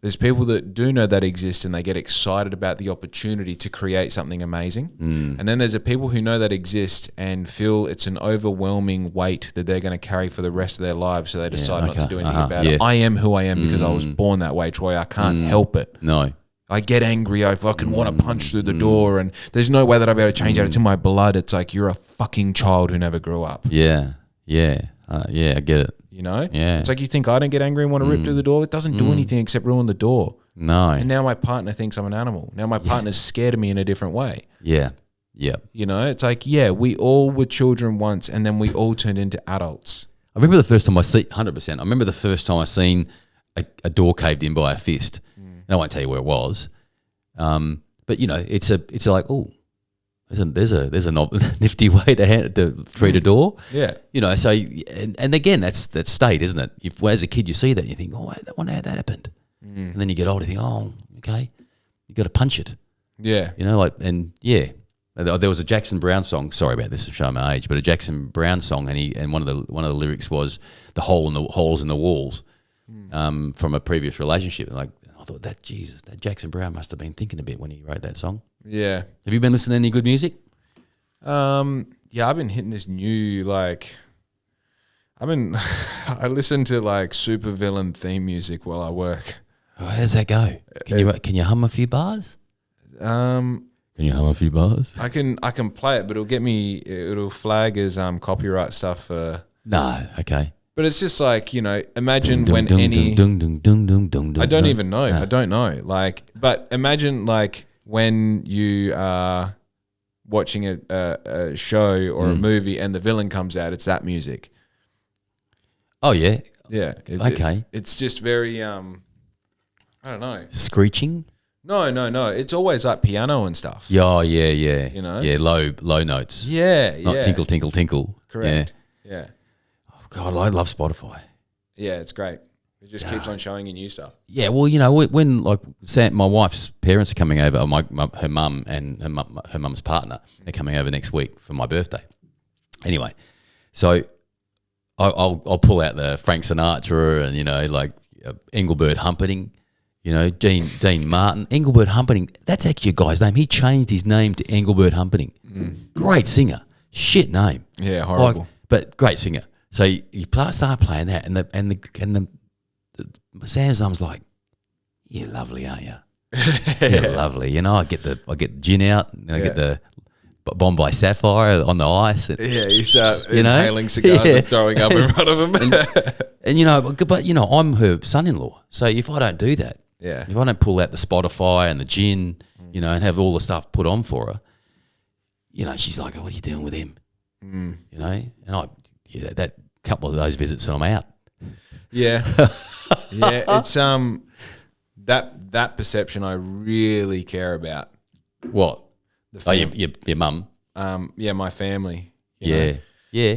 There's people that do know that exist, and they get excited about the opportunity to create something amazing. And then there's the people who know that exist and feel it's an overwhelming weight that they're going to carry for the rest of their lives, so they decide not to do anything about it. I am who I am because I was born that way, Troy. I can't help it. No. I get angry. I fucking want to punch through the door, and there's no way that I'll be able to change that. It's in my blood. It's you're a fucking child who never grew up. Yeah. I get it. Yeah. It's you think I don't get angry and want to rip through the door. It doesn't do anything except ruin the door. No. And now my partner thinks I'm an animal. Now my partner's scared of me in a different way. Yeah. Yeah. You know, it's like, yeah, we all were children once and then we all turned into adults. I remember the first time 100%. I remember the first time I seen a door caved in by a fist. And I won't tell you where it was. But you know, it's like, oh, there's a nifty way to treat a door. Yeah. You know, so and again, that's state, isn't it? As a kid, you see that and you think, oh, I wonder how that happened. And then you get older, you think, oh, okay, you got to punch it. Yeah. You know, like, and yeah, there was a Jackson Browne song. Sorry about this, I'm showing my age, but a Jackson Browne song, and one of the lyrics was the holes in the walls from a previous relationship. And like, I thought that Jackson Browne must have been thinking a bit when he wrote that song. Yeah. Have you been listening to any good music? Yeah, I've been hitting this new, like, I listen to like supervillain theme music while I work. Oh, how does that go? Can you hum a few bars? Can you hum a few bars? I can play it, but it'll flag as copyright stuff for. No, okay. But it's just like, you know, imagine when any. I don't even know. I don't know. Like, but imagine like when you are watching a show or a movie and the villain comes out, it's that music. Oh yeah. Yeah. Okay. It's just very I don't know. Screeching? No. It's always like piano and stuff. Yeah. You know? Yeah, low notes. Yeah. Not tinkle, tinkle, tinkle. Correct. Yeah. Oh, God, I love Spotify. Yeah, it's great. It just keeps on showing you new stuff. Yeah, well, you know, when like my wife's parents are coming over, or her mum and her mum's partner, they're coming over next week for my birthday. Anyway, so I'll pull out the Frank Sinatra and, you know, like Engelbert Humperdinck, you know, Dean Martin. Engelbert Humperdinck, that's actually a guy's name. He changed his name to Engelbert Humperdinck. Great singer. Shit name. Yeah, horrible. Like, but great singer. So you start playing that, and the Sam's mum's like, "You're lovely, aren't you? You're lovely." You know, I get gin out, and I get the Bombay Sapphire on the ice. And, yeah, you start inhaling cigars and throwing up in front of them. and you know, but you know, I'm her son-in-law, so if I don't do that, if I don't pull out the Spotify and the gin, you know, and have all the stuff put on for her, you know, she's like, "What are you doing with him?" You know, and that couple of those visits and I'm out. Yeah. Yeah, it's that perception I really care about. What? Your mum? Yeah, my family. Yeah. know? Yeah.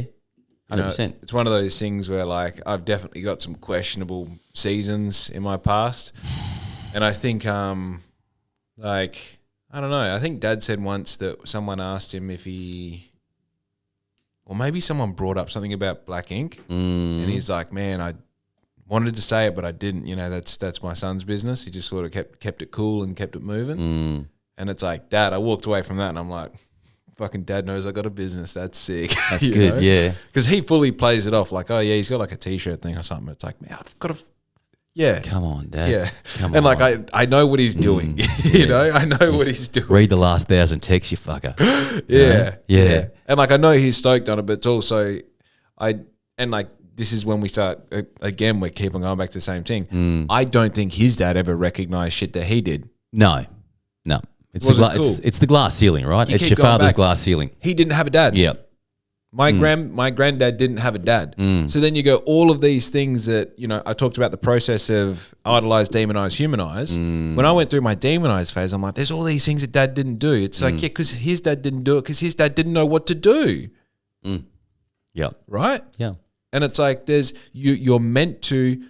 100%. You know, it's one of those things where like I've definitely got some questionable seasons in my past. And I think like I don't know, I think Dad said once that someone asked him if he, or maybe someone brought up something about black ink, and he's like, "Man, I wanted to say it, but I didn't. You know, that's my son's business." He just sort of kept it cool and kept it moving. And it's like, Dad, I walked away from that, and I'm like, "Fucking Dad knows I got a business. That's sick." That's good, know? Yeah. Because he fully plays it off like, "Oh yeah, he's got like a T-shirt thing or something." It's like, man, I've got a. Yeah. Come on, Dad. Yeah. Come and on. like I know what he's doing. You know, I know what he's doing. Read the last 1,000 texts, you fucker. Yeah. And like I know he's stoked on it, but it's also this is when we start again, we're keeping going back to the same thing. I don't think his dad ever recognized shit that he did. No. It's it's the glass ceiling, right? You it's your father's glass ceiling. He didn't have a dad. Yeah. My granddad didn't have a dad. So then you go all of these things that, you know, I talked about the process of idolize, demonize, humanize. When I went through my demonize phase, I'm like, there's all these things that dad didn't do. It's like, yeah, because his dad didn't do it because his dad didn't know what to do. Yeah. Right? Yeah. And it's like you're meant to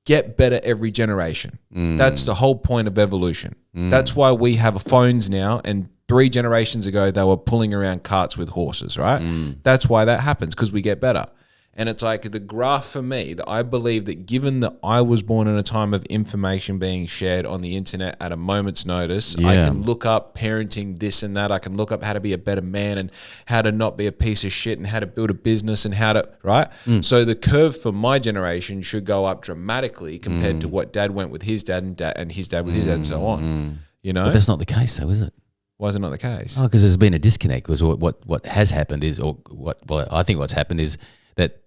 get better every generation. That's the whole point of evolution. That's why we have phones now, and 3 generations ago, they were pulling around carts with horses, right? That's why that happens, because we get better. And it's like the graph for me, that I believe that given that I was born in a time of information being shared on the internet at a moment's notice, I can look up parenting this and that. I can look up how to be a better man and how to not be a piece of shit and how to build a business and how to, right? So the curve for my generation should go up dramatically compared to what Dad went with his dad and his dad with his dad and so on. You know? But that's not the case though, is it? Why is it not the case? Oh, because there's been a disconnect. Because what has happened is, I think what's happened is that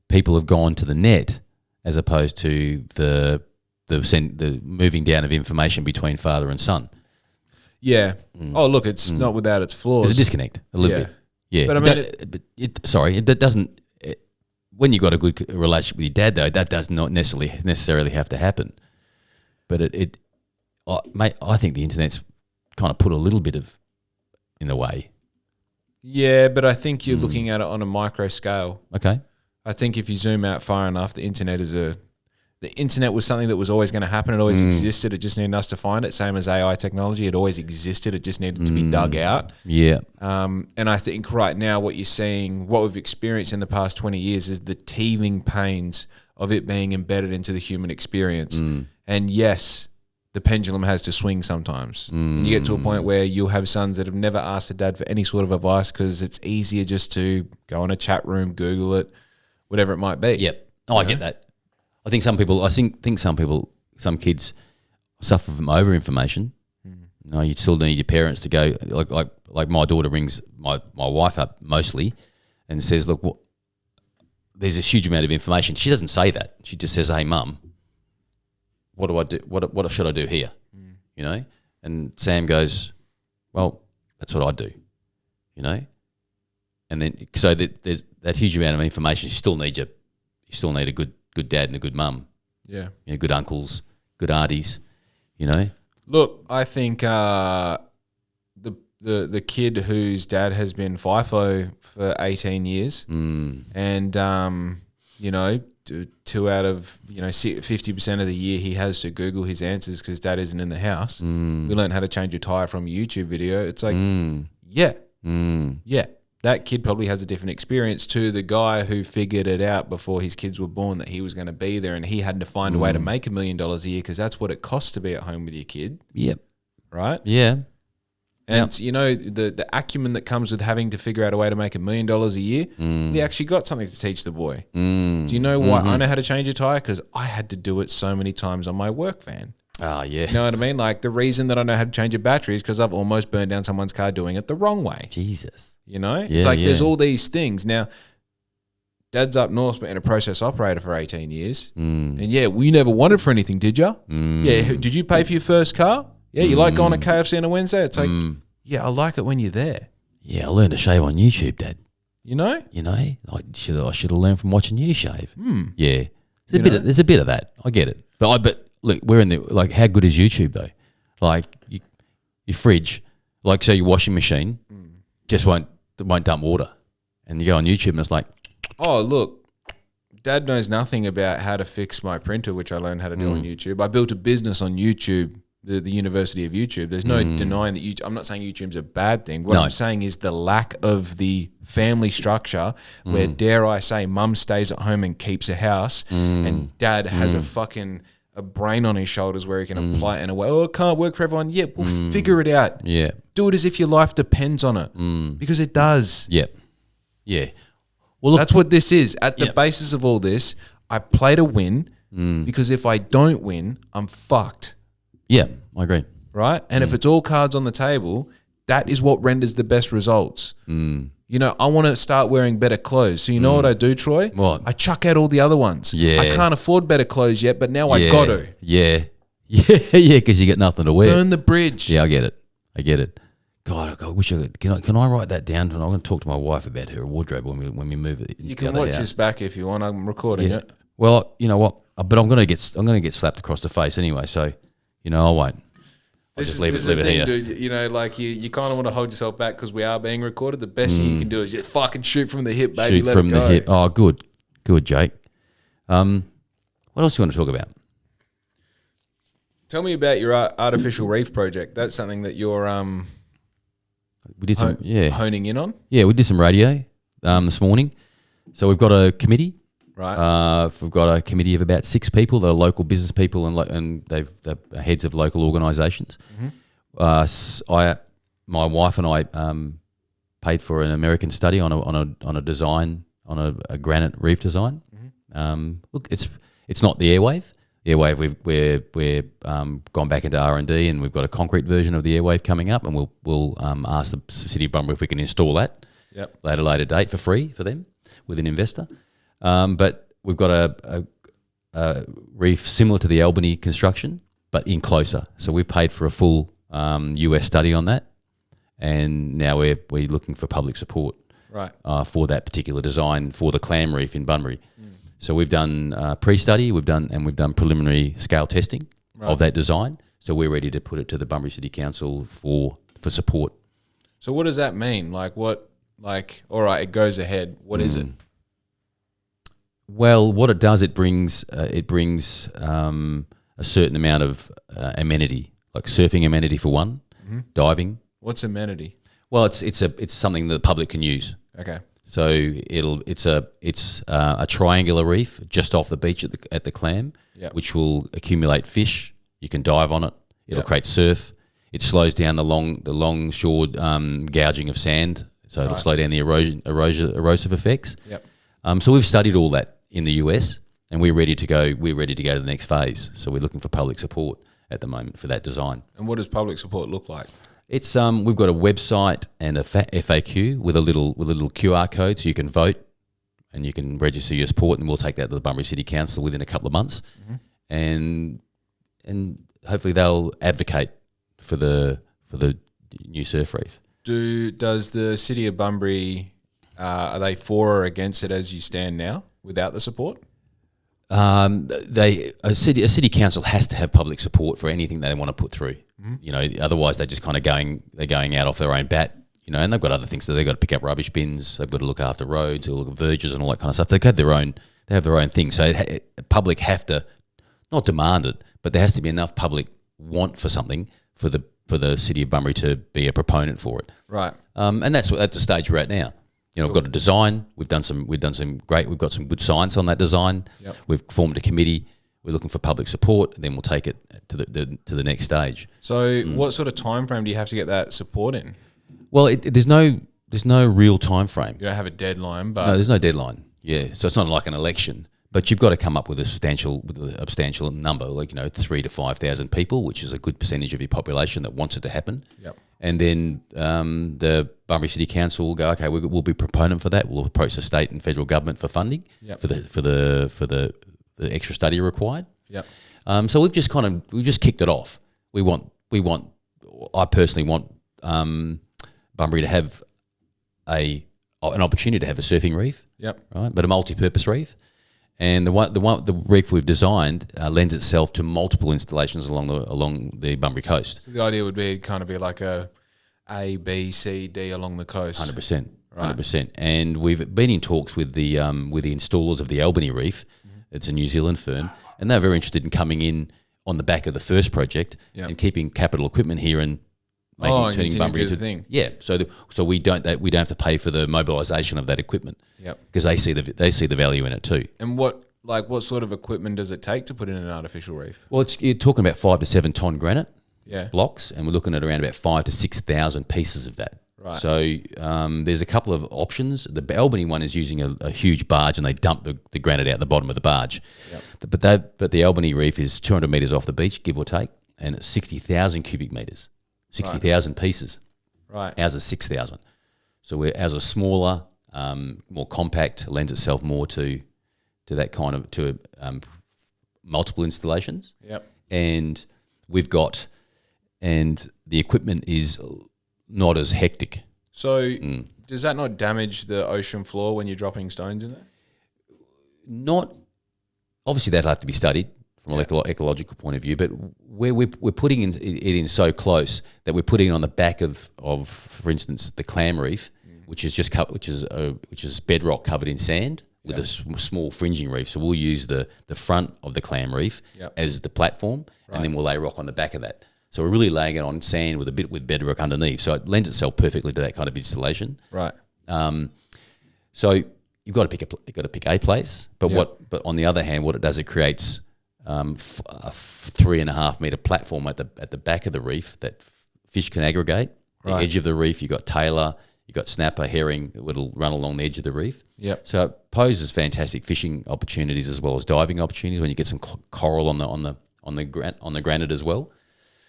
people have gone to the net as opposed to the the moving down of information between father and son. Yeah. Oh, look, it's not without its flaws. There's a disconnect a little bit. Yeah. But I mean, it doesn't. When you got a good relationship with your dad, though, that does not necessarily have to happen. But I think the internet's kind of put a little bit of in the way. Yeah, but I think you're looking at it on a micro scale. Okay. I think if you zoom out far enough, the internet was something that was always going to happen. It always existed. It just needed us to find it. Same as AI technology, it always existed. It just needed to be dug out. Yeah. And I think right now what you're seeing, what we've experienced in the past 20 years is the teething pains of it being embedded into the human experience. And yes, the pendulum has to swing sometimes. And you get to a point where you'll have sons that have never asked a dad for any sort of advice because it's easier just to go in a chat room, Google it, whatever it might be. Yep. Oh, I get that. I think some kids suffer from over information. You know, you still need your parents to go like my daughter rings my wife up mostly and says, look, there's a huge amount of information. She doesn't say that. She just says, hey, Mum, what do I do? What should I do here? You know? And Sam goes, well, that's what I do. You know? And then so there's that huge amount of information. You still need a good dad and a good mum. Yeah. You know, good uncles, good aunties, you know? Look, I think the kid whose dad has been FIFO for 18 years and, you know, 2 out of, 50% of the year he has to Google his answers because dad isn't in the house. We learned how to change a tire from a YouTube video. It's like, yeah. That kid probably has a different experience to the guy who figured it out before his kids were born that he was going to be there and he had to find a way to make $1 million a year because that's what it costs to be at home with your kid. Yep. Right? Yeah. And, you know, the acumen that comes with having to figure out a way to make $1 million a year, we actually got something to teach the boy. Do you know why I know how to change a tire? Because I had to do it so many times on my work van. Oh, yeah. You know what I mean? Like the reason that I know how to change a battery is because I've almost burned down someone's car doing it the wrong way. Jesus. You know? It's like there's all these things. Now, Dad's up north been a process operator for 18 years. And yeah, we never wanted for anything, did you? Yeah, did you pay for your first car? Yeah, you like going to KFC on a Wednesday? It's like, yeah, I like it when you're there. Yeah, I learned to shave on YouTube, Dad. You know? I should have learned from watching you shave. Yeah. There's a bit of that. I get it. But look, we're in the, like, how good is YouTube though? Like your fridge, like, so your washing machine just won't dump water. And you go on YouTube and it's like, oh, look, Dad knows nothing about how to fix my printer, which I learned how to do on YouTube. I built a business on YouTube, the University of YouTube. There's no denying that YouTube. I'm not saying YouTube's a bad thing. What I'm saying is the lack of the family structure where, dare I say, Mum stays at home and keeps a house and Dad has a brain on his shoulders where he can apply it in a way. Oh, it can't work for everyone. Yeah, we'll figure it out. Yeah. Do it as if your life depends on it because it does. Yep. Yeah. Well, look, that's what this is. At the basis of all this, I play to win because if I don't win, I'm fucked. Yeah, I agree. Right? And if it's all cards on the table, that is what renders the best results. You know, I want to start wearing better clothes. So you know what I do, Troy? What? I chuck out all the other ones. Yeah. I can't afford better clothes yet, but now I got to. Yeah. Yeah, because you get nothing to wear. Burn the bridge. Yeah, I get it. God, I wish I could. Can I write that down? I'm going to talk to my wife about her wardrobe when we move it. You can watch this back if you want. I'm recording it. Well, you know what? But I'm going to get slapped across the face anyway. So, you know, I won't. I'll just leave it here. Dude, you know, like you kind of want to hold yourself back because we are being recorded. The best thing you can do is just fucking shoot from the hip, baby. Shoot from the hip. Oh, good, Jake. What else do you want to talk about? Tell me about your artificial reef project. That's something that you're we did some honing in on. Yeah, we did some radio this morning. So we've got a committee. Right. We've got a committee of about 6 people. They're local business people and they're heads of local organisations. My wife and I paid for an American study on a design, on a granite reef design. Look, it's not the airwave. The airwave we're gone back into R&D and we've got a concrete version of the airwave coming up, and we'll ask the City of Bunbury if we can install that. Yep. Later date for free for them with an investor. But we've got reef similar to the Albany construction, but in closer. So we've paid for a full US study on that, and now we're looking for public support for that particular design for the clam reef in Bunbury. So we've done pre-study, we've done preliminary scale testing of that design. So we're ready to put it to the Bunbury City Council for support. So what does that mean? All right, it goes ahead. What is it? Well, what it does, it brings a certain amount of amenity, like surfing amenity for one, diving. What's amenity? Well, it's something that the public can use. Okay. So it's a triangular reef just off the beach at the clam, which will accumulate fish. You can dive on it. It'll create surf. It slows down the long shore gouging of sand, so it'll slow down the erosive effects. Yep. So we've studied all that in the US, and we're ready to go. We're ready to go to the next phase. So we're looking for public support at the moment for that design. And what does public support look like? It's we've got a website and a FAQ with a little QR code, so you can vote and you can register your support, and we'll take that to the Bunbury City Council within a couple of months, and hopefully they'll advocate for the new surf reef. Does the city of Bunbury are they for or against it as you stand now without the support? A city council has to have public support for anything they want to put through. You know, otherwise they're just kind of going out off their own bat. You know, and they've got other things. So they've got to pick up rubbish bins. They've got to look after roads, or look at verges and all that kind of stuff. They have their own thing. So public have to not demand it, but there has to be enough public want for something for the city of Bunbury to be a proponent for it. Right. And that's the stage we're at now. You know, we've got a design. We've got some good science on that design. Yep. We've formed a committee. We're looking for public support, and then we'll take it to the next stage. So, what sort of time frame do you have to get that support in? Well, there's no real time frame. You don't have a deadline, but No, there's no deadline. Yeah, so it's not like an election, but you've got to come up with a substantial number, like 3,000 to 5,000 people, which is a good percentage of your population that wants it to happen. Yep. And then the Bunbury City Council will go, okay, we'll be proponent for that. We'll approach the state and federal government for funding for the extra study required. Yep. So we've just kicked it off. I personally want Bunbury to have an opportunity to have a surfing reef. Yep. Right, but a multi-purpose reef. And the reef we've designed lends itself to multiple installations along the Bunbury coast. So the idea would be kind of be like a B, C, D along the coast. 100%. 100%. And we've been in talks with the installers of the Albany Reef. It's a New Zealand firm, and they're very interested in coming in on the back of the first project and keeping capital equipment here and turning Bunbury into thing. Yeah. So we don't have to pay for the mobilisation of that equipment. Yep. Because they see the value in it too. And what sort of equipment does it take to put in an artificial reef? Well, you're talking about 5 to 7 ton granite blocks, and we're looking at around about 5,000 to 6,000 pieces of that. Right. So there's a couple of options. The Albany one is using a huge barge, and they dump the granite out the bottom of the barge. Yep. But the Albany Reef is 200 metres off the beach, give or take, and it's 60,000 cubic metres, 60,000 pieces. Right. Ours is 6,000. So ours is smaller, more compact, lends itself more to that kind of multiple installations. Yep. And the equipment is not as hectic. So does that not damage the ocean floor when you're dropping stones in there? Not obviously that'll have to be studied from an ecological point of view, but we're putting it in so close that we're putting it on the back of for instance, the clam reef, which is bedrock covered in sand with a small fringing reef. So we'll use the front of the clam reef as the platform, and then we'll lay rock on the back of that. So we're really laying it on sand with bedrock underneath. So it lends itself perfectly to that kind of installation. Right. So you've got to pick a place, but on the other hand, what it does, it creates a 3.5 metre platform at the back of the reef that fish can aggregate. The edge of the reef, you've got tailor, you've got snapper, herring that will run along the edge of the reef. Yep. So it poses fantastic fishing opportunities as well as diving opportunities when you get some coral on the granite as well.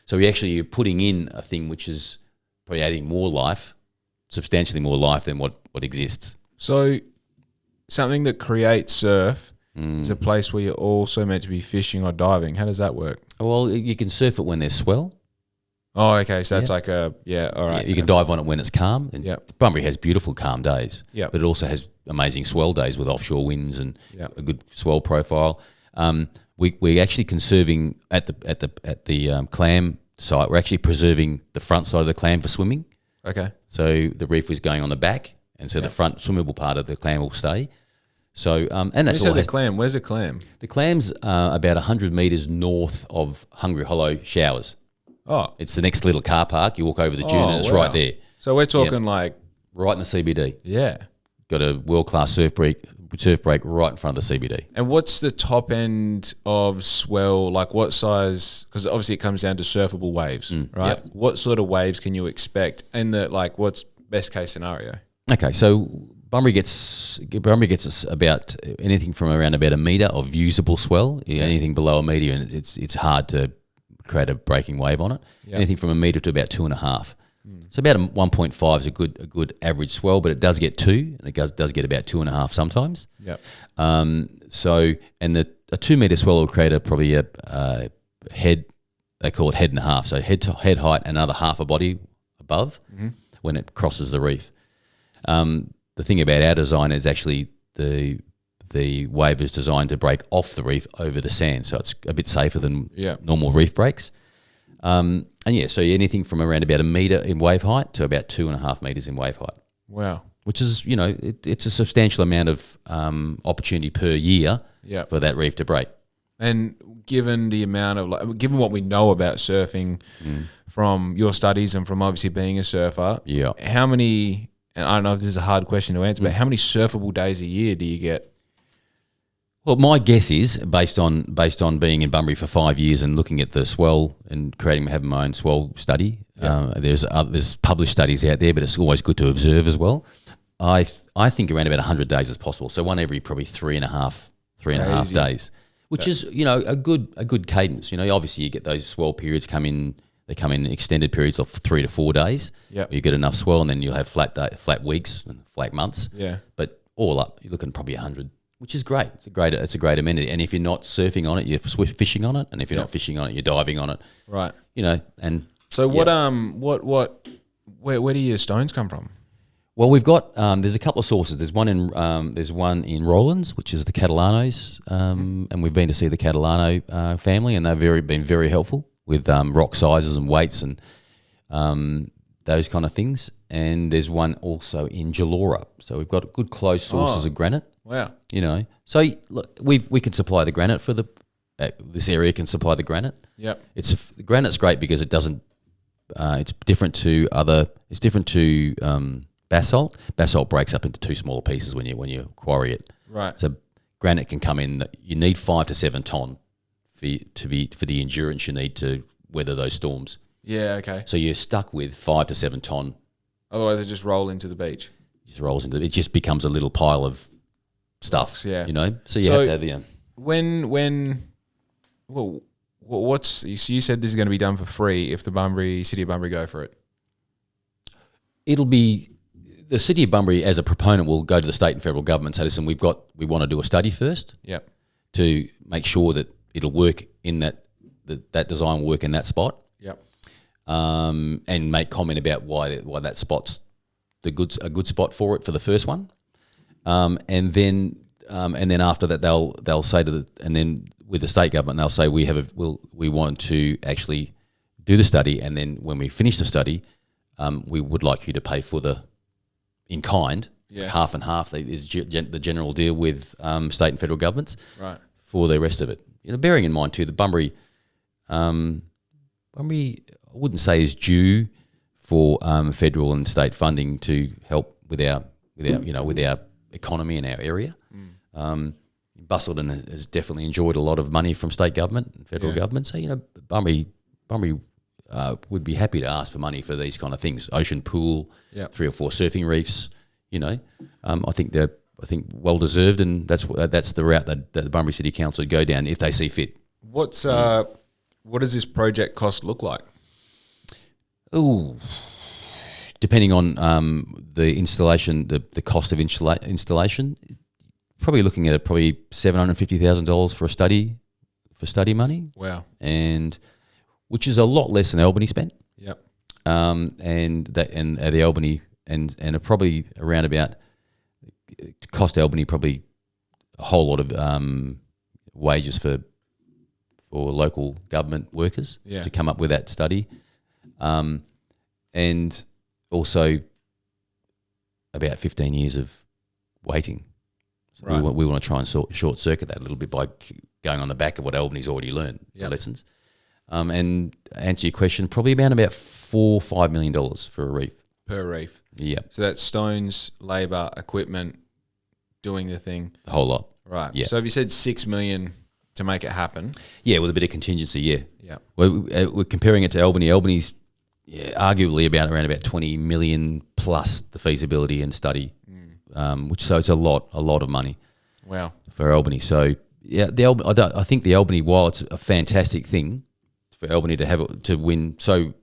So you're putting in a thing which is probably adding more life, substantially more life than what exists. So something that creates surf is a place where you're also meant to be fishing or diving. How does that work? Well, you can surf it when there's swell. Oh, okay. So that's like all right. Yeah, you can dive on it when it's calm. And Bunbury has beautiful calm days. But it also has amazing swell days with offshore winds and a good swell profile. We're actually conserving at the clam site. We're actually preserving the front side of the clam for swimming. Okay. So the reef was going on the back, and so the front swimmable part of the clam will stay. So and that's all. The clam. Where's the clam? The clam's about 100 metres north of Hungry Hollow Showers. Oh, it's the next little car park. You walk over the dune and it's right there. So we're talking like right in the CBD. Yeah, got a world class surf break right in front of the CBD. And what's the top end of swell? Like what size? Because obviously it comes down to surfable waves, right? Yep. What sort of waves can you expect? And what's best case scenario? Okay, so Bunbury gets us about anything from around about a metre of usable swell. Anything below a metre, and it's hard to create a breaking wave on it. Yep. Anything from a metre to about 2.5. So about a 1.5 is a good average swell, but it does get 2, and it does get about 2.5 sometimes. Yep. So a 2 metre swell will create probably a head. They call it head and a half. So head height, and another half a body above when it crosses the reef. The thing about our design is actually the wave is designed to break off the reef over the sand, so it's a bit safer than normal reef breaks. So anything from around about a metre in wave height to about 2.5 metres in wave height. Wow. Which is, it's a substantial amount of opportunity per year for that reef to break. And given the amount of, given what we know about surfing from your studies and from obviously being a surfer, how many, and I don't know if this is a hard question to answer, but how many surfable days a year do you get? Well, my guess is based on being in Bunbury for 5 years and looking at the swell and having my own swell study. There's published studies out there, but it's always good to observe as well. I think around about 100 days is possible. So one every probably three and a half days, which is a good cadence. Obviously you get those swell periods come in. They come in extended periods of 3 to 4 days. You get enough swell, and then you'll have flat weeks and flat months. But all up, you're looking probably 100. Which is great. It's a great amenity. And if you're not surfing on it, you're fishing on it. And if you're not fishing on it, you're diving on it. Right. And so where do your stones come from? Well, we've got there's a couple of sources. There's one in Rollins, which is the Catalanos, and we've been to see the Catalano family, and they've been very helpful with rock sizes and weights and those kind of things. And there's one also in Gelora. So we've got good close sources of granite. Wow. So look, we can supply the granite for this area can supply the granite. Yep. The granite's great because it doesn't. It's different to basalt. Basalt breaks up into 2 smaller pieces when you quarry it. Right. So granite can come in. You need 5 to 7 ton for the endurance you need to weather those storms. Yeah. Okay. So you're stuck with 5 to 7 ton. Otherwise, it just roll into the beach. It just becomes a little pile of stuff. Rocks, yeah. So you have to have the. You said this is going to be done for free if the City of Bunbury go for it. It'll be the City of Bunbury as a proponent will go to the state and federal government and say, listen, we want to do a study first. Yep. To make sure that it'll work in that design will work in that spot. Yep. And make comment about why that spot's a good spot for it for the first one. And then after that they'll say and then with the state government they'll say we want to actually do the study, and then when we finish the study, we would like you to pay for the in kind, half and half is the general deal with state and federal governments, right, for the rest of it. Bearing in mind too, the Bunbury I wouldn't say is due for federal and state funding to help with our economy in our area. Busselton has definitely enjoyed a lot of money from state government and federal government. So Bunbury would be happy to ask for money for these kind of things. Ocean pool, 3 or 4 surfing reefs. I think well deserved, and that's the route that the Bunbury City Council would go down if they see fit. What does this project cost look like? Ooh, depending on the installation, the cost of installation, probably looking at probably $750,000 for study money, Wow. and which is a lot less than Albany spent. Yep. And the Albany and are probably around about cost Albany probably a whole lot of wages for local government workers to come up with that study, and also about 15 years of waiting. So Right. we want to try and short circuit that a little bit by going on the back of what Albany's already learned, the lessons. And answer your question, probably about $4 or $5 million for a reef. Per reef. Yeah, So that's stones, labour, equipment, doing the thing. a whole lot. Right. Yeah. So if you said $6 million to make it happen. Yeah, with a bit of contingency. Yeah. Yeah. We're comparing it to Albany. Albany's arguably around about 20 million plus the feasibility and study, which so it's a lot of money. Wow. For Albany. So yeah, I think the Albany, while it's a fantastic thing for Albany to win, so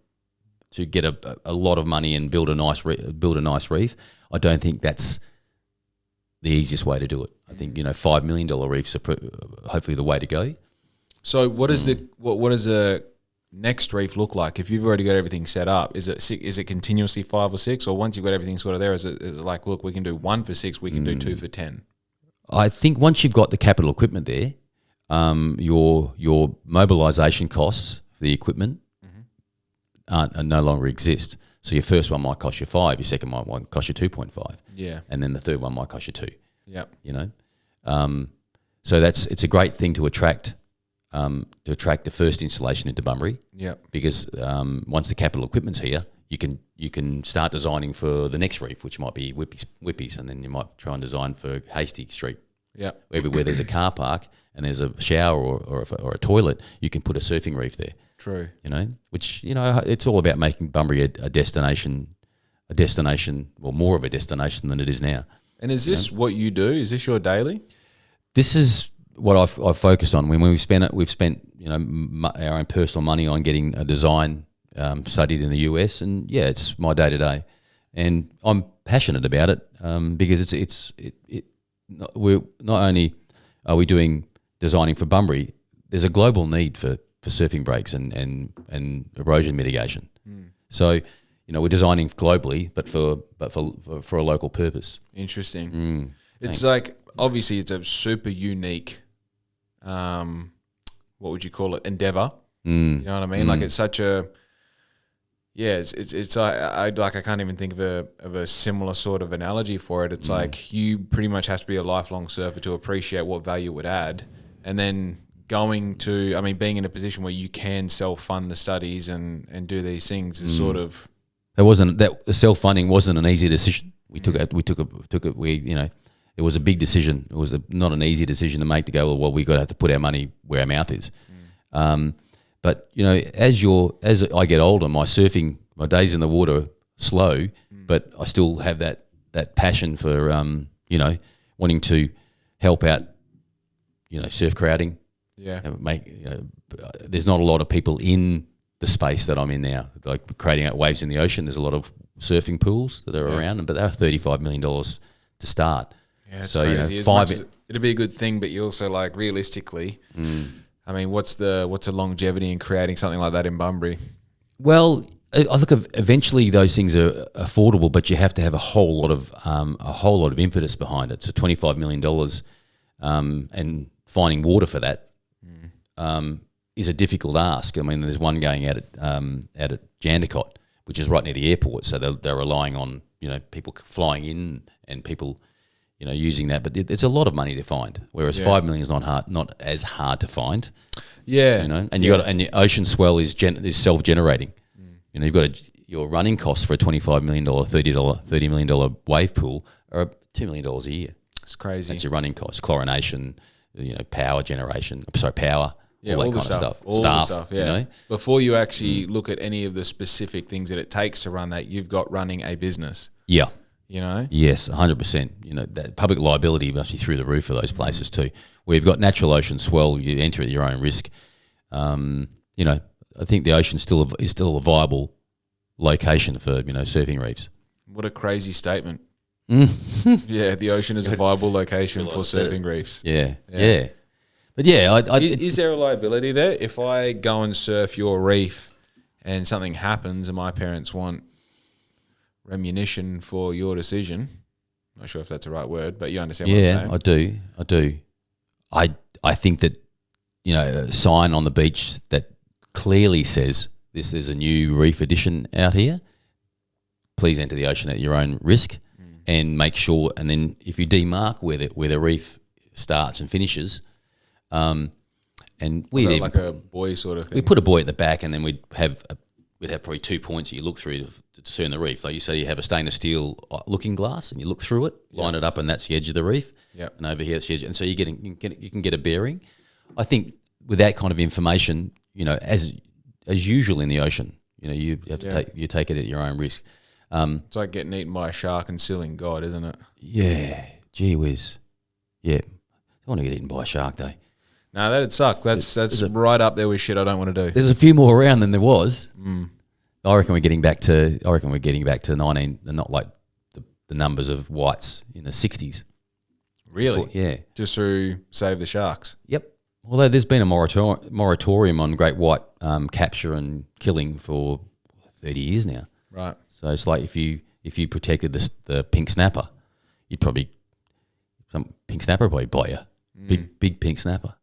to get a lot of money and build a nice reef, I don't think that's the easiest way to do it. I think $5 million reefs are hopefully the way to go. So what is what does the next reef look like? If you've already got everything set up, is it continuously 5 or 6, or once you've got everything sort of there, is it like, look, we can do 1 for 6, we can do 2 for 10? I think once you've got the capital equipment there, your mobilisation costs for the equipment are no longer exist. So your first one might cost you 5, your second one might cost you 2.5. Yeah. And then the third one might cost you 2. Yep. So it's a great thing to attract the first installation into Bunbury. Yep. Because once the capital equipment's here, you can start designing for the next reef, which might be Whippies, and then you might try and design for Hasty Street. Yeah. Everywhere there's a car park and there's a shower or a toilet, you can put a surfing reef there. True. Which it's all about making Bunbury a destination, or more of a destination than it is now. And is this what you do? Is this your daily? This is what I've focused on. When we've spent our own personal money on getting a design studied in the US, and it's my day to day, and I'm passionate about it because we're not only are we doing designing for Bunbury, there's a global need for surfing breaks and erosion mitigation. So we're designing globally, but for a local purpose. Interesting. It's like, obviously it's a super unique, what would you call it, endeavor. You know what I mean? Like, it's such a, it's I can't even think of a similar sort of analogy for it. It's like you pretty much have to be a lifelong surfer to appreciate what value it would add, and then being in a position where you can self-fund the studies and do these things is sort of. The self-funding wasn't an easy decision. It was a big decision. It was not an easy decision to make, to go, well, we got to have to put our money where our mouth is. But as I get older, my days in the water are slow, but I still have that passion for wanting to help out, surf crowding. Yeah. There's not a lot of people in the space that I'm in now, like creating out waves in the ocean. There's a lot of surfing pools that are around, but they're $35 million to start. Yeah, it's crazy. It'd be a good thing, but you also, like, realistically, I mean, what's the longevity in creating something like that in Bunbury? Well, I look, eventually those things are affordable, but you have to have a whole lot of impetus behind it. So $25 million, and finding water for that is a difficult ask. I mean, there's one going out at Jandakot, which is right near the airport, so they're relying on people flying in and people using that. But it's a lot of money to find, whereas $5 million is not as hard to find. Yeah, and and the ocean swell is self-generating. You've got your running costs for a $25 million, $30 million wave pool are $2 million a year. It's crazy. That's your running costs, chlorination, power generation. Power. Yeah, all that kind of stuff. All the stuff, yeah. Before you actually look at any of the specific things that it takes to run that, you've got running a business. Yeah. Yes, 100%. That public liability must be through the roof for those places too. Where you've got natural ocean swell, you enter at your own risk. I think the ocean is still a viable location for surfing reefs. What a crazy statement. Yeah, the ocean is a viable location for surfing reefs. Yeah. But yeah, Is there a liability there? If I go and surf your reef and something happens and my parents want remunition for your decision, not sure if that's the right word, but you understand what I'm saying? I do. I think that, you know, a sign on the beach that clearly says this is a new reef edition out here, please enter the ocean at your own risk and make sure, and then if you demark where the reef starts and finishes, and we like a buoy sort of thing. we put a buoy at the back, and then we'd have probably 2 points that you look through to discern the reef. Like you say, you have a stainless steel looking glass, and you look through it, line it up, and that's the edge of the reef. Yep. And over here, that's the edge, and so you can get a bearing. I think with that kind of information, you know, as usual in the ocean, you know, you have to take it at your own risk. It's like getting eaten by a shark and sealing God, isn't it? Yeah, gee whiz. Yeah, I don't want to get eaten by a shark though. No, that'd suck. That's right up there with shit I don't want to do. There's a few more around than there was. I reckon we're getting back to 19, not like the numbers of whites in the 60s. Really? Yeah. Just through Save the Sharks. Yep. Although there's been a moratorium on great white capture and killing for 30 years now. Right. So it's like if you protected the pink snapper, some pink snapper would probably bite you. Big pink snapper.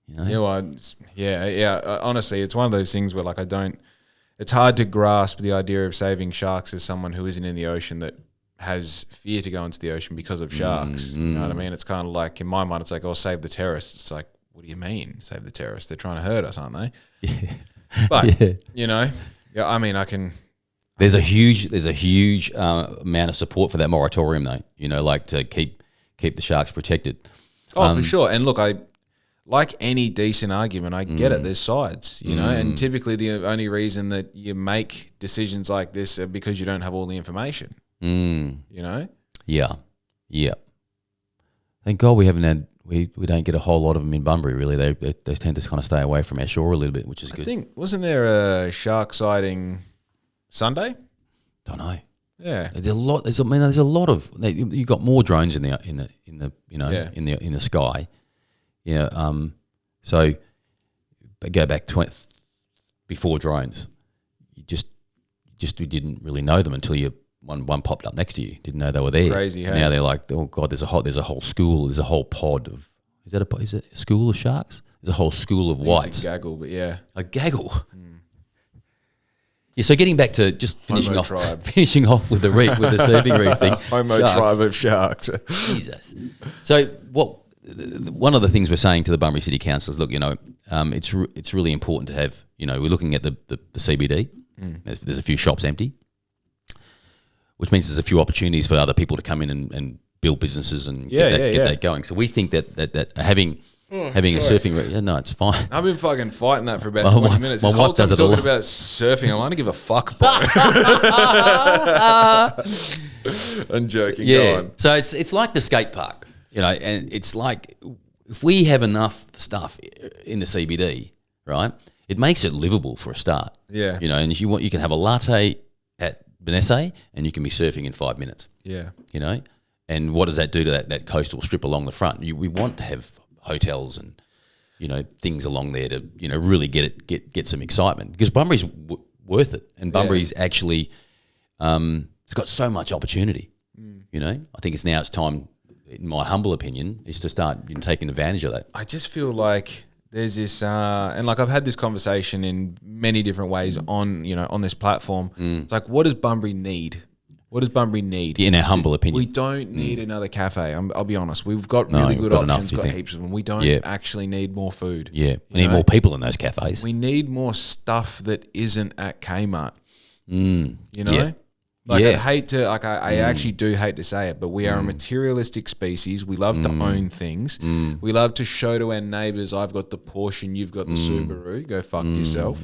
You know? Yeah, honestly, it's one of those things where like it's hard to grasp the idea of saving sharks as someone who isn't in the ocean that has fear to go into the ocean because of sharks. You know what I mean? It's kind of like, in my mind, it's like, oh, save the terrorists. It's like, what do you mean, save the terrorists? They're trying to hurt us, aren't they? Yeah. But, you know, yeah, I mean, I can... There's a huge amount of support for that moratorium, though, you know, like to keep the sharks protected. Oh, for sure. And look, like any decent argument, I get it. There's sides, you know, and typically the only reason that you make decisions like this are because you don't have all the information, you know? Yeah. Thank God we don't get a whole lot of them in Bunbury, really. They tend to kind of stay away from our shore a little bit, which is good. I think, wasn't there a shark sighting Sunday? Don't know. Yeah, there's a lot. There's a lot of. You've got more drones in the sky. Yeah. So, but go back before drones, you just we didn't really know them until one popped up next to you. Didn't know they were there. Crazy. Hey? Now they're like, oh God, there's a whole school. There's a whole pod of. Is it a school of sharks? There's a whole school of whites. It's a gaggle, but yeah, a gaggle. Yeah, so getting back to just finishing off with the surfing reef thing. Homo tribe of sharks. Jesus. So one of the things we're saying to the Bunbury City Council is, look, you know, it's really important to have, you know, we're looking at the CBD. There's a few shops empty, which means there's a few opportunities for other people to come in and build businesses and get that going. So we think that having a surfing reef, no, it's fine. I've been fucking fighting that for about 20 minutes. My wife does it talking about surfing. I want to give a fuck, boy. I'm joking. Yeah. Go on. So it's like the skate park, you know, and it's like if we have enough stuff in the CBD, right, it makes it livable for a start. Yeah. You know, and if you want, you can have a latte at Benesse and you can be surfing in 5 minutes. Yeah. You know, and what does that do to that coastal strip along the front? We want to have hotels and, you know, things along there to, you know, really get some excitement, because Bunbury's worth it, and Bunbury's actually it's got so much opportunity. You know, I think it's time, in my humble opinion, is to start taking advantage of that. I just feel like there's this, and like I've had this conversation in many different ways on this platform. It's like, what does Bunbury need? What does Bunbury need? In our humble opinion, we don't need another cafe. I'll be honest. We've got really good options, got heaps of them. We don't actually need more food. Yeah, we need more people in those cafes. We need more stuff that isn't at Kmart. You know? Yeah. I actually do hate to say it, but we are a materialistic species. We love to own things. We love to show to our neighbours, I've got the Porsche and you've got the Subaru. Go fuck yourself.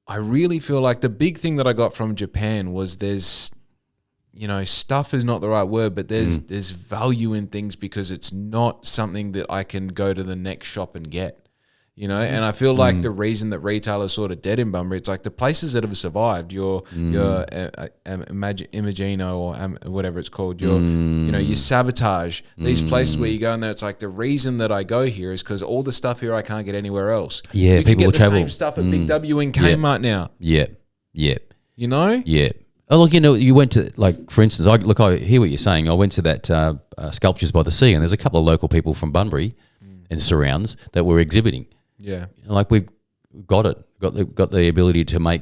I really feel like the big thing that I got from Japan was there's, you know, stuff is not the right word, but there's value in things because it's not something that I can go to the next shop and get. You know, and I feel like the reason that retail is sort of dead in Bunbury, it's like the places that have survived, your Imagino or whatever it's called, your you know, your Sabotage, these places where you go in there, it's like the reason that I go here is because all the stuff here I can't get anywhere else. Yeah, you people can will get the travel. same stuff at Big W and Kmart now. Yeah, yeah, you know. Yeah. Oh, look, you know, you went to, like, for instance, I hear what you're saying. I went to that Sculptures by the Sea, and there's a couple of local people from Bunbury and surrounds that were exhibiting. Yeah, like we've got the ability to make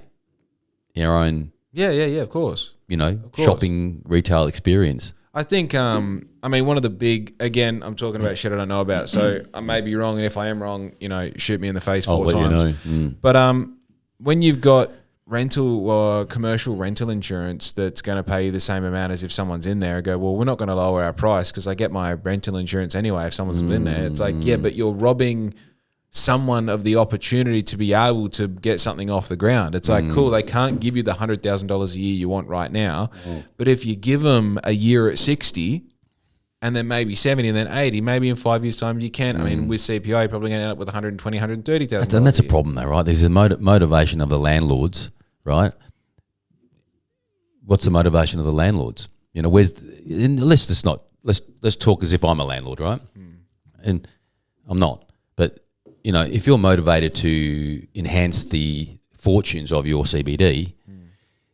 our own. Yeah, of course. You know, shopping retail experience. I think, I mean, one of the big, again, I'm talking about shit I don't know about, so I may be wrong, and if I am wrong, you know, shoot me in the face 4 times. You know. But when you've got rental or commercial rental insurance that's going to pay you the same amount as if someone's in there, I go, well, we're not going to lower our price because I get my rental insurance anyway if someone's in there. It's like, yeah, but you're robbing someone of the opportunity to be able to get something off the ground. It's like, cool, they can't give you the $100,000 a year you want right now, but if you give them a year at 60 and then maybe 70 and then 80, maybe in 5 years' time you can. I mean, with CPI, you're probably going to end up with $120,000, $130,000. And that's a problem though, right? There's a motivation of the landlords, right? What's the motivation of the landlords? You know, let's talk as if I'm a landlord, right? And I'm not. But you know, if you're motivated to enhance the fortunes of your CBD,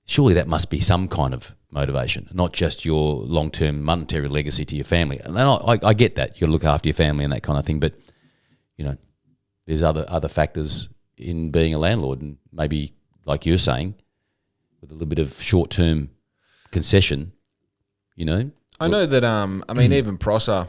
surely that must be some kind of motivation, not just your long-term monetary legacy to your family. And I get that. You got to look after your family and that kind of thing. But, you know, there's other factors in being a landlord, and maybe, like you're saying, with a little bit of short-term concession, you know. I know that, I mean, even Prosser,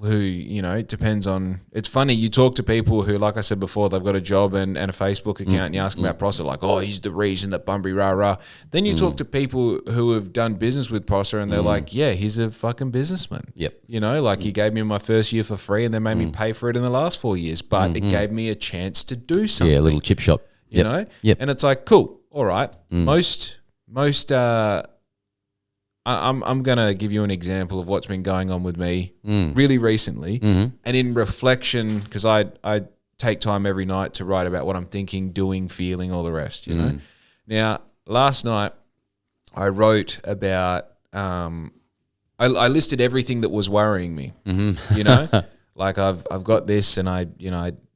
who, you know, it depends on, it's funny, you talk to people who, like I said before, they've got a job and a Facebook account and you ask them about Prosser, like, oh, he's the reason that Bunbury rah-rah. Then you talk to people who have done business with Prosser and they're like, yeah, he's a fucking businessman. Yep. You know, like he gave me my first year for free and then made me pay for it in the last 4 years, but it gave me a chance to do something. Yeah, a little chip shop. You know? Yep. And it's like, cool, all right. Most I'm going to give you an example of what's been going on with me really recently. And in reflection, because I take time every night to write about what I'm thinking, doing, feeling, all the rest, you know. Now, last night I wrote about, I listed everything that was worrying me, you know. Like I've got this and I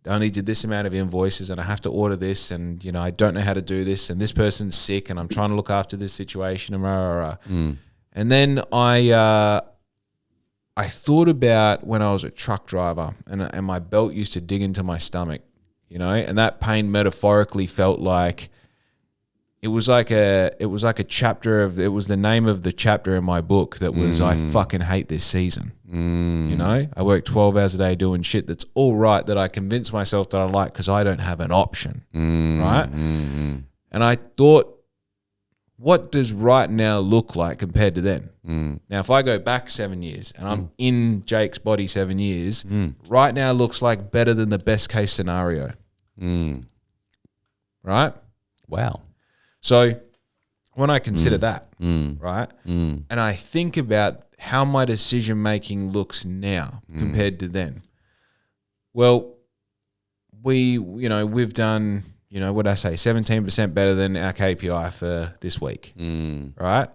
only did this amount of invoices and I have to order this and, you know, I don't know how to do this and this person's sick and I'm trying to look after this situation and And then I thought about when I was a truck driver and my belt used to dig into my stomach, you know, and that pain metaphorically felt like it was like a chapter of, it was the name of the chapter in my book that was I fucking hate this season. You know, I work 12 hours a day doing shit that's all right that I convince myself that I like because I don't have an option, right? And I thought, what does right now look like compared to then? Now, if I go back 7 years and I'm in Jake's body 7 years, right now looks like better than the best case scenario. Right? Wow. So when I consider that, right, and I think about how my decision making looks now compared to then, well, we've done, you know, what I say, 17% better than our KPI for this week, right?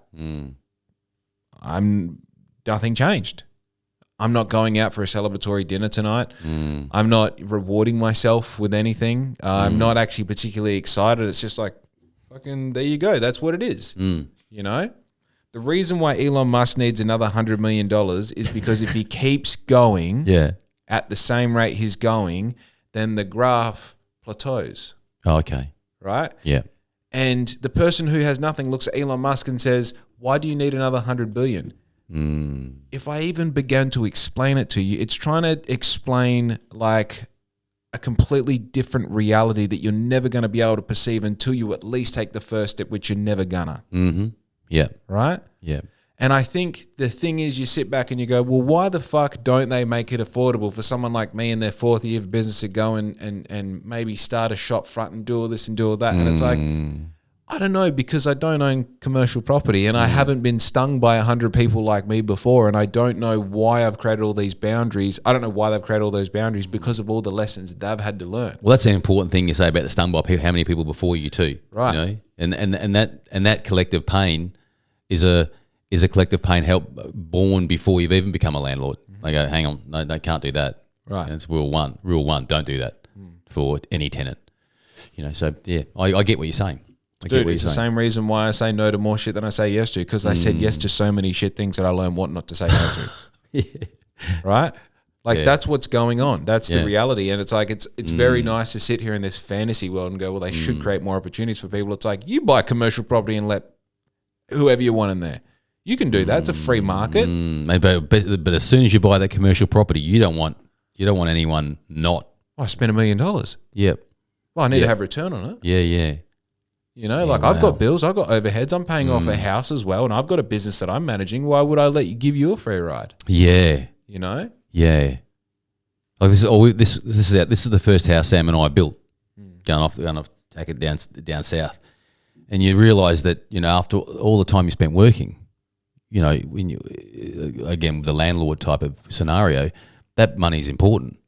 Nothing changed. I'm not going out for a celebratory dinner tonight. I'm not rewarding myself with anything. I'm not actually particularly excited. It's just like, fucking, there you go. That's what it is. You know? The reason why Elon Musk needs another $100 million is because if he keeps going at the same rate he's going, then the graph plateaus. Oh, okay. Right? Yeah. And the person who has nothing looks at Elon Musk and says, why do you need another 100 billion? If I even began to explain it to you, it's trying to explain like a completely different reality that you're never going to be able to perceive until you at least take the first step, which you're never gonna. Yeah. Right? Yeah. And I think the thing is, you sit back and you go, well, why the fuck don't they make it affordable for someone like me in their fourth year of business to go and maybe start a shop front and do all this and do all that? And it's like, I don't know, because I don't own commercial property and I haven't been stung by 100 people like me before, and I don't know why I've created all these boundaries. I don't know why they've created all those boundaries, because of all the lessons they've had to learn. Well, that's an important thing you say about the stung by people, how many people before you too. Right. You know? And that collective pain is a collective pain born before you've even become a landlord. They go, hang on, no, can't do that. Right. And it's rule one, don't do that for any tenant. You know, so yeah, I get what you're saying. Dude, it's the same reason why I say no to more shit than I say yes to, because I said yes to so many shit things that I learned what not to say no to. Yeah. Right? Like that's what's going on. That's the reality. And it's like, it's very nice to sit here in this fantasy world and go, well, they should create more opportunities for people. It's like, you buy commercial property and let whoever you want in there. You can do that. It's a free market. But as soon as you buy that commercial property, you don't want anyone not. I spent $1 million. Yep. Well, I need to have return on it. Yeah. You know, I've got bills, I've got overheads, I'm paying off a house as well, and I've got a business that I'm managing. Why would I give you a free ride? Yeah. You know? Yeah. Like this is the first house Sam and I built, going off take it down south, and you realise that, you know, after all the time you spent working, you know, when you again the landlord type of scenario, that money is important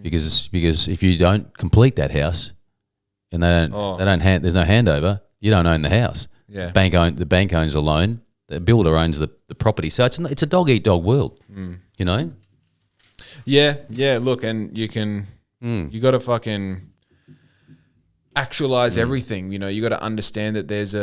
because if you don't complete that house, and there's no handover, you don't own the house. Yeah. The bank owns the loan, the builder owns the property. So it's a dog eat dog world, you know. Yeah. Look, and you can you got to fucking actualize everything. You know, you got to understand that there's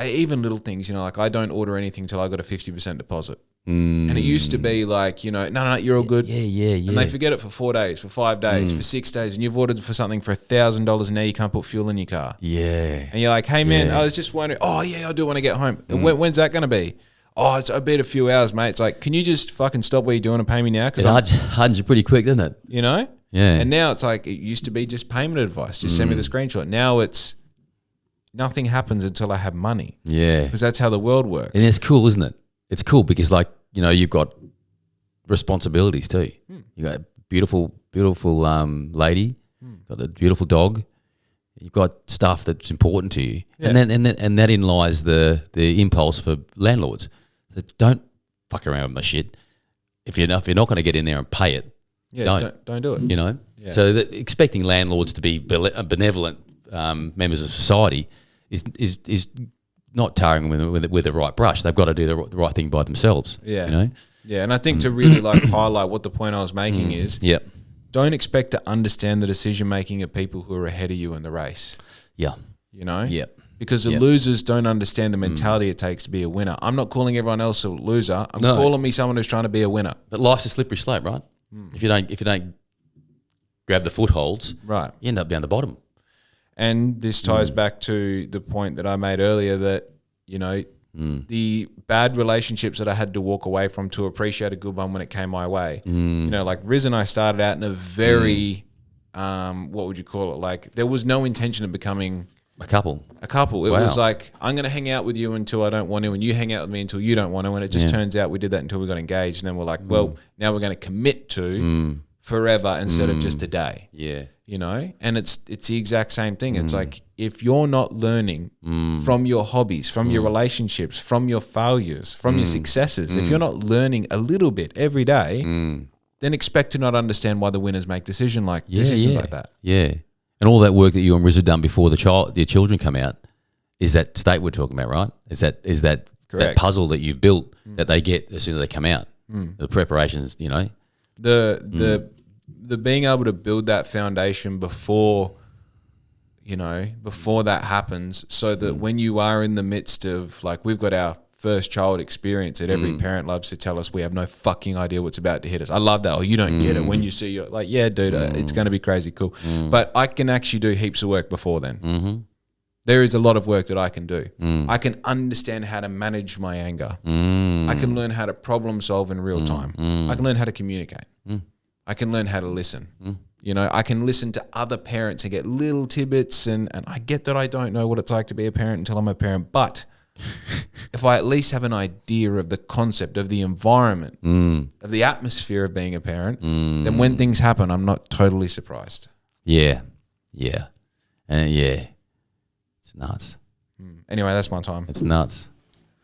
even little things. You know, like I don't order anything till I got a 50% deposit. And it used to be like, you know, no, you're all good. Yeah. And they forget it for 4 days, for 5 days, for 6 days, and you've ordered for something for $1,000 and now you can't put fuel in your car. Yeah. And you're like, hey man, I was just wondering, oh yeah, I do want to get home. When's that going to be? Oh, I'll be at a few hours, mate. It's like, can you just fucking stop what you're doing and pay me now? It hardens you pretty quick, doesn't it? You know? Yeah. And now it's like, it used to be just payment advice. Just send me the screenshot. Now it's nothing happens until I have money. Yeah. Because that's how the world works. And it's cool, isn't it? It's cool because, like, you know, you've got responsibilities too. You got a beautiful lady, got the beautiful dog. You've got stuff that's important to you, and that in lies the impulse for landlords. So don't fuck around with my shit. If you're not going to get in there and pay it, don't do it. You know. Yeah. So expecting landlords to be benevolent members of society is not tarring them with the right brush. They've got to do the right thing by themselves. Yeah. You know? Yeah, and I think to really highlight what the point I was making is, don't expect to understand the decision making of people who are ahead of you in the race. Yeah. You know? Yeah. Because the losers don't understand the mentality it takes to be a winner. I'm not calling everyone else a loser. I'm calling me someone who's trying to be a winner. But life's a slippery slope, right? If you don't grab the footholds, right, you end up down the bottom. And this ties back to the point that I made earlier that, you know, the bad relationships that I had to walk away from to appreciate a good one when it came my way. You know, like Riz and I started out in a very, what would you call it? Like there was no intention of becoming a couple. It was like, I'm going to hang out with you until I don't want to, and you hang out with me until you don't want to. And it just turns out we did that until we got engaged. And then we're like, well, now we're going to commit to forever instead of just a day. Yeah. You know, and it's the exact same thing. It's like, if you're not learning from your hobbies, from your relationships, from your failures, from your successes, if you're not learning a little bit every day, then expect to not understand why the winners make decisions like that. Yeah. And all that work that you and Riz have done before your children come out is that state we're talking about, right? Is that puzzle that you've built that they get as soon as they come out. The preparations, you know. The being able to build that foundation before that happens, so that when you are in the midst of, like, we've got our first child experience that every parent loves to tell us we have no fucking idea what's about to hit us. I love that. Oh, you don't get it. When you see, you're like, yeah, dude, it's going to be crazy cool. But I can actually do heaps of work before then. There is a lot of work that I can do. I can understand how to manage my anger. I can learn how to problem solve in real time. I can learn how to communicate. I can learn how to listen. You know, I can listen to other parents and get little tidbits, and I get that I don't know what it's like to be a parent until I'm a parent, but if I at least have an idea of the concept, of the environment, of the atmosphere of being a parent, then when things happen, I'm not totally surprised. Yeah. Yeah. Yeah. It's nuts. Anyway, that's my time. It's nuts.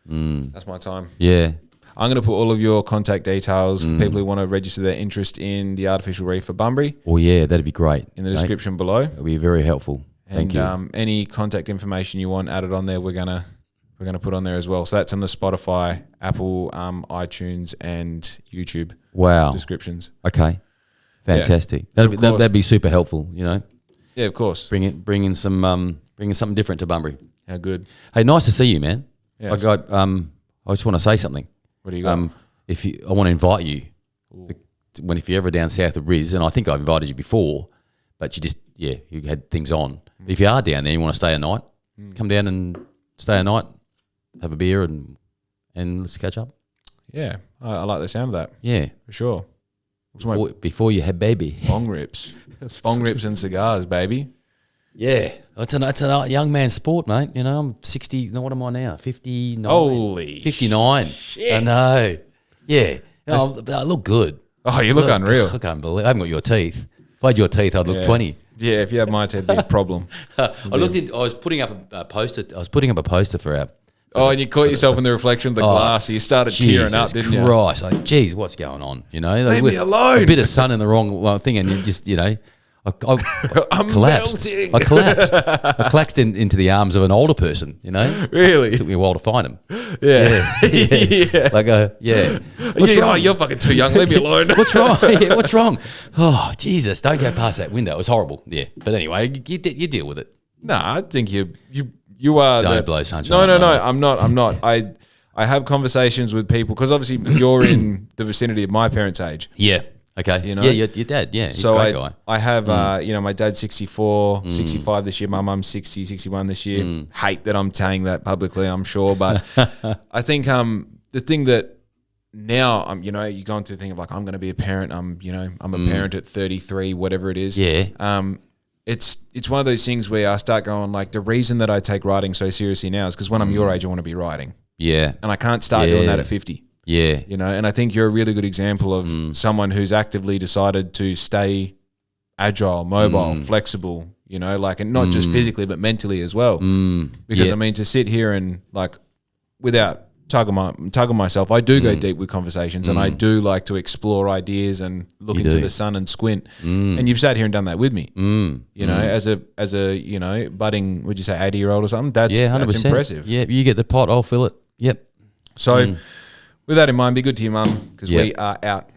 That's my time. Yeah. I'm going to put all of your contact details for people who want to register their interest in the artificial reef for Bunbury Oh, yeah, that'd be great. in the description below. That'd be very helpful. Thank you. Any contact information you want added on there, we're gonna put on there as well. So that's on the Spotify, Apple, iTunes, and YouTube Wow. descriptions. Okay. Fantastic. Yeah. That'd be super helpful, you know. Yeah, of course. Bringing something different to Bunbury. How good. Hey, nice to see you, man. Yeah, I just want to say something. What do you got? I want to invite you if you're ever down south of Riz, and I think I've invited you before, but you had things on. But if you are down there, and you want to stay a night, come down and stay a night, have a beer, and let's catch up. Yeah, I like the sound of that. Yeah, for sure. Before you have baby. Bong rips, and cigars, baby. Yeah, it's a young man's sport, mate. You know, I'm 60. No, what am I now? 59. Holy 59. Shit. I know. Yeah. I look good. Oh, you look unreal. Look unbelievable. I haven't got your teeth. If I had your teeth, I'd look 20. Yeah, if you had my teeth, it'd be a problem. I was putting up a poster. I was putting up a poster for our. Oh, and you caught yourself in the reflection of the glass. So you started tearing up, didn't you? Christ. Like, geez, what's going on? You know, leave me alone. A bit of sun in the wrong thing, and you just, you know. I I'm collapsed. melting. I collapsed. I collapsed into the arms of an older person. You know, really? It took me a while to find him. Yeah. Yeah. Like yeah. What's wrong? Oh, you're fucking too young. Leave me alone. What's wrong? Yeah, what's wrong? Oh, Jesus! Don't go past that window. It was horrible. Yeah, but anyway, you deal with it. No, I think you are. Don't blow sunshine. No. I'm not. I have conversations with people because obviously you're in the vicinity of my parents' age. Yeah. Okay. You know? Yeah, your dad. Yeah, he's so a great guy. I have, my dad's 64, 65 this year. My mum's 60, 61 this year. Hate that I'm saying that publicly, I'm sure. But I think the thing that now, you're going through the thing of like, I'm going to be a parent. I'm a parent at 33, whatever it is. Yeah. It's one of those things where I start going like, the reason that I take writing so seriously now is because when I'm your age, I want to be writing. Yeah. And I can't start doing that at 50. Yeah. And I think you're a really good example of someone who's actively decided to stay agile, mobile, flexible, and not just physically, but mentally as well. Because to sit here and like, without tugging myself, I do go deep with conversations and I do like to explore ideas and look into the sun and squint. And you've sat here and done that with me, as a budding, would you say 80-year-old or something? That's 100%. impressive. Yeah. You get the pot, I'll fill it. Yep. So, with that in mind, be good to your mum because we are out.